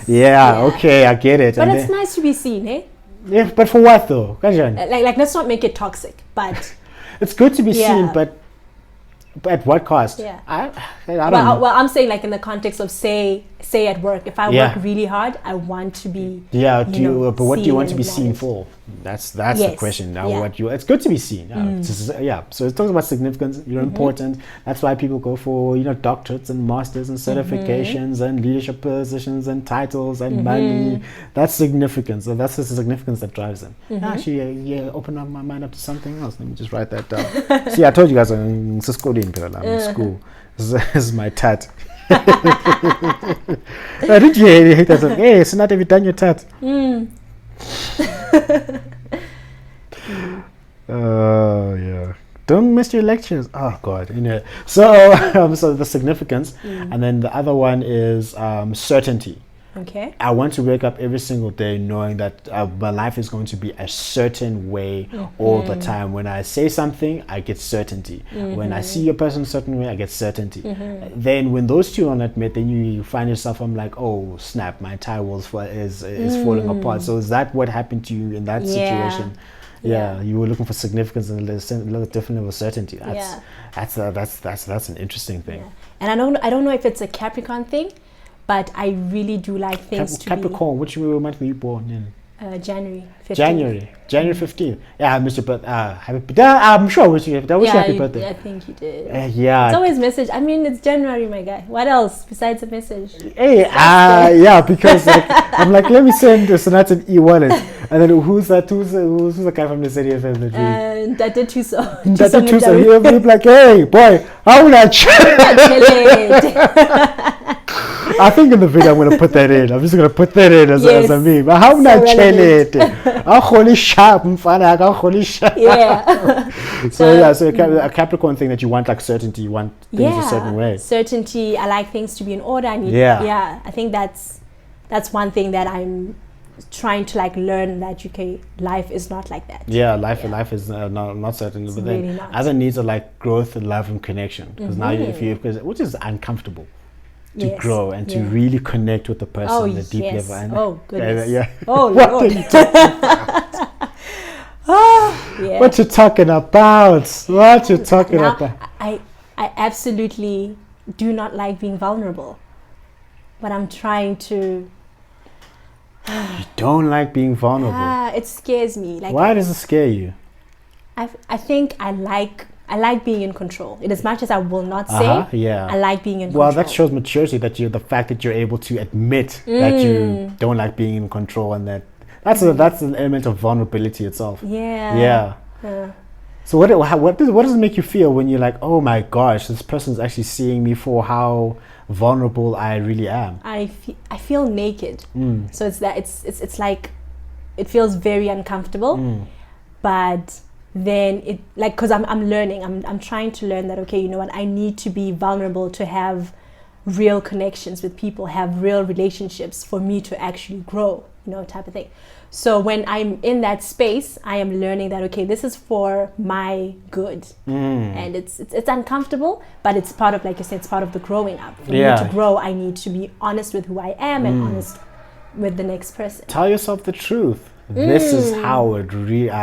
Speaker 3: Okay, I get it.
Speaker 4: But it's nice to be seen, eh?
Speaker 3: Yeah, but for what though?
Speaker 4: Like let's not make it toxic, but
Speaker 3: it's good to be seen, but at what cost? I don't know.
Speaker 4: Well, I'm saying, like, in the context of say at work, if I work really hard, I want to be
Speaker 3: but what do you want to be seen for? That's the question. Now it's good to be seen. So it talks about significance. You're important. That's why people go for doctorates and masters and certifications and leadership positions and titles and money. That's significance. So that's the significance that drives them. Actually, open up my mind up to something else. Let me just write that down. See, I told you guys I'm in school. This is my tat. Did you hate that? Hey, so not have you done your tat? Don't miss your lectures. Oh God, So, so the significance, and then the other one is certainty.
Speaker 4: Okay.
Speaker 3: I want to wake up every single day knowing that my life is going to be a certain way all the time. When I say something, I get certainty. When I see a person a certain way, I get certainty. Then when those two are not met, then you find yourself, I'm like, oh snap, my entire world is falling apart. So is that what happened to you in that situation? You were looking for significance and a different level of certainty. That's an interesting thing.
Speaker 4: And I don't know if it's a Capricorn thing, but I really do like things
Speaker 3: Capricorn, which month were you born in?
Speaker 4: January 15th.
Speaker 3: January 15th. Yeah, Mr. Happy birthday. I'm sure I wish you happy birthday.
Speaker 4: I think you did.
Speaker 3: It's
Speaker 4: always message. I mean, it's January, my guy. What else besides a message?
Speaker 3: Hey, because I'm like, let me send this, and that's an e-wallet. And then who's that? Who's the guy from the city of FM?
Speaker 4: That did too so.
Speaker 3: He'll be like, hey, boy, how would I I think in the video I'm going to put that in. I'm just going to put that in as a meme. How would I it? So a Capricorn thing that you want, like certainty. You want things a certain way.
Speaker 4: Certainty. I like things to be in order. I think that's one thing that I'm trying to like learn that life is not like that.
Speaker 3: Life is not certain, but then
Speaker 4: really not.
Speaker 3: other needs are like growth and love and connection, because now which is uncomfortable to grow and to really connect with the person at a deep level. And
Speaker 4: oh goodness.
Speaker 3: Oh
Speaker 4: Lord.
Speaker 3: What you talking about? What you talking about?
Speaker 4: I absolutely do not like being vulnerable, but I'm trying to.
Speaker 3: You don't like being vulnerable.
Speaker 4: It scares me. Like,
Speaker 3: why does it scare you?
Speaker 4: I think I like being in control. In as much as I will not say, I like being in control.
Speaker 3: Well, that shows maturity, that the fact that you're able to admit that you don't like being in control, and that's an element of vulnerability itself.
Speaker 4: Yeah.
Speaker 3: So what does it make you feel when you're like, oh my gosh, this person's actually seeing me for how vulnerable I really am?
Speaker 4: I feel naked. So it's like it feels very uncomfortable, but then it like, because I'm learning, I'm trying to learn that, okay, you know what, I need to be vulnerable to have real connections with people, have real relationships for me to actually grow, type of thing. So when I'm in that space, I am learning that, okay, this is for my good. And it's uncomfortable, but it's part of, like you said, it's part of the growing up. For me to grow, I need to be honest with who I am and honest with the next person.
Speaker 3: Tell yourself the truth. This is how I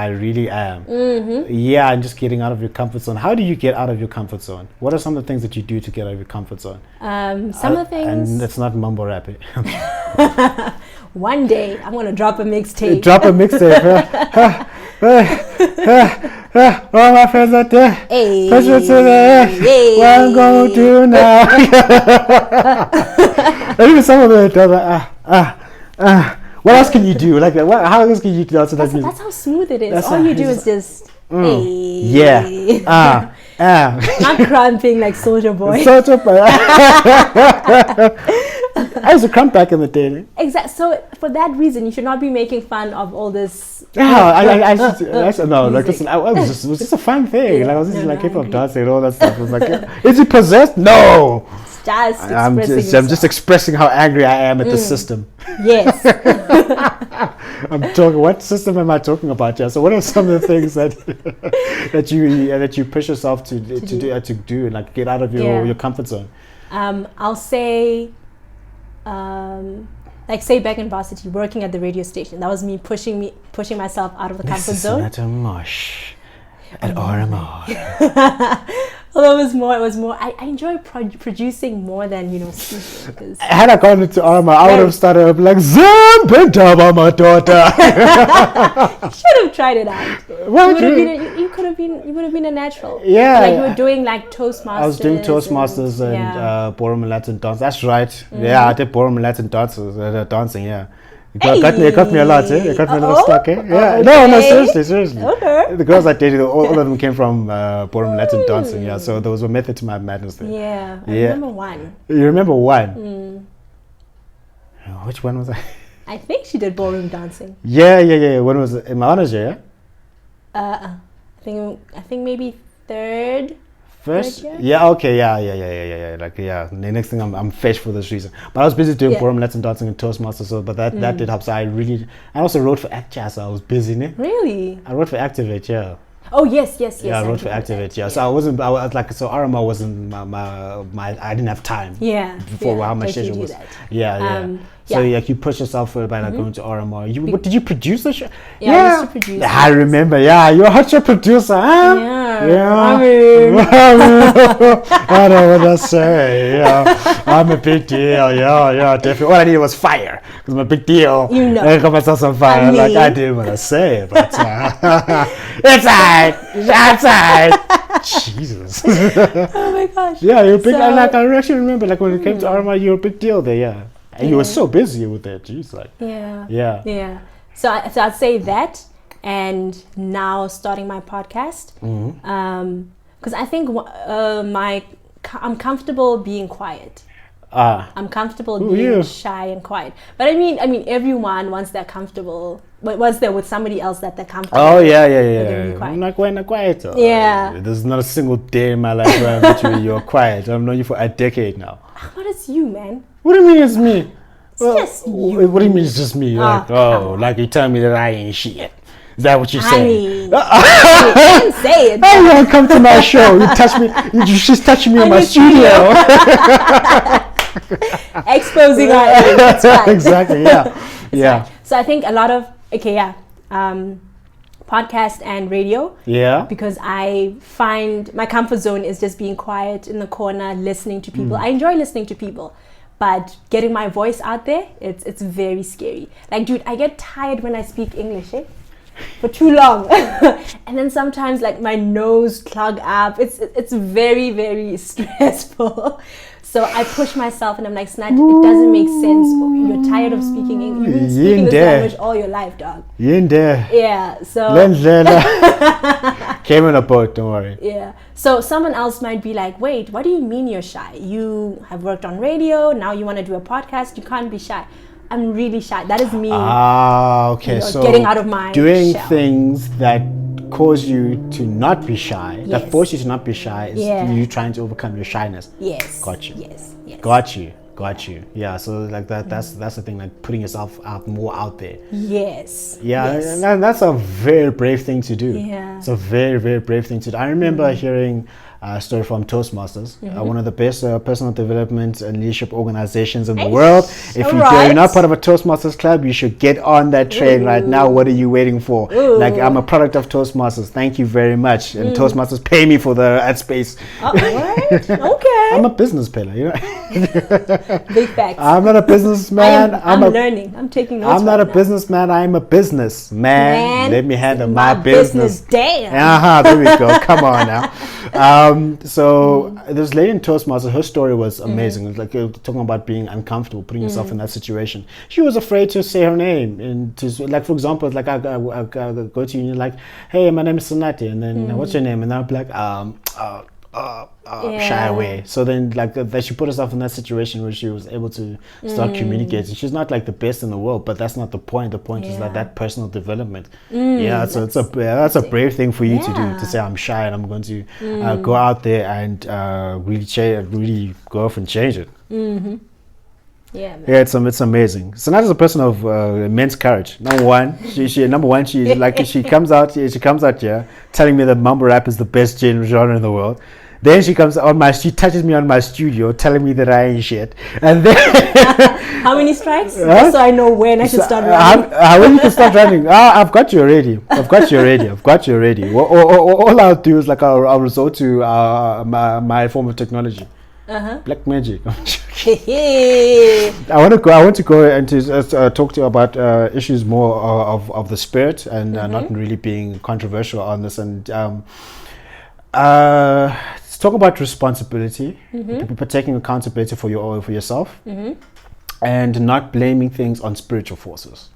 Speaker 3: really am. And just getting out of your comfort zone. How do you get out of your comfort zone? What are some of the things that you do to get out of your comfort zone?
Speaker 4: Some of the things...
Speaker 3: And it's not mumble rapping.
Speaker 4: One day, I'm going to drop a mixtape.
Speaker 3: Drop a mixtape. All my friends are there.
Speaker 4: Hey.
Speaker 3: Push it to the air.
Speaker 4: Hey.
Speaker 3: What I'm going to do now? And even some of it does what else can you do? Like, how else can you do that?
Speaker 4: That's how smooth it is. All you do is just... Not cramping like Soldier Boy.
Speaker 3: Soldier Boy. I used to crump back in the day.
Speaker 4: Exactly. So for that reason, you should not be making fun of all this.
Speaker 3: It was just a fun thing. Like, I was just like hip hop dancing and all that stuff. I was like, is he possessed? No. I'm just expressing how angry I am at the system.
Speaker 4: Yes.
Speaker 3: I'm talking. What system am I talking about? Yeah. So what are some of the things that you push yourself to do, like get out of your comfort zone?
Speaker 4: I'll say, like say back in varsity, working at the radio station. That was me pushing myself out of the comfort zone.
Speaker 3: This is not a Mosh at RMR.
Speaker 4: Although it was more. I enjoy producing more than speaking.
Speaker 3: Had I gone into RMR, I would have started up like Zambendaba, my daughter.
Speaker 4: You should have tried it out. You would have been a natural.
Speaker 3: Yeah,
Speaker 4: like you were doing like Toastmasters.
Speaker 3: I was doing Toastmasters and ballroom and Latin dance. That's right. Yeah, I did ballroom and Latin dancing. Yeah. It got me a lot, It got me a little stuck, Yeah. Okay. No, seriously. Okay. The girls I dated, all of them came from ballroom Latin dancing, So there was a method to my madness there.
Speaker 4: Yeah. I remember one.
Speaker 3: You remember one? Which one was I?
Speaker 4: I think she did ballroom dancing.
Speaker 3: Yeah. When was it? In my honors year,
Speaker 4: I think maybe third.
Speaker 3: First? Yeah, okay, yeah. Like, the next thing I'm fresh for this reason. But I was busy doing ballroom Latin dancing and Toastmasters, but that did help. So I also wrote for Act Jazz, so I was busy,
Speaker 4: Really?
Speaker 3: I wrote for Activate,
Speaker 4: Oh, yes.
Speaker 3: Yeah, I wrote for Activate, So I was like, so RMR wasn't my I didn't have time.
Speaker 4: Yeah.
Speaker 3: Before how my schedule was. So like you push yourself by like going to RMR. What did you produce the show?
Speaker 4: Yeah, I used to produce.
Speaker 3: I remember. Yeah, you're a show producer, huh?
Speaker 4: Yeah.
Speaker 3: I don't want to say. I'm a big deal. Yeah, definitely. All I needed was fire because I'm a big deal. I got myself some fire. I didn't want to say it, but it's alright. Jesus.
Speaker 4: Oh my gosh.
Speaker 3: Yeah, you're big. I actually remember like when it came to RMR, you were a big deal there. And you were so busy with it, jeez, like.
Speaker 4: Yeah. So I'd say that, and now starting my podcast, because I think I'm comfortable being quiet. I'm comfortable being shy and quiet. But I mean, everyone once they're comfortable, once they're with somebody else that they're comfortable.
Speaker 3: Oh yeah.
Speaker 4: I'm
Speaker 3: not quiet.
Speaker 4: Yeah.
Speaker 3: There's not a single day in my life where you're quiet. I've known you for a decade now.
Speaker 4: What is you, man?
Speaker 3: What do you mean it's me?
Speaker 4: Yes, you.
Speaker 3: What do you mean it's just me? Like,
Speaker 4: come
Speaker 3: like you tell me that I ain't shit. Is that what you're
Speaker 4: I
Speaker 3: saying?
Speaker 4: mean, I didn't say it.
Speaker 3: Hey, you come to my show. You touch me. You just touching me in my
Speaker 4: your
Speaker 3: studio.
Speaker 4: Exposing our age. That's fine.
Speaker 3: Exactly. Yeah. Yeah.
Speaker 4: So I think a lot of podcast and radio.
Speaker 3: Yeah.
Speaker 4: Because I find my comfort zone is just being quiet in the corner, listening to people. I enjoy listening to people, but getting my voice out there, it's very scary. Like, dude, I get tired when I speak English, for too long. And then sometimes like my nose clog up. It's very, very stressful. So I push myself and I'm like, Snat, it doesn't make sense. You're tired of speaking English. You've been speaking this language all your life, dog.
Speaker 3: You in there.
Speaker 4: Yeah, so...
Speaker 3: Came in a boat, don't worry.
Speaker 4: Yeah. So someone else might be like, wait, what do you mean you're shy? You have worked on radio, now you want to do a podcast, you can't be shy. I'm really shy. That is me.
Speaker 3: Okay.
Speaker 4: So
Speaker 3: getting
Speaker 4: out of my
Speaker 3: doing
Speaker 4: shell.
Speaker 3: things that cause you to not be shy, that
Speaker 4: Yes.
Speaker 3: force you to not be shy, is
Speaker 4: Yeah.
Speaker 3: you trying to overcome your shyness.
Speaker 4: Yes.
Speaker 3: Got you.
Speaker 4: Yes.
Speaker 3: Got you. Yeah. So like that's the thing, like putting yourself out more out there.
Speaker 4: Yes.
Speaker 3: Yeah,
Speaker 4: Yes.
Speaker 3: and that's a very brave thing to do.
Speaker 4: Yeah.
Speaker 3: It's a very, very brave thing to do. I remember hearing a story from Toastmasters, one of the best personal development and leadership organizations in the world. If you're not part of a Toastmasters club, you should get on that train right now. What are you waiting for? Like, I'm a product of Toastmasters. Thank you very much. And Toastmasters pay me for the ad space.
Speaker 4: What? Okay.
Speaker 3: I'm a business pillar, you know.
Speaker 4: Big facts.
Speaker 3: I'm not a businessman.
Speaker 4: I'm learning. I'm taking notes.
Speaker 3: I'm not a
Speaker 4: now.
Speaker 3: businessman. I'm a businessman.
Speaker 4: Man,
Speaker 3: Let me handle
Speaker 4: it's
Speaker 3: my business.
Speaker 4: Damn.
Speaker 3: There we go. Come on now. So this lady in Toastmasters, her story was amazing. It was like talking about being uncomfortable, putting yourself in that situation. She was afraid to say her name, and to, like, for example, like I go to you and you're like, "Hey, my name is Sonati," and then what's your name? And I'll be like, shy away. So then, like, that she put herself in that situation where she was able to start communicating. She's not like the best in the world, but that's not the point. The point is like that personal development. So that's a brave thing for you to do, to say, I'm shy and I'm going to go out there and really go off and change it.
Speaker 4: Yeah, man.
Speaker 3: Yeah, it's amazing. So is a person of immense courage. Number one, she like she comes out here telling me that mumble rap is the best genre in the world. Then she touches me on my studio, telling me that I ain't shit. And then
Speaker 4: how many strikes? Just so I know when I should start running.
Speaker 3: When you can start running? I've got you already. All I'll do is like I'll resort to my form of technology. Black magic. I want to go and to talk to you about issues more of the spirit and not really being controversial on this, and let's talk about responsibility, people taking accountability for yourself, and not blaming things on spiritual forces.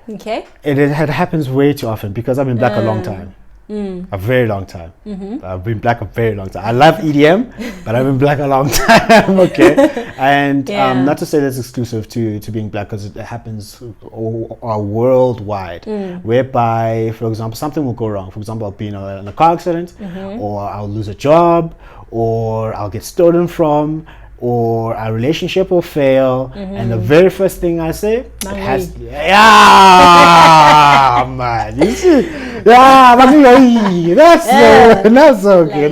Speaker 4: Okay.
Speaker 3: It happens way too often because I've been black a long time. A very long time. I've been black a very long time. I love EDM, but I've been black a long time. Okay, and not to say that's exclusive to being black, because it happens worldwide. Whereby, for example, something will go wrong. For example, I'll be in a car accident, or I'll lose a job, or I'll get stolen from, or a relationship will fail, and the very first thing I say, man, you see, that's okay.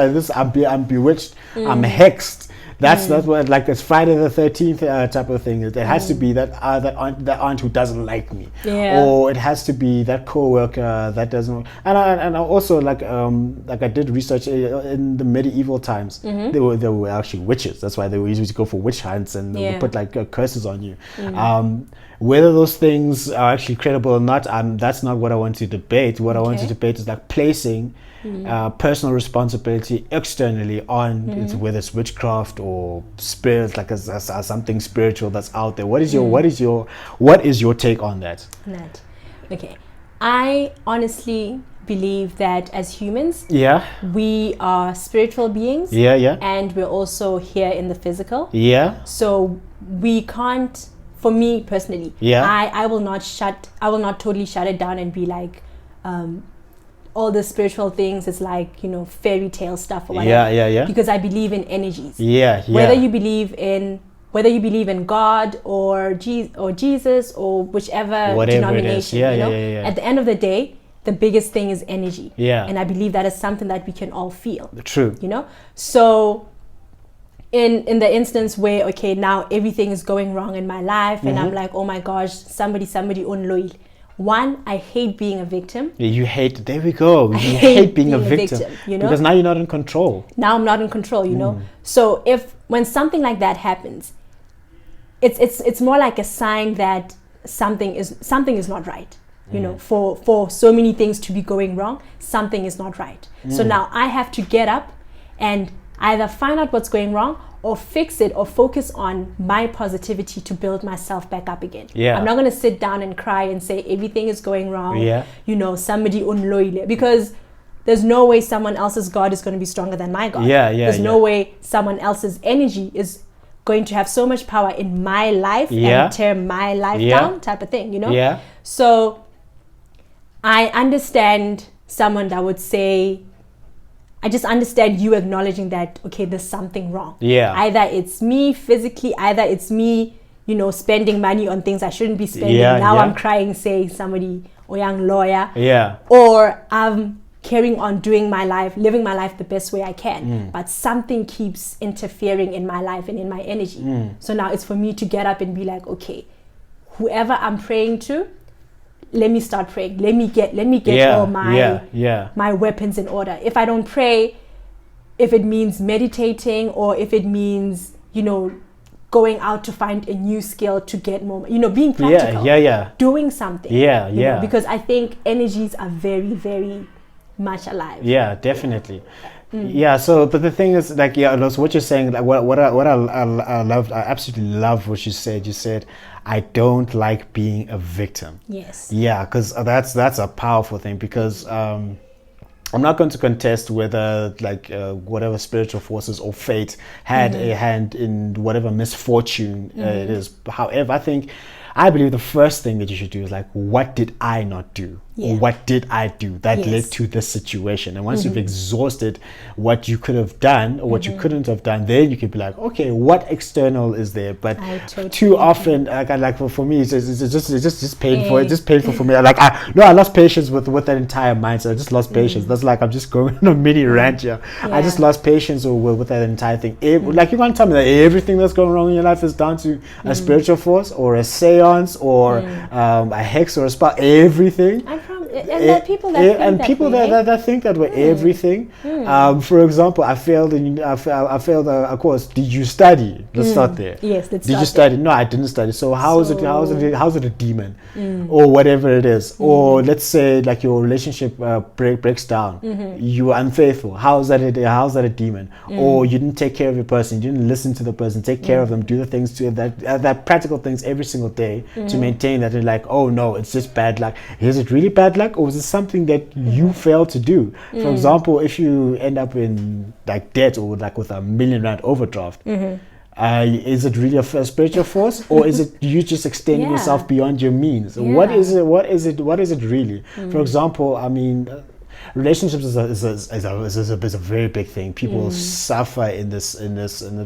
Speaker 3: This I'm bewitched, I'm hexed. That's what, like, it's Friday the 13th type of thing. It has to be that aunt who doesn't like me, or it has to be that coworker that doesn't. And I also like I did research in the medieval times. They were actually witches. That's why they were used to go for witch hunts, and they would put like curses on you. Whether those things are actually credible or not, that's not what I want to debate. What I want to debate is like placing personal responsibility externally on whether it's witchcraft or spirits, like as something spiritual that's out there. What is your take on that?
Speaker 4: Okay, I honestly believe that as humans, we are spiritual beings. And we're also here in the physical. So we can't. For me personally, I will not totally shut it down and be like, all the spiritual things is like, you know, fairy tale stuff or whatever.
Speaker 3: Yeah.
Speaker 4: Because I believe in energies.
Speaker 3: Yeah.
Speaker 4: Whether you believe in God or Jesus or whichever
Speaker 3: Whatever
Speaker 4: denomination,
Speaker 3: Yeah,
Speaker 4: you know,
Speaker 3: yeah.
Speaker 4: at the end of the day, the biggest thing is energy.
Speaker 3: Yeah.
Speaker 4: And I believe that is something that we can all feel.
Speaker 3: True.
Speaker 4: You know? So in the instance where, okay, now everything is going wrong in my life and I'm like, oh my gosh, somebody unloyal. One, I hate being a victim.
Speaker 3: Yeah, you hate. There we go. You
Speaker 4: hate
Speaker 3: hate being a
Speaker 4: being a
Speaker 3: victim,
Speaker 4: victim, you know?
Speaker 3: because now you're not in control.
Speaker 4: Now I'm not in control, you know. So when something like that happens, it's more like a sign that something is not right. You know, for so many things to be going wrong, something is not right. So now I have to get up and either find out what's going wrong or fix it or focus on my positivity to build myself back up again.
Speaker 3: Yeah.
Speaker 4: I'm not going to sit down and cry and say everything is going wrong.
Speaker 3: Yeah.
Speaker 4: You know, somebody unloyal, because there's no way someone else's God is going to be stronger than my God. There's no way someone else's energy is going to have so much power in my life and tear my life down, type of thing, you know?
Speaker 3: Yeah.
Speaker 4: So I understand someone that would say, I just understand you acknowledging that, okay, there's something wrong.
Speaker 3: Yeah.
Speaker 4: Either it's me physically, either it's me, you know, spending money on things I shouldn't be spending.
Speaker 3: Yeah,
Speaker 4: now
Speaker 3: yeah.
Speaker 4: I'm crying, saying somebody, or young lawyer.
Speaker 3: Yeah.
Speaker 4: Or I'm carrying on doing my life, living my life the best way I can. But something keeps interfering in my life and in my energy. So now it's for me to get up and be like, okay, whoever I'm praying to, let me start praying. Let me get all my weapons in order. If I don't pray, if it means meditating or if it means, you know, going out to find a new skill to get more, you know, being practical. Doing something. you know, because I think energies are very, very much alive.
Speaker 3: Yeah, definitely. Yeah, so but the thing is, like, so what you're saying, like, what I loved, I absolutely love what you said. You said, I don't like being a victim.
Speaker 4: Yes.
Speaker 3: Yeah, because that's a powerful thing, because I'm not going to contest whether, like, whatever spiritual forces or fate had a hand in whatever misfortune it is. However, I believe the first thing that you should do is, like, what did I not do? Or what did I do that led to this situation? And once you've exhausted what you could have done or what you couldn't have done, then you can be like, okay, what external is there? But too often, like for me, it's just painful. It's just painful for me. I lost patience with that entire mindset. I just lost patience. That's like, I'm just going on a mini rant here. I just lost patience with that entire thing. Like, you can't tell me that everything that's going wrong in your life is down to a spiritual force or a seance or a hex or a spell. Everything.
Speaker 4: And people that
Speaker 3: think that way, everything. For example, I failed a course. Did you study? Let's start there.
Speaker 4: Yes,
Speaker 3: did you study? No, I didn't study. So how's it a demon or whatever it is? Or let's say, like, your relationship breaks down. You were unfaithful. How's that a demon? Or you didn't take care of your person. You didn't listen to the person, take care of them, do the things to that practical things every single day to maintain that. You're like, oh no, it's just bad luck. Is it really bad luck, or is it something that you failed to do? For example, if you end up in, like, debt or like with a R1 million overdraft, is it really a spiritual force, or is it you just extending yourself beyond your means? What is it really? For example, I mean, relationships is a very big thing. People suffer in this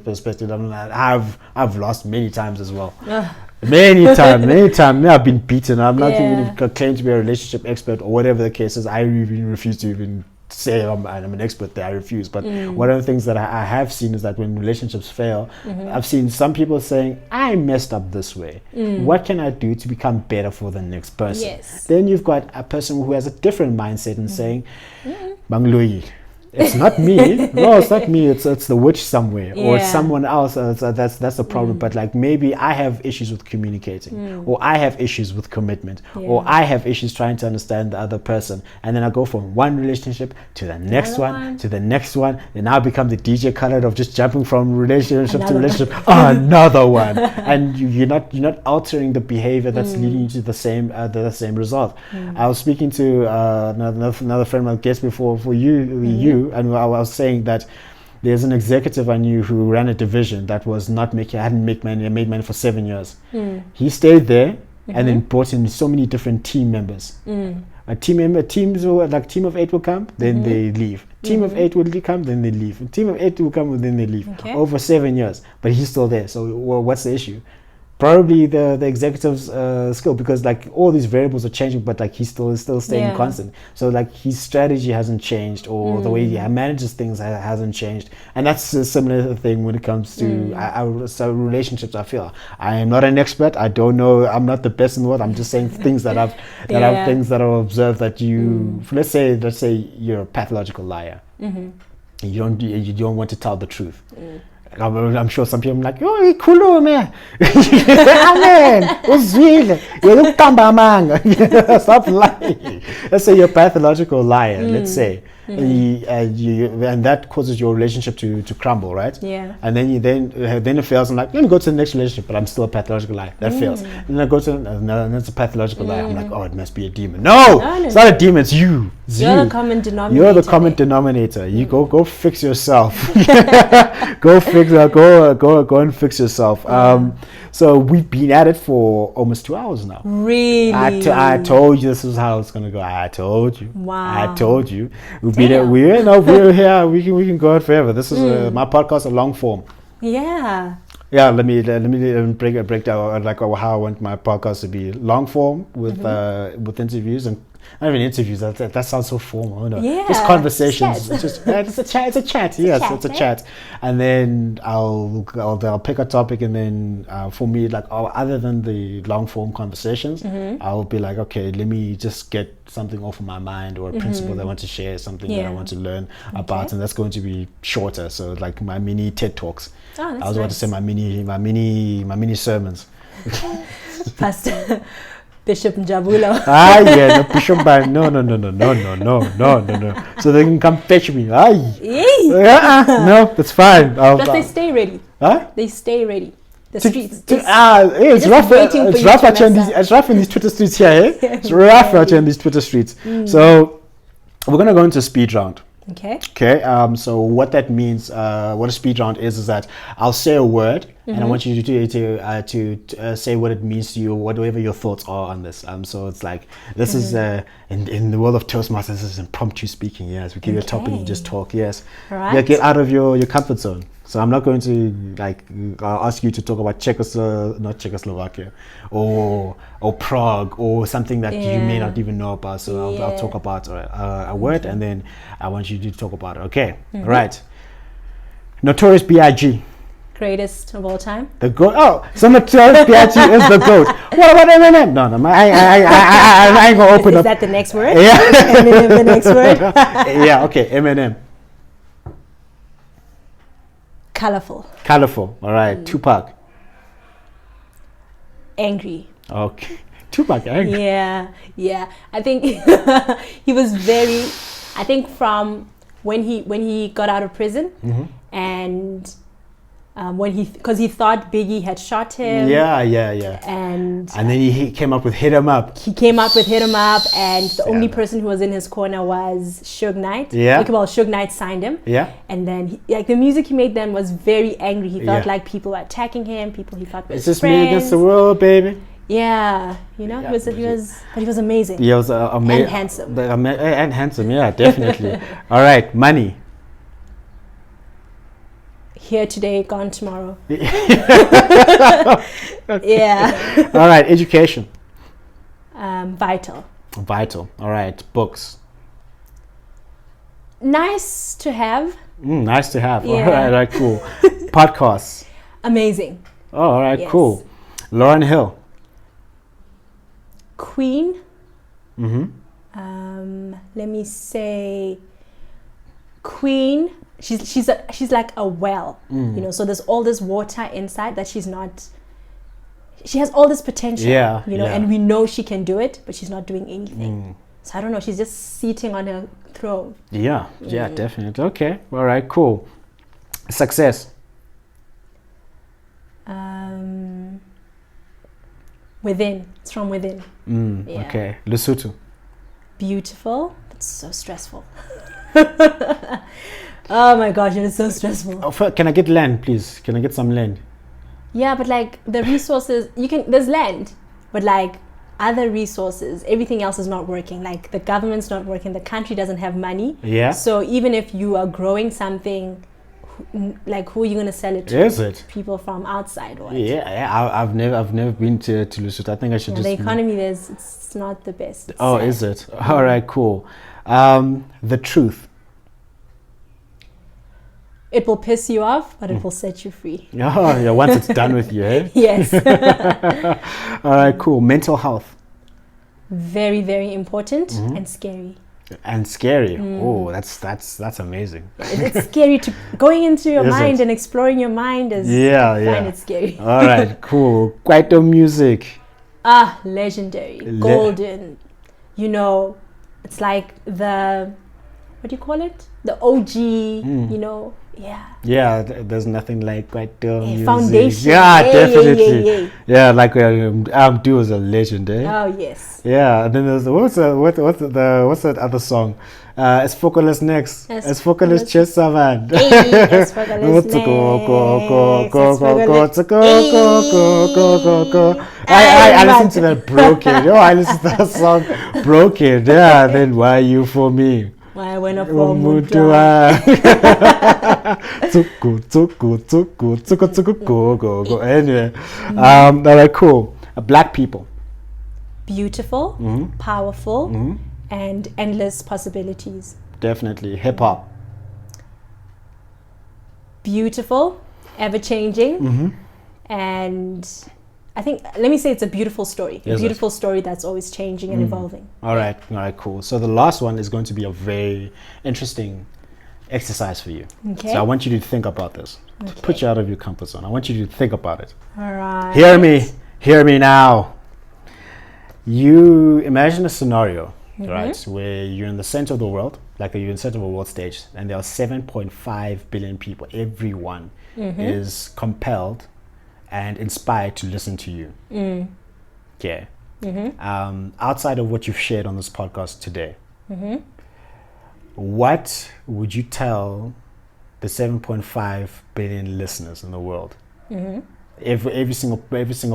Speaker 3: perspective. I've lost many times as well. Many times. I've been beaten. I'm not even claiming to be a relationship expert or whatever the case is. I even refuse to even say I'm an expert there. I refuse. But one of the things that I have seen is that when relationships fail, I've seen some people saying, I messed up this way. What can I do to become better for the next person?
Speaker 4: Yes.
Speaker 3: Then you've got a person who has a different mindset and saying, Bangloyi, it's not me. No, it's not me. It's the witch somewhere, or it's someone else. That's the problem. But, like, maybe I have issues with communicating, or I have issues with commitment, or I have issues trying to understand the other person. And then I go from one relationship to the next one, to the next one. And now I become the DJ Khaled of just jumping from relationship to relationship. Another one, and you're not altering the behavior that's leading you to the same result. I was speaking to another friend, my guest before for you. And I was saying that there's an executive I knew who ran a division that was hadn't made money for 7 years. He stayed there and then brought in so many different team members. Teams will, like team of 8 will come, then they leave. Team of 8 will come, then they leave. Team of 8 will come, then they leave.
Speaker 4: Okay.
Speaker 3: Over 7 years, but he's still there. So what's the issue? Probably the executive's skill, because like all these variables are changing, but like he's still staying constant. So like his strategy hasn't changed, or the way he manages things hasn't changed. And that's a similar thing when it comes to so relationships. I feel I am not an expert. I don't know. I'm not the best in the world. I'm just saying things that I've things that I've observed that you. Let's say you're a pathological liar. You don't want to tell the truth. I'm sure some people are like, oh, khulume. Amen. Uzwile. Yekukamba manga. Stop lying. Let's say you're a pathological liar, let's say. And that causes your relationship to crumble, right?
Speaker 4: Yeah.
Speaker 3: And then then it fails. I'm like, let me go to the next relationship, but I'm still a pathological liar. That fails. And then I go to no, it's a pathological liar. I'm like, oh, it must be a demon. No, it's not a demon. It's you.
Speaker 4: You're the common denominator.
Speaker 3: You're the common denominator. You go fix yourself. Go and fix yourself. So we've been at it for almost 2 hours now.
Speaker 4: Really?
Speaker 3: I told you this is how it's gonna go. I told you.
Speaker 4: Wow.
Speaker 3: I told you. We've been at, we're here. We can go on forever. This is my podcast, a long form.
Speaker 4: Yeah.
Speaker 3: Yeah, let me break down like how I want my podcast to be: long form with interviews, and not even interviews. That sounds so formal. No.
Speaker 4: Yeah,
Speaker 3: just conversations.
Speaker 4: it's
Speaker 3: It's a chat. Yes, it's a chat. And then I'll pick a topic, and then for me, like other than the long form conversations, I'll be like, okay, let me just get something off of my mind, or a principle that I want to share, something that I want to learn about, and that's going to be shorter. So like my mini TED Talks.
Speaker 4: Oh, that's
Speaker 3: I was about to say my mini sermons.
Speaker 4: Pastor Bishop Njabulo.
Speaker 3: No, Bishop, no. So they can come fetch me. No, that's fine.
Speaker 4: But they stay ready.
Speaker 3: Huh?
Speaker 4: They stay ready. The streets.
Speaker 3: It's rough. It's rough in these Twitter streets here. Eh? It's rough out here in these Twitter streets. So we're gonna go into speed round.
Speaker 4: Okay.
Speaker 3: So what that means, what a speed round is that I'll say a word, and I want you to say what it means to you, whatever your thoughts are on this. So it's like this is in the world of Toastmasters, this is impromptu speaking. Yes, we give you a topic and you just talk. Yes,
Speaker 4: right.
Speaker 3: Yeah, get out of your comfort zone. So I'm not going to like ask you to talk about not Czechoslovakia, or Prague, or something that you may not even know about. So I'll talk about a word, and then I want you to talk about it. Okay, right. Notorious B.I.G.
Speaker 4: Greatest of all time.
Speaker 3: The GOAT. Oh, so Notorious B.I.G. is the GOAT. What about Eminem? No, I ain't gonna open up.
Speaker 4: Is that the next word?
Speaker 3: Yeah.
Speaker 4: Eminem, the next word.
Speaker 3: Yeah. Okay. Eminem. Colorful. All right. Tupac.
Speaker 4: Angry.
Speaker 3: Okay. Tupac angry.
Speaker 4: Yeah. I think he was very. I think from when he got out of prison, and because he thought Biggie had shot him.
Speaker 3: Yeah.
Speaker 4: And
Speaker 3: then he came up with Hit 'Em Up.
Speaker 4: He came up with Hit 'Em Up, and the only person who was in his corner was Suge Knight.
Speaker 3: Yeah.
Speaker 4: Okay, well, Suge Knight signed him.
Speaker 3: Yeah.
Speaker 4: And then the music he made then was very angry. He felt like people were attacking him. People he thought were
Speaker 3: It's
Speaker 4: his
Speaker 3: just
Speaker 4: friends.
Speaker 3: me against the world, baby.
Speaker 4: Yeah, he was amazing.
Speaker 3: He was amazing
Speaker 4: and handsome.
Speaker 3: And handsome, yeah, definitely. All right, money.
Speaker 4: Here today, gone tomorrow.
Speaker 3: Okay.
Speaker 4: Yeah.
Speaker 3: All right, education.
Speaker 4: Vital.
Speaker 3: All right, books.
Speaker 4: Nice to have.
Speaker 3: Nice to have.
Speaker 4: Yeah.
Speaker 3: All right, cool. Podcasts.
Speaker 4: Amazing.
Speaker 3: Oh, all right,
Speaker 4: Yes.
Speaker 3: cool. Lauryn Hill.
Speaker 4: Queen. Let me say Queen. She's like a well, so there's all this water inside that she's not. She has all this potential, and we know she can do it, but she's not doing anything. So I don't know. She's just sitting on her throne.
Speaker 3: Yeah, definitely. Okay, all right, cool. Success.
Speaker 4: Within. It's from within. Yeah.
Speaker 3: Okay. Lesotho.
Speaker 4: Beautiful. That's so stressful. Oh my gosh, it is so stressful.
Speaker 3: Can I get land, please? Can I get some land?
Speaker 4: Yeah, but like the resources, there's land, but like other resources, everything else is not working. Like the government's not working, the country doesn't have money.
Speaker 3: Yeah.
Speaker 4: So even if you are growing something, like who are you going to sell it to?
Speaker 3: Is it?
Speaker 4: People from outside or what?
Speaker 3: Yeah, I've never been to Lesotho. I think I should
Speaker 4: Yeah,
Speaker 3: just.
Speaker 4: the economy it's not the best.
Speaker 3: Oh,
Speaker 4: sad.
Speaker 3: is it? All right, cool. The truth.
Speaker 4: It will piss you off, but it will set you free.
Speaker 3: Oh, yeah. Once it's done with you, eh?
Speaker 4: Yes.
Speaker 3: All right, cool. Mental health.
Speaker 4: Very, very important and scary.
Speaker 3: And scary. Oh, that's amazing.
Speaker 4: It's scary to going into your
Speaker 3: Is
Speaker 4: mind
Speaker 3: it?
Speaker 4: and exploring your mind. I find it scary.
Speaker 3: All right, cool. Kwaito music.
Speaker 4: Legendary, golden. You know, it's like the, what do you call it? The OG. You know, yeah.
Speaker 3: Yeah, there's nothing like Kwaito music.
Speaker 4: Foundation.
Speaker 3: Yeah,
Speaker 4: Hey,
Speaker 3: definitely.
Speaker 4: hey.
Speaker 3: Yeah, like Do was a legend, eh?
Speaker 4: Oh yes.
Speaker 3: Yeah, and then there's what's that other song? Es Focoless next. Es Focoless Chess Savant. I listened to that broken. I listened to that song broken. Yeah, then why you for me?
Speaker 4: Why I went up for
Speaker 3: Anyway, all right, cool. Black people.
Speaker 4: Beautiful, powerful, and endless possibilities.
Speaker 3: Definitely. Hip hop.
Speaker 4: Beautiful, ever changing, and I think, let me say it's a beautiful story. A beautiful story that's always changing and evolving.
Speaker 3: All right, cool. So the last one is going to be a very interesting exercise for you.
Speaker 4: Okay.
Speaker 3: So I want you to think about this. To put you out of your comfort zone. I want you to think about it.
Speaker 4: All right.
Speaker 3: Hear me now. You imagine a scenario, right, where you're in the center of the world, like you're in the center of a world stage, and there are 7.5 billion people. Everyone is compelled and inspired to listen to you. Okay. Outside of what you've shared on this podcast today, what would you tell the 7.5 billion listeners in the world? Every single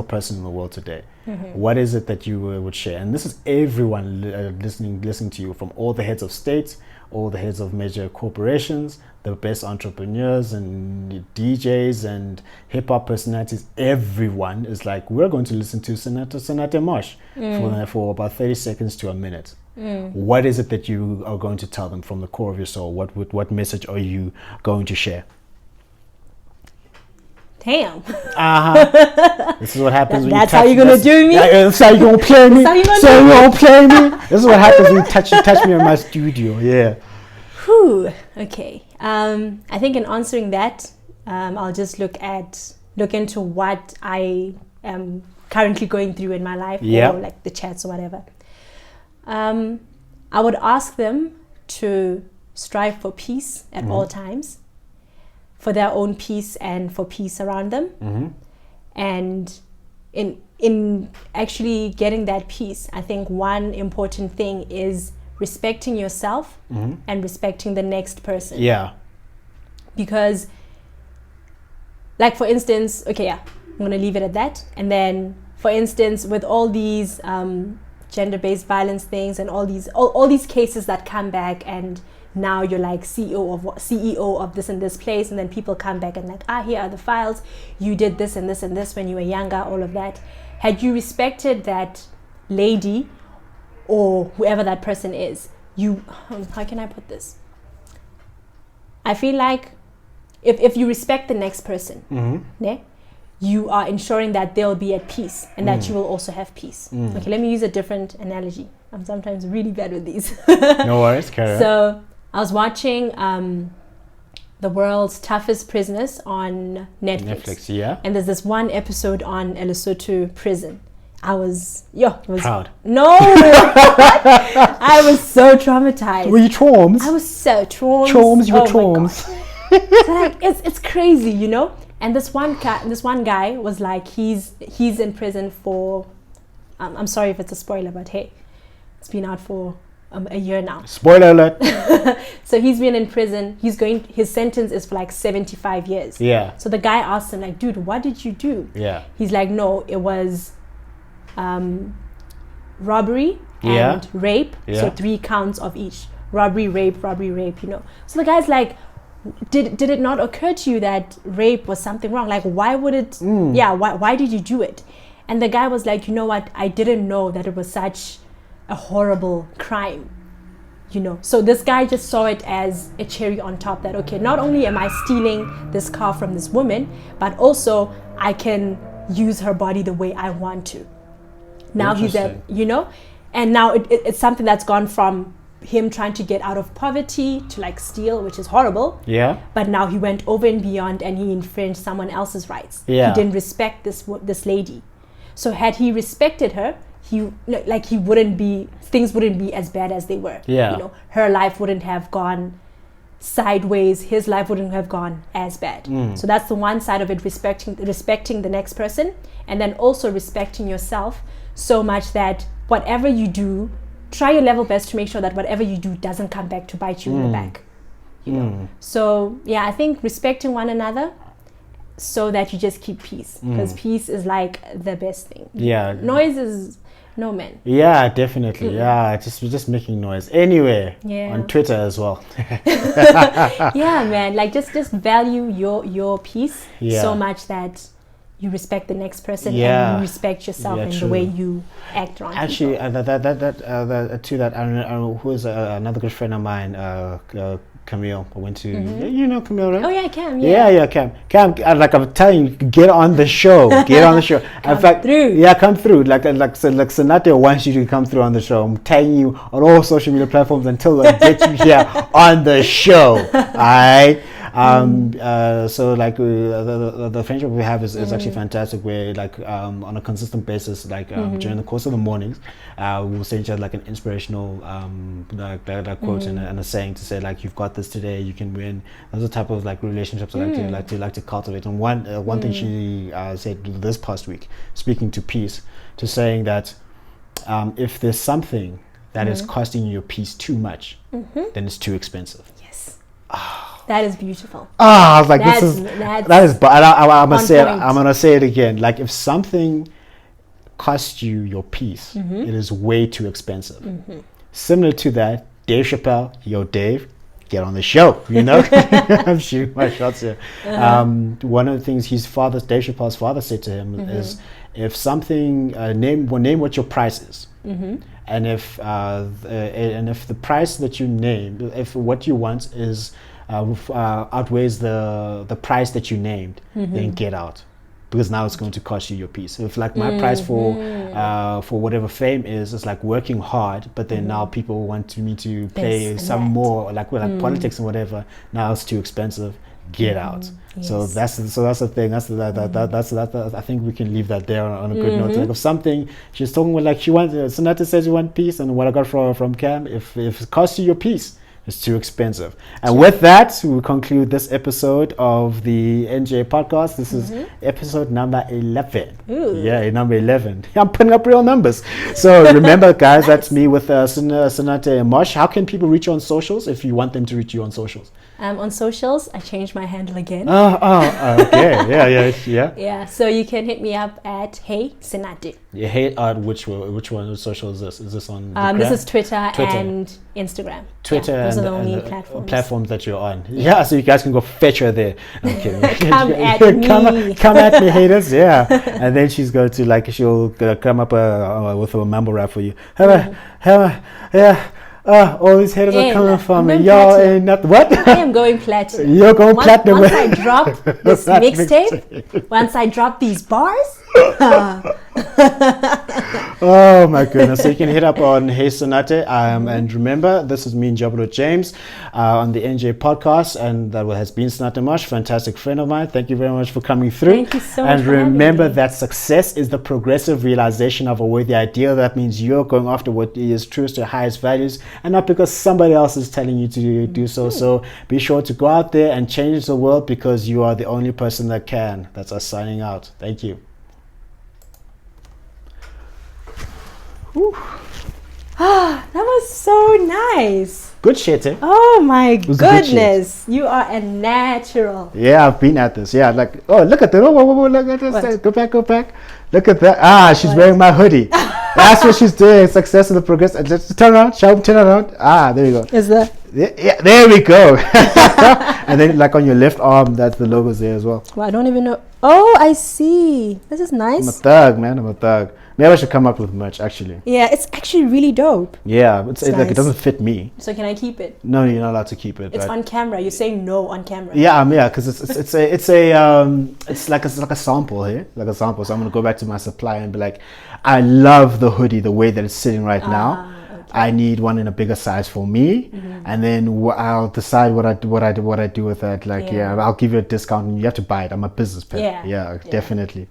Speaker 3: person in the world today. What is it that you would share? And this is everyone listening to you, from all the heads of states, all the heads of major corporations, the best entrepreneurs and DJs and hip hop personalities. Everyone is like, we're going to listen to Senator Mosh for about 30 seconds to a minute. What is it that you are going to tell them from the core of your soul? What message are you going to share?
Speaker 4: Damn.
Speaker 3: This is what happens when
Speaker 4: That's
Speaker 3: you touch.
Speaker 4: how you're gonna do me?
Speaker 3: That's how you gonna play me.
Speaker 4: That's how you gonna
Speaker 3: play me. This is what happens when you touch me in my studio. Yeah.
Speaker 4: Whew. Okay. I think in answering that, I'll just look into what I am currently going through in my life, or like the chats or whatever. I would ask them to strive for peace at all times, for their own peace and for peace around them. And in actually getting that peace, I think one important thing is respecting yourself and respecting the next person.
Speaker 3: Yeah.
Speaker 4: Because, like, for instance, I'm going to leave it at that. And then, for instance, with all these gender-based violence things and all these cases that come back, and now you're like CEO of this and this place, and then people come back and like, here are the files, you did this and this and this when you were younger, all of that. Had you respected that lady or whoever that person is, how can I put this? I feel like if you respect the next person, you are ensuring that they'll be at peace and that you will also have peace. Okay, let me use a different analogy. I'm sometimes really bad with these.
Speaker 3: No worries, carry on.
Speaker 4: So I was watching The World's Toughest Prisoners on Netflix.
Speaker 3: Yeah.
Speaker 4: And there's this one episode on a Lesotho prison. I was
Speaker 3: proud.
Speaker 4: No, I was so traumatized.
Speaker 3: Were you traums?
Speaker 4: I was so traums.
Speaker 3: Traums, you were traums.
Speaker 4: So like, it's crazy, you know. And this one guy was like, he's in prison for, I'm sorry if it's a spoiler, but hey, it's been out for a year now.
Speaker 3: Spoiler alert.
Speaker 4: So he's been in prison. His sentence is for like 75 years.
Speaker 3: Yeah.
Speaker 4: So the guy asked him like, dude, what did you do?
Speaker 3: Yeah.
Speaker 4: He's like, no, it was robbery
Speaker 3: Yeah.
Speaker 4: and rape.
Speaker 3: Yeah.
Speaker 4: So 3 counts of each. Robbery, rape, you know. So the guy's like, did it not occur to you that rape was something wrong? Like, why would it, why did you do it? And the guy was like, you know what? I didn't know that it was such a horrible crime, you know. So this guy just saw it as a cherry on top, that, okay, not only am I stealing this car from this woman, but also I can use her body the way I want to. Now he's at, you know, and now it's something that's gone from him trying to get out of poverty to like steal, which is horrible.
Speaker 3: Yeah.
Speaker 4: But now he went over and beyond, and he infringed someone else's rights.
Speaker 3: Yeah.
Speaker 4: He didn't respect this lady. So had he respected her, things wouldn't be as bad as they were.
Speaker 3: Yeah.
Speaker 4: You know, her life wouldn't have gone sideways, his life wouldn't have gone as bad. So that's the one side of it, respecting the next person, and then also respecting yourself so much that whatever you do, try your level best to make sure that whatever you do doesn't come back to bite you in the back. You know. So yeah, I think respecting one another so that you just keep peace, because peace is like the best thing.
Speaker 3: Yeah.
Speaker 4: Noise is no, man.
Speaker 3: Yeah, definitely. Yeah, just making noise anywhere.
Speaker 4: Yeah.
Speaker 3: On Twitter as well.
Speaker 4: Yeah, man. Like just value your peace so much that you respect the next person and you respect yourself and the way you act around
Speaker 3: Actually,
Speaker 4: people.
Speaker 3: to that, I don't know who is another good friend of mine, Camille. I went to, you know Camille, right?
Speaker 4: Oh yeah, Cam.
Speaker 3: Yeah, Cam. Like I'm telling you, get on the show. Get on the show.
Speaker 4: Come
Speaker 3: In fact,
Speaker 4: through.
Speaker 3: Yeah, come through. Like Sonate wants you to come through on the show. I'm tagging you on all social media platforms until I get you here on the show. Alright. So like the friendship we have is actually fantastic. We're like on a consistent basis, like during the course of the mornings, we'll send each other like an inspirational like quote and a saying to say like, you've got this today, you can win. Those are the type of like relationships I like to cultivate. And one thing she said this past week, speaking to peace, to saying that if there's something that is costing you your peace too much, then it's too expensive.
Speaker 4: Yes. That is beautiful.
Speaker 3: I was like, but I'm gonna say it again. Like, if something costs you your peace, it is way too expensive. Similar to that, Dave Chappelle, yo Dave, get on the show. You know, I'm shooting my shots here. One of the things Dave Chappelle's father said to him is, if something, name what your price is. And if the price that you name, if what you want is outweighs the price that you named, then get out, because now it's going to cost you your peace. If like my price for whatever fame is like working hard, but then now people want me to pay some more, like politics and whatever. Now it's too expensive. Get out.
Speaker 4: Yes.
Speaker 3: So that's the thing. That's I think we can leave that there on a good note. Like, if something she's talking about, like Sonata says you want peace, and what I got from Cam, if it costs you your peace, it's too expensive. And with that, we conclude this episode of the NJ podcast. This is episode number 11.
Speaker 4: Ooh.
Speaker 3: Yeah, number 11. I'm putting up real numbers. So remember, guys, that's me with Sonata and Mosh. How can people reach you on socials if you want them to reach you on socials?
Speaker 4: On socials, I changed my handle again.
Speaker 3: Okay. Yeah.
Speaker 4: Yeah, so you can hit me up at Hey Senate.
Speaker 3: Yeah, hey, which one of social is this? Is this on?
Speaker 4: This is Twitter and Instagram.
Speaker 3: Twitter
Speaker 4: those
Speaker 3: and
Speaker 4: are the only
Speaker 3: the platforms that you're on. Yeah, so you guys can go fetch her there. Okay.
Speaker 4: Come at me.
Speaker 3: Come at me, haters. Yeah, and then she's going to she'll come up with a mumble rap for you. All these haters are coming from me. Y'all ain't nothing. What?
Speaker 4: I am going platinum.
Speaker 3: You're going platinum.
Speaker 4: Once I drop this mixtape, once I drop these bars.
Speaker 3: Oh my goodness. So you can hit up on Hey Sonate. And remember, this is me and Njabulo James on the NJ podcast, and that has been Sonate Mosh, fantastic friend of mine. Thank you very much for coming through.
Speaker 4: Thank you so much.
Speaker 3: And remember that success is the progressive realization of a worthy ideal. That means you're going after what is truest to your highest values, and not because somebody else is telling you to do so. So be sure to go out there and change the world, because you are the only person that can. That's us signing out. Thank you.
Speaker 4: That was so nice.
Speaker 3: Good shit, eh?
Speaker 4: Oh my
Speaker 3: was good
Speaker 4: goodness. You are a natural.
Speaker 3: Yeah, I've been at this. Yeah, like, oh, look at that. Oh, whoa, look at this.
Speaker 4: What?
Speaker 3: Go back. Look at that. She's wearing my hoodie. That's what she's doing. Success in the progress. Just turn around. Shout, turn around. Ah, there you go.
Speaker 4: Is that?
Speaker 3: Yeah, there we go. And then like on your left arm, that's the logo's there as well.
Speaker 4: Well, I don't even know. Oh, I see. This is
Speaker 3: I'm a
Speaker 4: nice.
Speaker 3: thug, man. I'm a thug. Maybe I should come up with merch, actually.
Speaker 4: Yeah, it's actually really dope.
Speaker 3: Yeah, it's like
Speaker 4: nice.
Speaker 3: it doesn't fit me.
Speaker 4: So can I keep it?
Speaker 3: No, you're not allowed to keep it.
Speaker 4: It's
Speaker 3: right?
Speaker 4: on camera. You're saying no on camera.
Speaker 3: Yeah, because it's like a sample here, like a sample. So I'm gonna go back to my supplier and be like, I love the hoodie the way that it's sitting right now.
Speaker 4: Okay.
Speaker 3: I need one in a bigger size for me, and then I'll decide what I do with that. Like, yeah, I'll give you a discount, and you have to buy it. I'm a business pet. Yeah, definitely.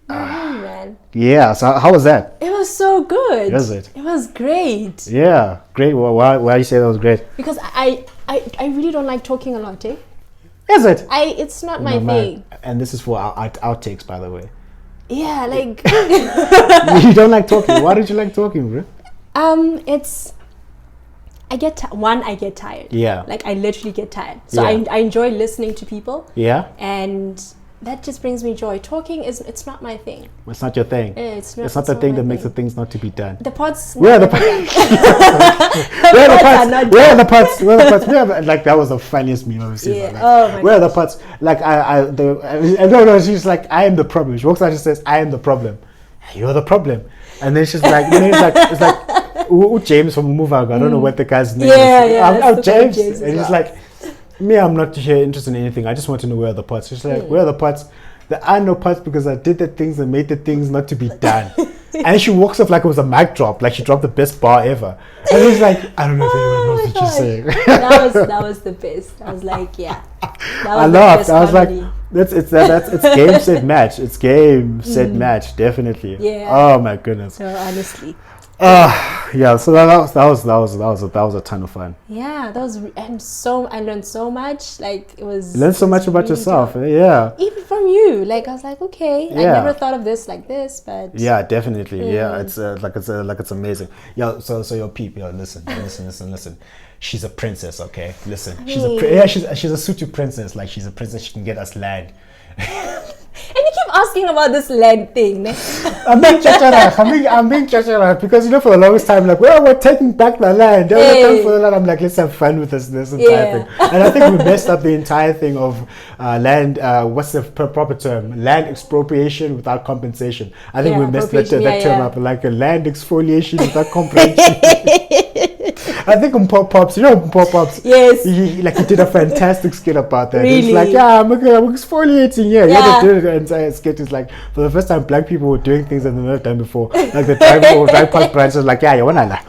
Speaker 4: Man.
Speaker 3: Yeah. So how was that?
Speaker 4: It was so good.
Speaker 3: Was it?
Speaker 4: It was great.
Speaker 3: Yeah, great. Well, why you say that was great?
Speaker 4: Because I really don't like talking a lot, eh?
Speaker 3: Is it?
Speaker 4: It's not my
Speaker 3: No,
Speaker 4: thing.
Speaker 3: And this is for our outtakes, by the way.
Speaker 4: Yeah, like
Speaker 3: You don't like talking. Why don't you like talking, bro?
Speaker 4: it's I get tired.
Speaker 3: Yeah.
Speaker 4: Like I literally get tired. So
Speaker 3: Yeah.
Speaker 4: I enjoy listening to people,
Speaker 3: Yeah.
Speaker 4: and that just brings me joy. Talking it's not my thing.
Speaker 3: It's not your thing.
Speaker 4: It's not.
Speaker 3: It's not the thing
Speaker 4: my
Speaker 3: that makes the
Speaker 4: thing.
Speaker 3: things not to be done.
Speaker 4: The pods.
Speaker 3: Where are the
Speaker 4: never done.
Speaker 3: Where are the
Speaker 4: pods are
Speaker 3: pots?
Speaker 4: not
Speaker 3: Where are the pots? Where are the pots? We have, like, that was the funniest meme I've ever seen.
Speaker 4: Yeah.
Speaker 3: Like,
Speaker 4: Oh my
Speaker 3: where are the pots? Like no, she's like, I am the problem. She walks out and says, I am the problem. You're the problem. And then she's like, it's like James from Muvaga. I don't know what the guy's name is. I'm James. And he's like, me, I'm not here interested in anything. I just want to know where are the pots. She's like, where are the pots? There are no pots because I did the things and made the things not to be done. And she walks off like it was a mic drop, like she dropped the best bar ever. And he's like, I don't know if anyone knows what you're saying.
Speaker 4: that was the best. I was like, yeah.
Speaker 3: I laughed. I was like, it's game set match. It's game set match, definitely.
Speaker 4: Yeah.
Speaker 3: Oh my goodness.
Speaker 4: So honestly.
Speaker 3: Yeah. So that was a ton of fun.
Speaker 4: Yeah, that was I learned so much. Like it was.
Speaker 3: You learn so much about
Speaker 4: really
Speaker 3: yourself.
Speaker 4: dope.
Speaker 3: Yeah.
Speaker 4: Even from you, like I was like, okay, I
Speaker 3: Yeah.
Speaker 4: never thought of this like this, but
Speaker 3: Yeah, definitely. Yeah, it's it's amazing. Yeah, so your peep, listen. She's a princess, okay? Listen, she's a Sutu princess. Like she's a princess. She can get us land.
Speaker 4: And you keep asking about this land thing.
Speaker 3: I'm being chachara because for the longest time, like, well, we're taking back the land. I'm like, let's have fun with this entire thing. And I think we messed up the entire thing of land. What's the proper term? Land expropriation without compensation. I think we messed that term up, like a land exfoliation without comprehension. I think Mpho Pops.
Speaker 4: Yes.
Speaker 3: He did a fantastic skit about that.
Speaker 4: Really?
Speaker 3: He's like, yeah, I'm exfoliating. Yeah. They did the entire skit. Is like, for the first time, black people were doing things that they've never done before. Like the drive past branches, like, yeah, you wanna like.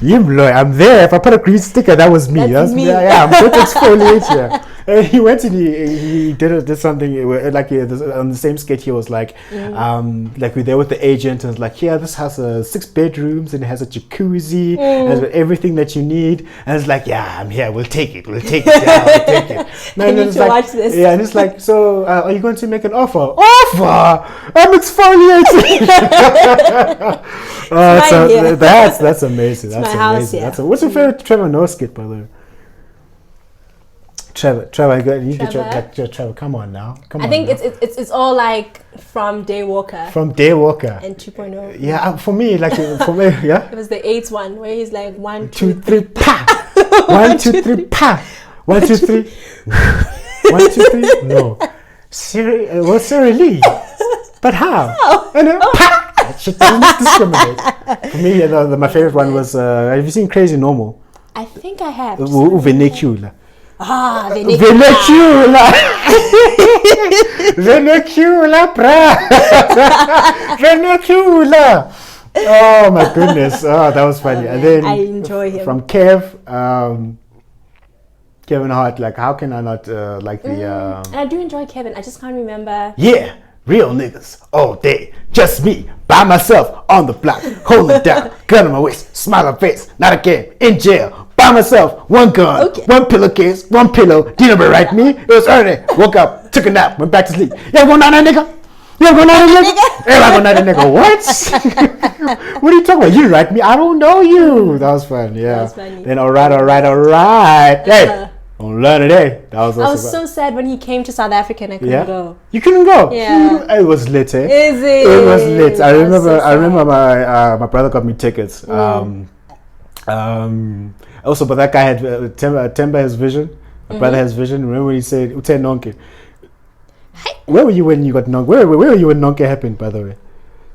Speaker 3: I'm there. If I put a green sticker, that was me.
Speaker 4: That's me.
Speaker 3: Yeah, I'm going to exfoliate here. And he went and he did something like on the same sketch. He was like, like we're there with the agent, and it's like, yeah, this has 6 bedrooms and it has a jacuzzi, has everything that you need. And it's like, yeah, I'm here. We'll take it. Yeah, we'll take it.
Speaker 4: I need to watch this.
Speaker 3: Yeah, and it's like, so are you going to make an offer? Offer? I'm exfoliating. That's amazing. That's
Speaker 4: house,
Speaker 3: amazing.
Speaker 4: yeah.
Speaker 3: What's your favorite Trevor Noah skit, by the way? Trevor, come on now.
Speaker 4: I think it's all like from Daywalker
Speaker 3: From Daywalker.
Speaker 4: and 2.0.
Speaker 3: Yeah, for me, yeah.
Speaker 4: It was the 8th one where he's like 1,
Speaker 3: 2,
Speaker 4: 2,
Speaker 3: 3, pa. 1, 2, 3, pa. 1, 2, 3. 1, 2, 3. No. Siri Lee. But how? And pa. She doesn't discriminate. For me, my favorite one was. Have you seen Crazy Normal?
Speaker 4: I think I have.
Speaker 3: Venicula.
Speaker 4: Venicula.
Speaker 3: Venicula, Venicula. Oh my goodness. Oh, that was funny. And then
Speaker 4: I enjoy him.
Speaker 3: From Kevin Hart, like, how can I not like the
Speaker 4: And I do enjoy Kevin. I just can't remember.
Speaker 3: yeah, real niggas all day, just me by myself on the block, holding it down, gun on my waist, smile on face, not again, in jail, by myself, one gun, one pillowcase, one pillow, didn't nobody write me, it was early, woke up, took a nap, went back to sleep. Yeah, go night, nigga. Yeah, go night, nigga. Yeah, go night, nigga. What? What are you talking about? You write me, I don't know you. That was fun. Yeah.
Speaker 4: That was funny.
Speaker 3: Then all right. Hey. Unlearning, eh? That was also
Speaker 4: I was so sad when he came to South Africa and I couldn't go.
Speaker 3: You couldn't go.
Speaker 4: Yeah.
Speaker 3: It was lit, eh?
Speaker 4: Is it?
Speaker 3: It was lit. I remember.
Speaker 4: So
Speaker 3: I remember my brother got me tickets. Also, but that guy had Temba has vision. My brother has vision. Remember when he said "Ute Nonke"? Where were you when you got Nonke? Where were you when Nonke happened? By the way,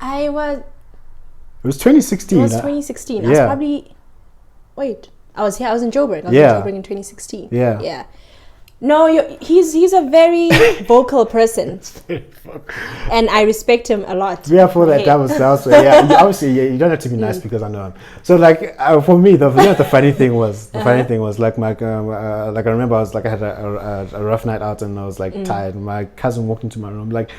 Speaker 4: I was.
Speaker 3: it was 2016.
Speaker 4: It was 2016. I was probably. Wait. I was here. I was in Joburg. I was in Joburg in 2016.
Speaker 3: Yeah.
Speaker 4: Yeah. No, he's a very vocal person, and I respect him a lot.
Speaker 3: Yeah, for that was obviously you don't have to be nice because I know him. So like for me, the funny thing was like my like I remember I was like I had a rough night out and I was like tired. My cousin walked into my room like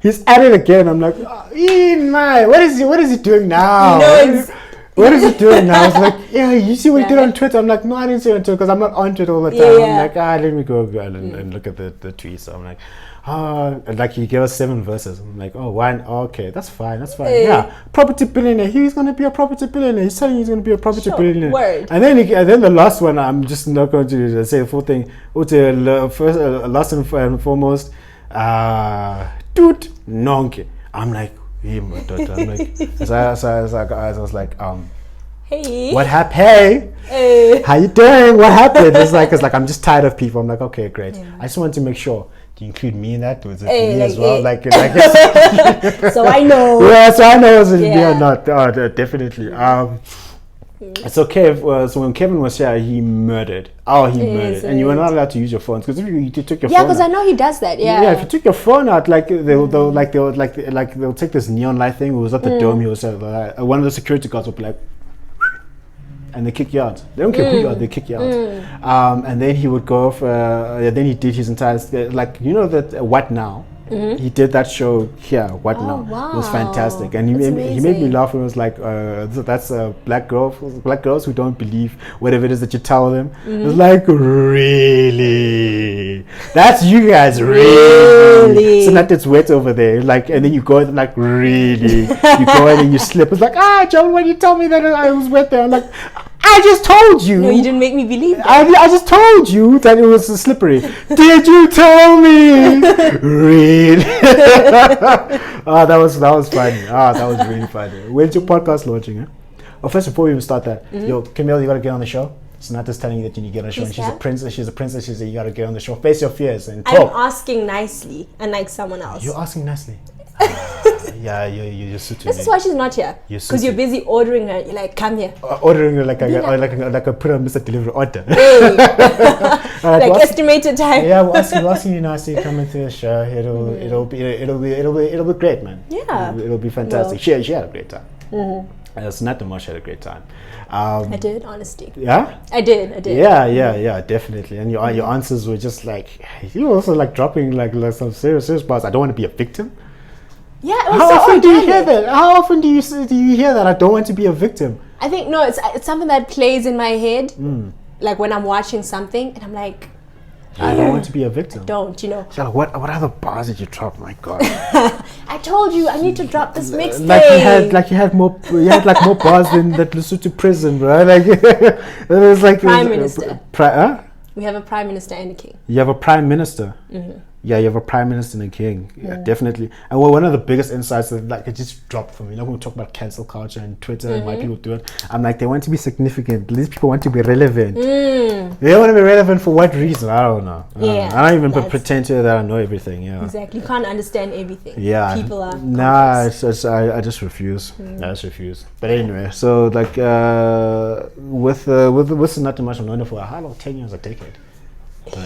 Speaker 3: he's at it again. I'm like, what is he doing now?
Speaker 4: No,
Speaker 3: what is he doing now? I was like, yeah, you see what he did on Twitter? I'm like, no, I didn't see it on Twitter because I'm not on Twitter all the time.
Speaker 4: Yeah.
Speaker 3: I'm like, let me go and look at the tweets. So I'm like, and like he gave us 7 verses. I'm like, okay, that's fine. Yeah, property billionaire. He's gonna be a property billionaire. He's telling you he's gonna be a property billionaire.
Speaker 4: Word.
Speaker 3: And then the last one, I'm just not going to say the full thing. First, last and foremost, dude, Nonke. I'm like. I'm like, so I was like,
Speaker 4: hey,
Speaker 3: what happened? Hey, how you doing? What happened? It's like, I'm just tired of people. I'm like, okay, great. Yeah. I just wanted to make sure. Do you include me in that? Was it me as well? Like
Speaker 4: so I know.
Speaker 3: Yeah, so I know was it me or not? Oh, definitely. So so when Kevin was here, he murdered. Murdered, and you were not allowed to use your phones because if you took your phone.
Speaker 4: Yeah, because I know he does that. Yeah.
Speaker 3: If you took your phone out, like they'll take this neon light thing. It was at the dome. He was one of the security guards would be like, and they kick you out. They don't care who you are. They kick you out. And then he would go off. Then he did his entire that What Now. He did that show here. What Now?
Speaker 4: Wow.
Speaker 3: It was fantastic, and he made me laugh. It was like that's black girls who don't believe whatever it is that you tell them. It's like really, that's you guys really. So that it's wet over there, like, and then you go like really, you go in and you slip. It's like John, when you told me that I was wet there, I'm like. I just told you.
Speaker 4: No, you didn't make me believe that.
Speaker 3: I just told you that it was slippery. Did you tell me? Really? That was funny. That was really funny. When's your podcast launching? Huh? First, before we even start that, yo, Camille, you gotta get on the show. Sonata's telling you that you need to get on the show, and she's a princess. She's a princess. She said you gotta get on the show. Face your fears and talk.
Speaker 4: I'm asking nicely, unlike someone else.
Speaker 3: You're asking nicely. Yeah, you're suited.
Speaker 4: This is why she's not here. Because you're busy ordering her. You're like, come here.
Speaker 3: Ordering her like a put on Mr. Delivery order.
Speaker 4: Hey. Like estimated time.
Speaker 3: Yeah, we're asking you nicely coming through the show. It'll be great, man.
Speaker 4: Yeah,
Speaker 3: it'll be fantastic. She had a great time. It's not the Mosh had a great time.
Speaker 4: I did, honestly.
Speaker 3: Yeah?
Speaker 4: I did.
Speaker 3: Yeah, definitely. And your answers were just like, you were also like dropping like some serious bars. I don't want to be a victim.
Speaker 4: Yeah, it was
Speaker 3: How
Speaker 4: so
Speaker 3: often
Speaker 4: organic.
Speaker 3: do you hear that? How often do you hear that? I don't want to be a victim.
Speaker 4: I think no, it's something that plays in my head, like when I'm watching something, and I'm like,
Speaker 3: I don't want to be a victim.
Speaker 4: Don't, you know?
Speaker 3: So what other bars did you drop? My God!
Speaker 4: I told you I need to drop this mixtape.
Speaker 3: You had more bars than that Lesotho prison, bro. Like it was like
Speaker 4: Prime Minister.
Speaker 3: Huh?
Speaker 4: We have a prime minister and a king.
Speaker 3: You have a prime minister. Yeah, you have a prime minister and a king. Yeah, definitely. And one of the biggest insights that like it just dropped for me. When we talk about cancel culture and Twitter and why people do it, I'm like, they want to be significant. These people want to be relevant. They want to be relevant for what reason? I don't know. I don't even pretend to that I know everything. Yeah,
Speaker 4: exactly. You can't understand everything.
Speaker 3: Yeah,
Speaker 4: people are.
Speaker 3: Nah, I just refuse. I just refuse. But anyway, so like with not too much, I'm known for how long? 10 years, a decade.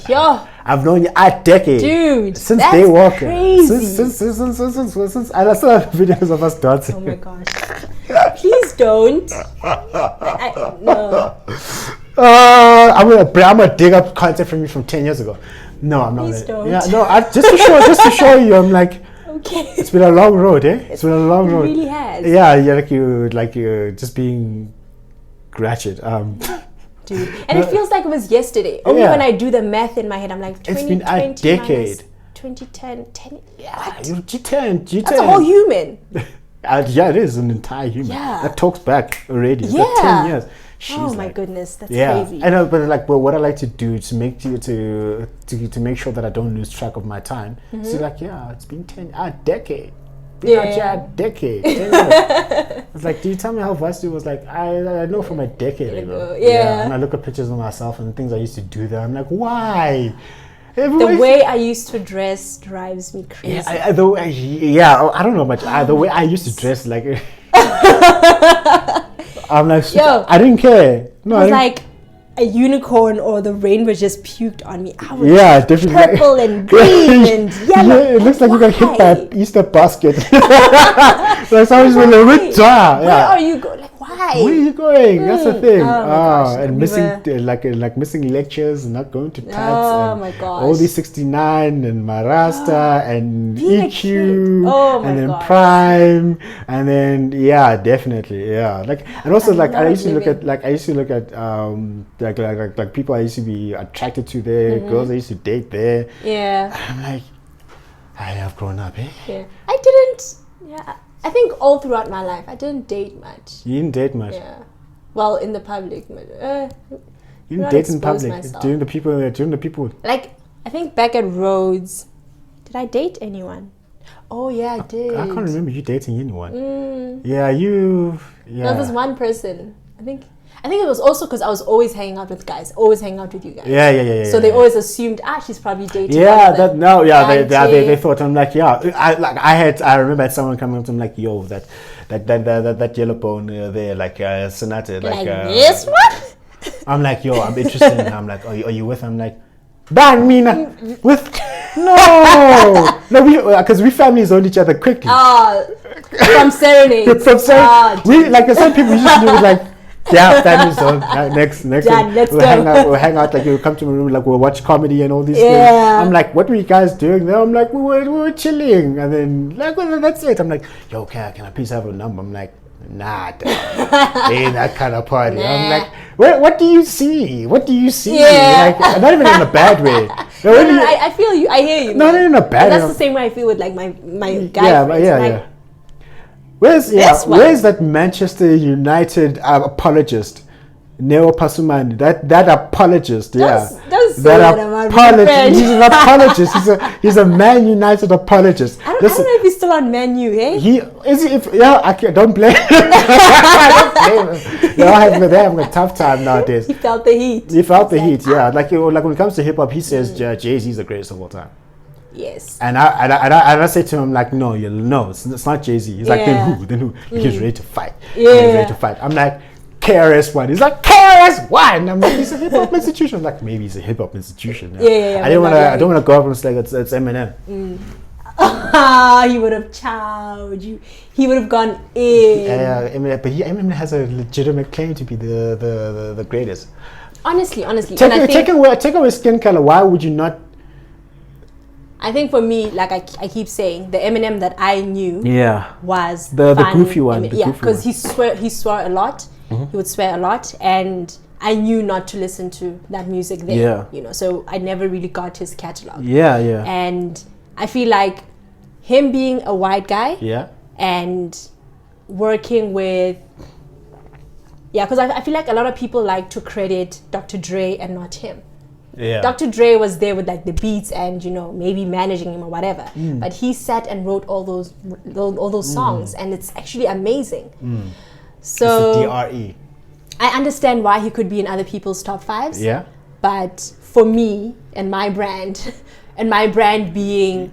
Speaker 4: Yo,
Speaker 3: I've known you a decade,
Speaker 4: dude.
Speaker 3: Since
Speaker 4: that's
Speaker 3: day walking,
Speaker 4: crazy.
Speaker 3: Since I still have videos of us dancing.
Speaker 4: Oh my gosh! Please don't. No.
Speaker 3: I'm gonna dig up content from you from 10 years ago. No, I'm not.
Speaker 4: Please don't.
Speaker 3: Yeah, no. Just to show you, I'm like.
Speaker 4: Okay.
Speaker 3: It's been a long road, eh? It's been a long road.
Speaker 4: It really has.
Speaker 3: Yeah, you're just being ratchet.
Speaker 4: Dude, and it feels like it was yesterday. Only when I do the math in my head, I'm like,
Speaker 3: it's been a decade.
Speaker 4: 2010, 10.
Speaker 3: Yeah, you're G10.
Speaker 4: That's a whole human.
Speaker 3: Yeah, it is an entire human.
Speaker 4: Yeah.
Speaker 3: That talks back already.
Speaker 4: Yeah.
Speaker 3: Like 10 years.
Speaker 4: Oh my goodness, that's
Speaker 3: yeah,
Speaker 4: crazy.
Speaker 3: I know, but like, but what I like to do to make to make sure that I don't lose track of my time. So like, yeah, it's been a decade. A decade. It's like, do you tell me how vast it was? Like, I know from a decade ago.
Speaker 4: Yeah.
Speaker 3: And I look at pictures of myself and things I used to do there. I'm like, why?
Speaker 4: The way I used to dress drives me crazy.
Speaker 3: I don't know much. The way I used to dress, like, I'm like,
Speaker 4: Yo,
Speaker 3: I didn't care. No,
Speaker 4: I was like a unicorn or the rainbow just puked on me. I was
Speaker 3: definitely.
Speaker 4: purple and green and yellow.
Speaker 3: Yeah, it looks like you got hit by an Easter basket. Like someone's been a bit dry.
Speaker 4: Where are you going? Like, why?
Speaker 3: Where are you going? That's the thing.
Speaker 4: Oh my gosh.
Speaker 3: And missing like missing lectures, not going to tats.
Speaker 4: Oh
Speaker 3: and
Speaker 4: my gosh.
Speaker 3: all these 69 and Marasta and
Speaker 4: Being a
Speaker 3: EQ
Speaker 4: kid. Oh my
Speaker 3: and then
Speaker 4: gosh.
Speaker 3: Prime and then definitely. Like, and also like I used to look at like people I used to be attracted to there, girls I used to date there.
Speaker 4: Yeah.
Speaker 3: I'm like, I have grown up, eh?
Speaker 4: Yeah. I didn't. Yeah. I think all throughout my life, I didn't date much.
Speaker 3: You didn't date much.
Speaker 4: Yeah. Well, in the public.
Speaker 3: You
Speaker 4: not
Speaker 3: didn't date in
Speaker 4: expose
Speaker 3: public.
Speaker 4: myself.
Speaker 3: During the people.
Speaker 4: Like, I think back at Rhodes, did I date anyone? Oh yeah, I did.
Speaker 3: I can't remember you dating anyone. Yeah,
Speaker 4: No, there's one person. I think it was also because I was always hanging out with guys, always hanging out with you guys.
Speaker 3: Yeah.
Speaker 4: So they always assumed, she's probably dating.
Speaker 3: Yeah,
Speaker 4: one of them.
Speaker 3: they thought. I'm like, I remember had someone coming up to me like, yo, that yellow bone there, like Sonata, like
Speaker 4: this one.
Speaker 3: I'm like, yo, I'm interested in her. I'm like, are you with her? I'm like, bang Mina with no, because we families own each other quickly.
Speaker 4: From serenade.
Speaker 3: We like some people used to do it like. Yeah, families own. Next,
Speaker 4: Done, let's
Speaker 3: we'll
Speaker 4: go.
Speaker 3: hang out. Like, you'll come to my room. Like, we'll watch comedy and all these things.
Speaker 4: Yeah.
Speaker 3: I'm like, what were you guys doing there? I'm like, we were chilling, and then like, well, that's it. I'm like, yo, okay, can I please have a number? I'm like, nah, ain't that kind of party. I'm like, what do you see? What do you see?
Speaker 4: Yeah.
Speaker 3: Like, not even in a bad way.
Speaker 4: No, I feel you. I hear you.
Speaker 3: Not in a bad way.
Speaker 4: That's the same way I feel with like my guy friends.
Speaker 3: Yeah. Where's that Manchester United apologist, Neo Pasumani? That apologist,
Speaker 4: Don't say
Speaker 3: that
Speaker 4: about
Speaker 3: apologist.
Speaker 4: friend.
Speaker 3: He's an apologist. He's a Man United apologist.
Speaker 4: I don't know if he's still on Man U, hey?
Speaker 3: Don't blame him. Don't blame him. They're having a tough time nowadays.
Speaker 4: He felt the heat.
Speaker 3: He felt the heat, yeah. Like when it comes to hip hop, he says Jay-Z's the greatest of all time.
Speaker 4: Yes.
Speaker 3: And I say to him like, no, it's not Jay-Z. He's like, then who? He's ready to fight.
Speaker 4: Yeah.
Speaker 3: He's ready to fight. I'm like, KRS-One. He's like, KRS-One. I'm like, he's a hip hop institution. I'm like, maybe he's a hip hop institution.
Speaker 4: Yeah.
Speaker 3: I don't want to go up and say it's Eminem.
Speaker 4: He would have chowed you. He would have gone in.
Speaker 3: Eminem, but Eminem has a legitimate claim to be the greatest.
Speaker 4: Honestly.
Speaker 3: Take away skin color. Why would you not?
Speaker 4: I think for me, like I keep saying, the Eminem that I knew was
Speaker 3: the goofy one.
Speaker 4: Because he swore a lot. He would swear a lot, and I knew not to listen to that music there. So I never really got his catalog. And I feel like him being a white guy and working with because I feel like a lot of people like to credit Dr. Dre and not him. Dr. Dre was there with like the beats and maybe managing him or whatever, but he sat and wrote all those songs, and it's actually amazing. So
Speaker 3: it's the DRE.
Speaker 4: I understand why he could be in other people's top fives. But for me and my brand, being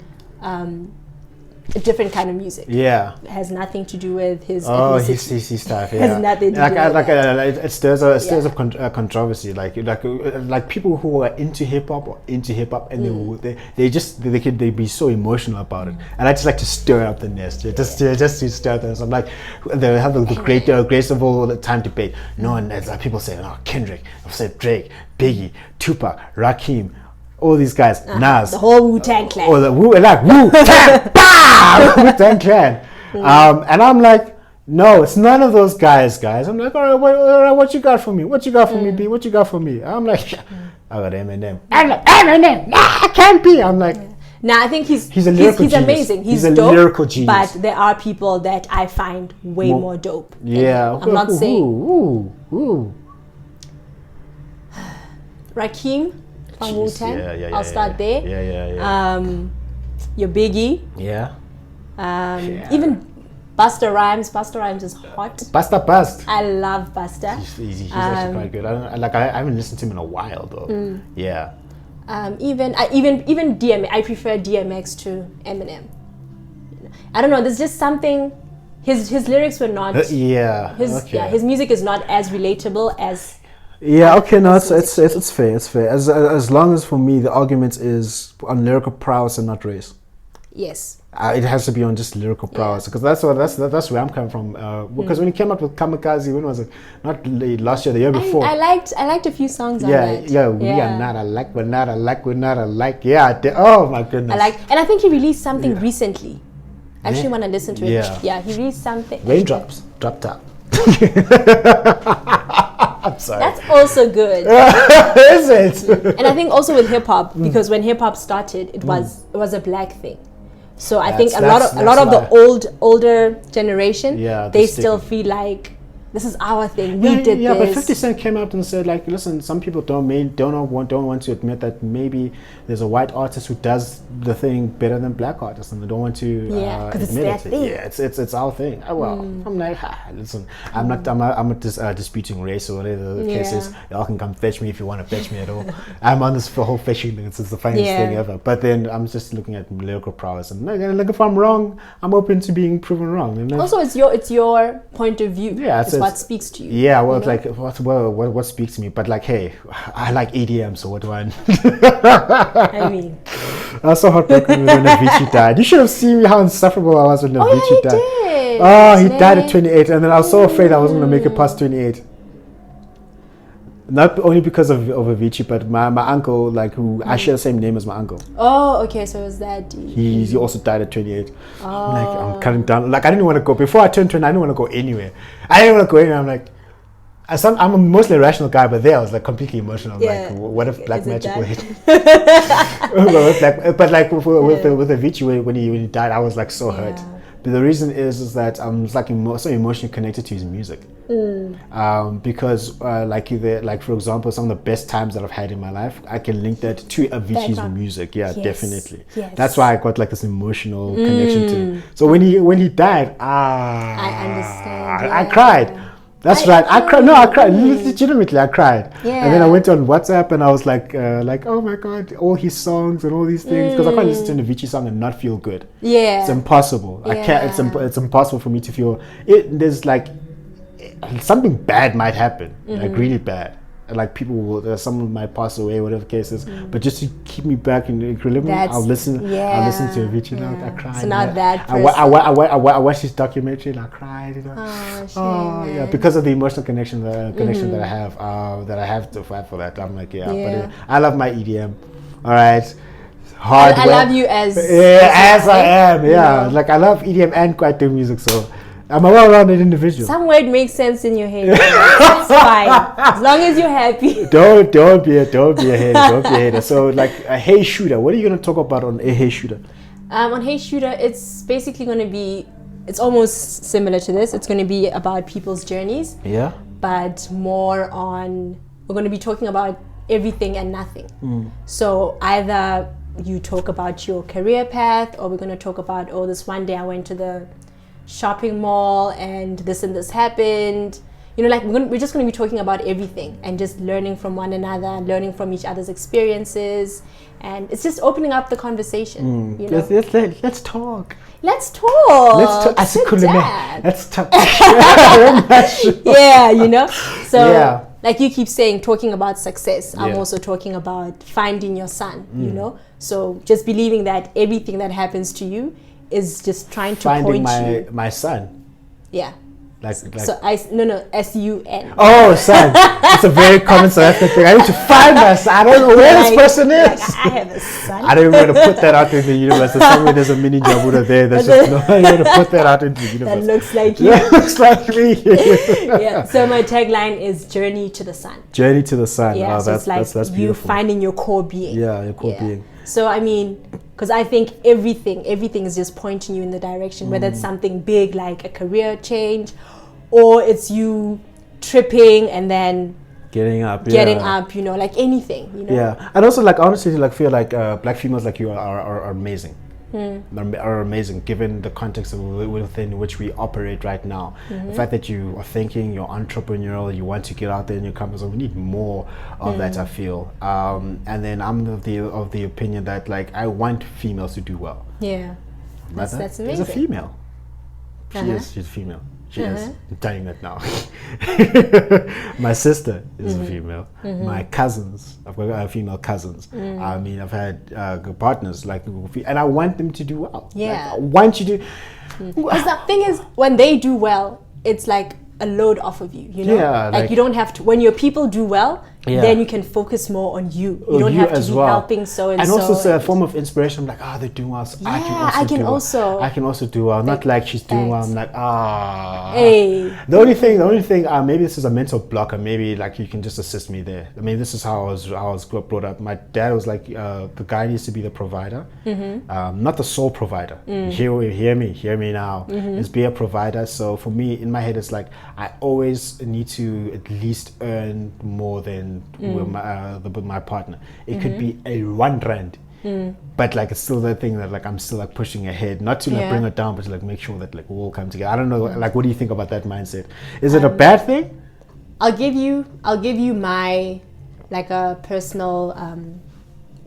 Speaker 4: a different kind of music. It has nothing to do with his ethnicity.
Speaker 3: his stuff.
Speaker 4: Has nothing to do with that.
Speaker 3: It stirs a controversy. Like people who are into hip hop and they'd be so emotional about it, and I just like to stir up the nest. Just to stir them. So I'm like, they have the greatest of all time debate. No, and it's like people say, Kendrick, I've said Drake, Biggie, Tupac, Rakim. All these guys, Nas,
Speaker 4: the whole Wu-Tang Clan.
Speaker 3: Or the Wu-Tang, Wu-Tang Clan. And I'm like, no, it's none of those guys. I'm like, all right, what you got for me? What you got for me, B? What you got for me? I'm like, I got Eminem. I'm like, Eminem, I can't be. I'm like,
Speaker 4: I think he's
Speaker 3: a lyrical
Speaker 4: he's
Speaker 3: genius.
Speaker 4: Amazing. He's
Speaker 3: a
Speaker 4: dope,
Speaker 3: lyrical genius.
Speaker 4: But there are people that I find way more dope.
Speaker 3: Yeah,
Speaker 4: I'm not saying. Rakim from Wu-Tang. I'll start there.
Speaker 3: Yeah.
Speaker 4: Your Biggie.
Speaker 3: Yeah.
Speaker 4: Even Busta Rhymes. Busta Rhymes is hot.
Speaker 3: Bust.
Speaker 4: I love Busta.
Speaker 3: He's actually quite good. I haven't listened to him in a while though. Yeah.
Speaker 4: Even DMX. I prefer DMX to Eminem. I don't know. There's just something. His lyrics were not. His music is not as relatable as.
Speaker 3: Yeah. Okay. No. It's fair. It's fair. As long as for me the argument is on lyrical prowess and not race.
Speaker 4: Yes.
Speaker 3: It has to be on just lyrical prowess because that's where I'm coming from. Because when he came out with Kamikaze, when was it? Not last year, the year before.
Speaker 4: I liked a few songs on that.
Speaker 3: Yeah, we are not alike, we're not alike. Yeah, oh my goodness.
Speaker 4: And I think he released something recently. I actually want to listen to it. Yeah, he released something.
Speaker 3: Raindrops, drop top. I'm sorry.
Speaker 4: That's also good.
Speaker 3: Is it?
Speaker 4: And I think also with hip hop, because when hip hop started, it was a black thing. So I think a lot of the older generation, they still feel like this is our thing. We did this.
Speaker 3: Yeah, but 50 Cent came out and said, like, listen, some people don't want to admit that maybe there's a white artist who does the thing better than black artists, and they don't want to
Speaker 4: because it's
Speaker 3: admit
Speaker 4: their
Speaker 3: it.
Speaker 4: thing.
Speaker 3: Yeah, it's our thing. I'm like, listen, I'm not disputing race or whatever the case is. Y'all can come fetch me if you want to fetch me at all. I'm on this whole fetching thing. It's the funniest thing ever. But then I'm just looking at lyrical prowess, and look, if I'm wrong, I'm open to being proven wrong. And
Speaker 4: also, it's your point of view.
Speaker 3: Yeah,
Speaker 4: it's what speaks to you.
Speaker 3: Yeah, well, it's like what speaks to me. But like, hey, I like EDM, so what do I?
Speaker 4: I mean,
Speaker 3: I was so heartbroken when Avicii died. You should have seen how insufferable I was when Avicii died.
Speaker 4: Did.
Speaker 3: Oh, he died at 28, and then I was so afraid I wasn't going to make it past 28. Not only because of Avicii, but my uncle, like, who I share the same name as my uncle.
Speaker 4: Oh, okay, so it was that.
Speaker 3: He also died at 28. I'm cutting down. Like, I didn't want to go. Before I turned 20, I didn't want to go anywhere. I'm like, I'm a mostly rational guy, but there I was like completely emotional. Like, what if black magic will hit? But like with Avicii, when he died, I was like so hurt. But the reason is that I'm like so emotionally connected to his music. Because like for example, some of the best times that I've had in my life, I can link that to Avicii's music. Yeah, definitely. Yes. That's why I got like this emotional connection to him. So when he died,
Speaker 4: I understand.
Speaker 3: I cried. That's right. I cried. No, I cried. Legitimately, I cried. Yeah. And then I went on WhatsApp and I was like, oh my God, all his songs and all these things. Because I can't listen to an Avicii song and not feel good. Yeah. It's impossible. Yeah. I can't. It's impossible for me to feel it. There's like something bad might happen, like really bad. Like people will, someone might pass away, whatever the case is. But just to keep me back in equilibrium, I'll listen to Avicii. I cried.
Speaker 4: So not that.
Speaker 3: I watched his documentary and I cried. You know?
Speaker 4: Oh, shit,
Speaker 3: yeah, because of the emotional connection that I have to fight for that. I'm like, but I love my EDM. All right. Hard.
Speaker 4: I love you as
Speaker 3: I am. Yeah, like I love EDM and Kwaito music. So. I'm a well-rounded individual.
Speaker 4: Somewhere it makes sense in your head. It's fine, as long as you're happy.
Speaker 3: Don't be a hater. Don't be a hater. So, like a Hey Shooter. What are you going to talk about on a Hey Shooter?
Speaker 4: On Hey Shooter, it's basically going to be. It's almost similar to this. It's going to be about people's journeys. Yeah. But more on. We're going to be talking about everything and nothing. So either you talk about your career path, or we're going to talk about, this one day I went to the shopping mall and this happened. Like we're just going to be talking about everything and just learning from one another, learning from each other's experiences, and it's just opening up the conversation.
Speaker 3: Let's talk.
Speaker 4: Let's talk.
Speaker 3: Let's talk.
Speaker 4: Yeah, So like you keep saying, talking about success. I'm also talking about finding your son. So just believing that everything that happens to you is just trying to
Speaker 3: finding
Speaker 4: point
Speaker 3: my son.
Speaker 4: Yeah.
Speaker 3: Like
Speaker 4: so S-U-N.
Speaker 3: Oh, son. It's a very common South African thing. I need to find my son. I don't know where this person is.
Speaker 4: I have a son.
Speaker 3: I don't even want to put that out into the universe. Somewhere there's a mini Jabuda there. That's just I don't want to put that out into the universe.
Speaker 4: That looks like you.
Speaker 3: That looks like me.
Speaker 4: Yeah. So my tagline is Journey to the Sun.
Speaker 3: Journey to the Sun.
Speaker 4: Yeah.
Speaker 3: Oh,
Speaker 4: so it's like
Speaker 3: that's
Speaker 4: you finding your core being.
Speaker 3: Yeah, your core being.
Speaker 4: So I mean, because I think everything is just pointing you in the direction, whether it's something big like a career change, or it's you tripping and then
Speaker 3: Getting up.
Speaker 4: getting
Speaker 3: yeah.
Speaker 4: up, you know, like anything, you know.
Speaker 3: Yeah, and also like honestly, like feel like black females like you are amazing. Are amazing given the context within which we operate right now. The fact that you are thinking, you're entrepreneurial, you want to get out there in your comfort zone. We need more of that, I feel. And then I'm of the opinion that like I want females to do well.
Speaker 4: Yeah. That's amazing.
Speaker 3: She's a female. She's a female. She is. I'm telling you that now. My sister is a female. My cousins, I've got female cousins. I mean, I've had good partners like, and I want them to do well.
Speaker 4: Yeah.
Speaker 3: Like, I want you to.
Speaker 4: Because the thing is, when they do well, it's like a load off of you, you know?
Speaker 3: Yeah,
Speaker 4: like you don't have to, when your people do well, then you can focus more on you. You don't have to be helping so and so.
Speaker 3: And also it's a form of inspiration. I'm like, they do well. So I can also do well. Not like she's doing well. I'm like,
Speaker 4: Hey.
Speaker 3: The only thing, maybe this is a mental blocker. Maybe like you can just assist me there. I mean, this is how I was brought up. My dad was like, the guy needs to be the provider, not the sole provider. Hear me now. Is be a provider. So for me, in my head, it's like I always need to at least earn more than my partner. It could be a R1, but like it's still the thing that like I'm still like pushing ahead, not to like bring it down, but to like make sure that like we all come together. I don't know, like what do you think about that mindset? Is it a bad thing?
Speaker 4: I'll give you my like a personal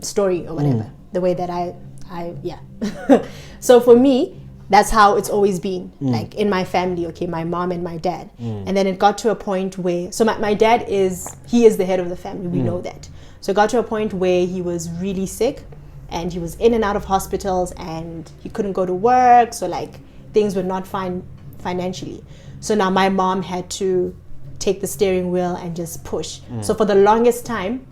Speaker 4: story or whatever. The way that I so for me, that's how it's always been, like in my family, okay, my mom and my dad. And then it got to a point where, so my dad is the head of the family, we know that. So it got to a point where he was really sick and he was in and out of hospitals and he couldn't go to work. So like things were not fine financially. So now my mom had to take the steering wheel and just push. So for the longest time,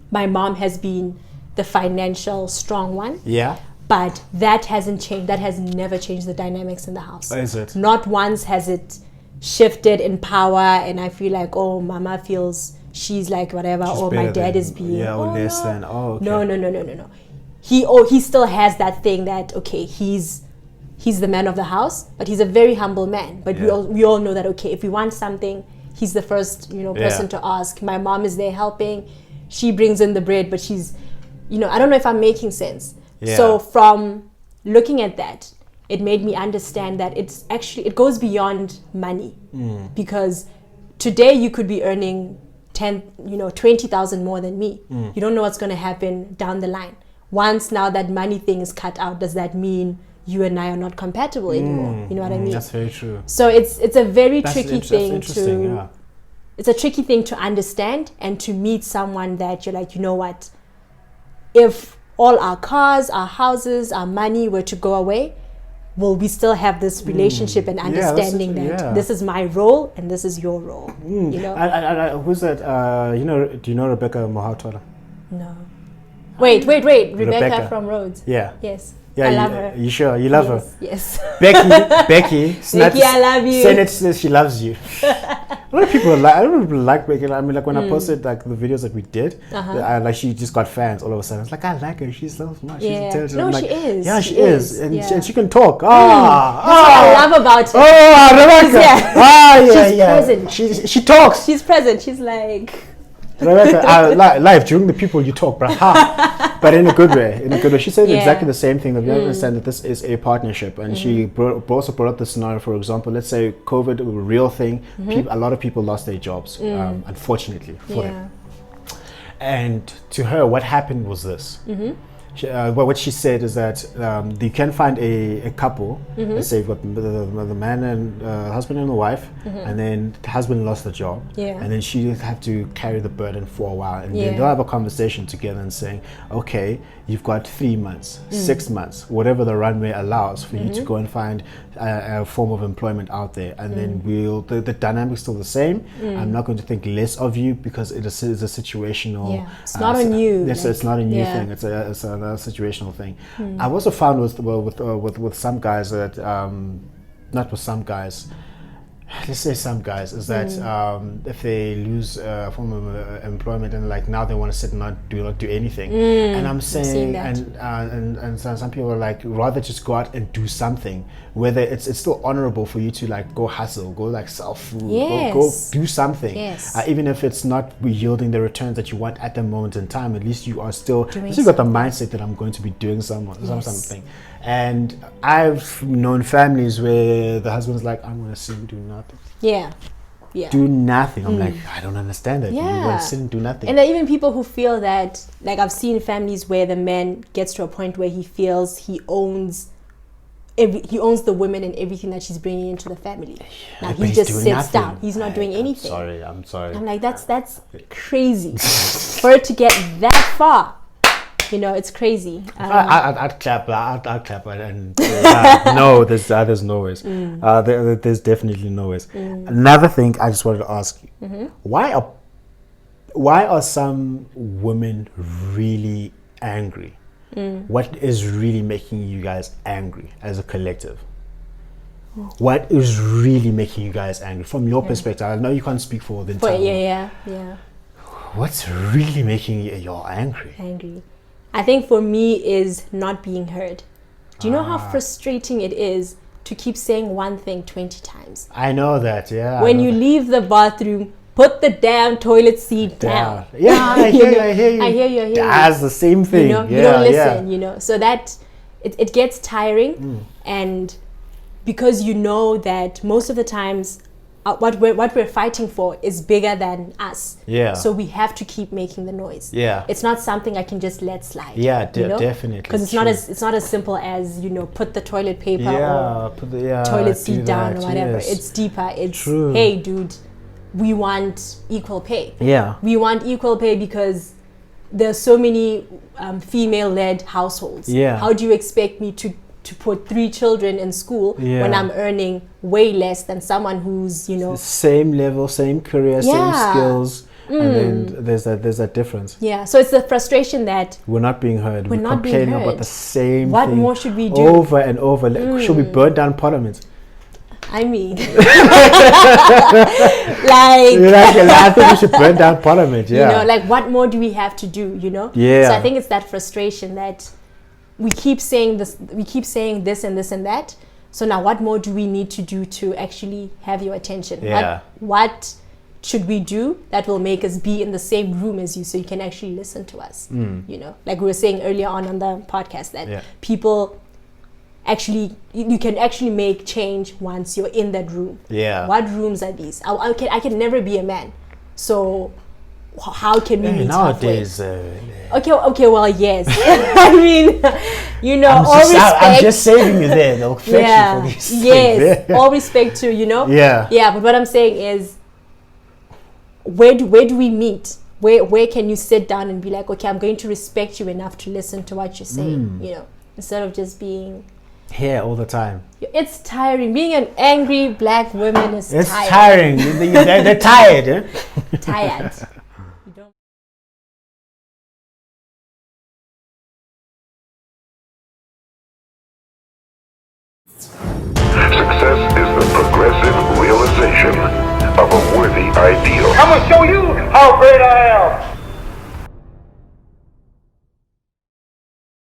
Speaker 4: my mom has been the financial strong one.
Speaker 3: Yeah.
Speaker 4: But that hasn't changed. That has never changed the dynamics in the house.
Speaker 3: Is it?
Speaker 4: Not once has it shifted in power, and I feel like, oh, mama feels she's like whatever, or my dad is being
Speaker 3: less than. Oh, okay.
Speaker 4: No. He still has that thing that okay, he's the man of the house, but he's a very humble man. But we all know that okay, if we want something, he's the first person to ask. My mom is there helping. She brings in the bread, but she's, I don't know if I'm making sense.
Speaker 3: Yeah.
Speaker 4: So from looking at that, it made me understand that it goes beyond money, because today you could be earning 20,000 more than me. You don't know what's going to happen down the line. Once now that money thing is cut out, does that mean you and I are not compatible anymore? You know what I mean?
Speaker 3: That's very true.
Speaker 4: So it's a very tricky thing
Speaker 3: it's
Speaker 4: a tricky thing to understand and to meet someone that you're like, you know what, if all our cars, our houses, our money were to go away, will we still have this relationship and understanding that this is my role and this is your role?
Speaker 3: Who's that? Do you know Rebecca Mosotho?
Speaker 4: No. Wait. Rebecca from Rhodes.
Speaker 3: Yeah.
Speaker 4: Yes.
Speaker 3: Yeah,
Speaker 4: I love her.
Speaker 3: You sure? You love her?
Speaker 4: Yes.
Speaker 3: Becky,
Speaker 4: Becky, I love you.
Speaker 3: Senate says she loves you. A lot of people like Becky. I mean, like when I posted like the videos that we did, like she just got fans all of a sudden. It's like I like her. She's so smart. She's intelligent.
Speaker 4: No,
Speaker 3: like,
Speaker 4: she is.
Speaker 3: Yeah, she is, and she can talk.
Speaker 4: That's what I love about her.
Speaker 3: Rebecca.
Speaker 4: She's present.
Speaker 3: She talks.
Speaker 4: She's present. She's like.
Speaker 3: Rebecca, live during the people you talk, but in a good way. She said exactly the same thing. That we understand that this is a partnership, and she also brought up the scenario. For example, let's say COVID, a real thing. A lot of people lost their jobs, unfortunately for them. And to her, what happened was this. What she said is that you can find a couple. Let's say you've got the man and husband and the wife, and then the husband lost the job, and then she have to carry the burden for a while, and then they'll have a conversation together and saying, okay, you've got 3 months, 6 months, whatever the runway allows for you to go and find a form of employment out there, and then the dynamic's still the same. I'm not going to think less of you because it is a situational.
Speaker 4: It's not on you.
Speaker 3: It's not a new thing. It's a situational thing. I've also found with some guys that not with some guys, let's say some guys is that if they lose a form of employment and like now they want to sit and not do anything, and I'm saying and some people are like rather just go out and do something, whether it's still honorable for you to like go hustle, go like sell food, go do something, even if it's not yielding the returns that you want at the moment in time. At least you are still you got the mindset that I'm going to be doing something. And I've known families where the husband's like, I'm going to sit and do nothing.
Speaker 4: Yeah.
Speaker 3: Do nothing. I'm like, I don't understand that. You're going to sit and do nothing.
Speaker 4: And there are even people who feel that, like I've seen families where the man gets to a point where he feels he owns the women and everything that she's bringing into the family. Now he just sits down. He's not doing anything.
Speaker 3: I'm sorry.
Speaker 4: I'm like, that's crazy. For it to get that far. You know, it's crazy.
Speaker 3: I'd clap. And no, there's no ways. There's definitely no ways. Another thing I just wanted to ask you: why are some women really angry? What is really making you guys angry as a collective? What is really making you guys angry from your perspective? I know you can't speak for the entire world.
Speaker 4: Yeah.
Speaker 3: What's really making you all angry?
Speaker 4: I think for me is not being heard. Do you know how frustrating it is to keep saying one thing 20 times?
Speaker 3: I know that, yeah.
Speaker 4: When you leave the bathroom, put the damn toilet seat down.
Speaker 3: Yeah, I hear you.
Speaker 4: I hear you.
Speaker 3: That's the same thing.
Speaker 4: You know, you don't listen, you know. So that, it gets tiring. And because you know that most of the times, what we're fighting for is bigger than us. Yeah. So we have to keep making the noise. Yeah. It's not something I can just let slide. Yeah,
Speaker 3: definitely.
Speaker 4: Because it's not as simple as, you know, put the toilet paper or put the toilet seat down or whatever. Yes. It's deeper. It's hey, dude, we want equal pay. Yeah. We want equal pay because there's so many female-led households. Yeah. How do you expect me to put 3 children in school when I'm earning way less than someone who's, you know,
Speaker 3: same level, same career, same skills, and then there's that difference.
Speaker 4: Yeah, so it's the frustration that
Speaker 3: we're not being heard. We're
Speaker 4: not being
Speaker 3: complaining
Speaker 4: heard.
Speaker 3: about the same
Speaker 4: what
Speaker 3: thing
Speaker 4: more should we do
Speaker 3: over and over? Should we burn down Parliament?
Speaker 4: I mean, like,
Speaker 3: I think we should burn down Parliament. Yeah,
Speaker 4: you know, like what more do we have to do? You know.
Speaker 3: Yeah.
Speaker 4: So I think it's that frustration that we keep saying this and this and that. So now what more do we need to do to actually have your attention? Yeah. What should we do that will make us be in the same room as you so you can actually listen to us? You know, like we were saying earlier on the podcast that people actually, you can actually make change once you're in that room. Yeah. What rooms are these? I can never be a man. So how can we meet
Speaker 3: nowadays?
Speaker 4: Okay, well, yes. I mean, you know,
Speaker 3: I'm just saving you there. The affection for these things.
Speaker 4: All respect to, you know. Yeah. But what I'm saying is, where do we meet? Where can you sit down and be like, okay, I'm going to respect you enough to listen to what you're saying, you know, instead of just being
Speaker 3: here all the time.
Speaker 4: It's tiring. Being an angry black woman is
Speaker 3: tiring. They're tired. Eh?
Speaker 4: Tired.
Speaker 1: Success is the progressive realization of a worthy ideal.
Speaker 2: I'm gonna show you how great I am.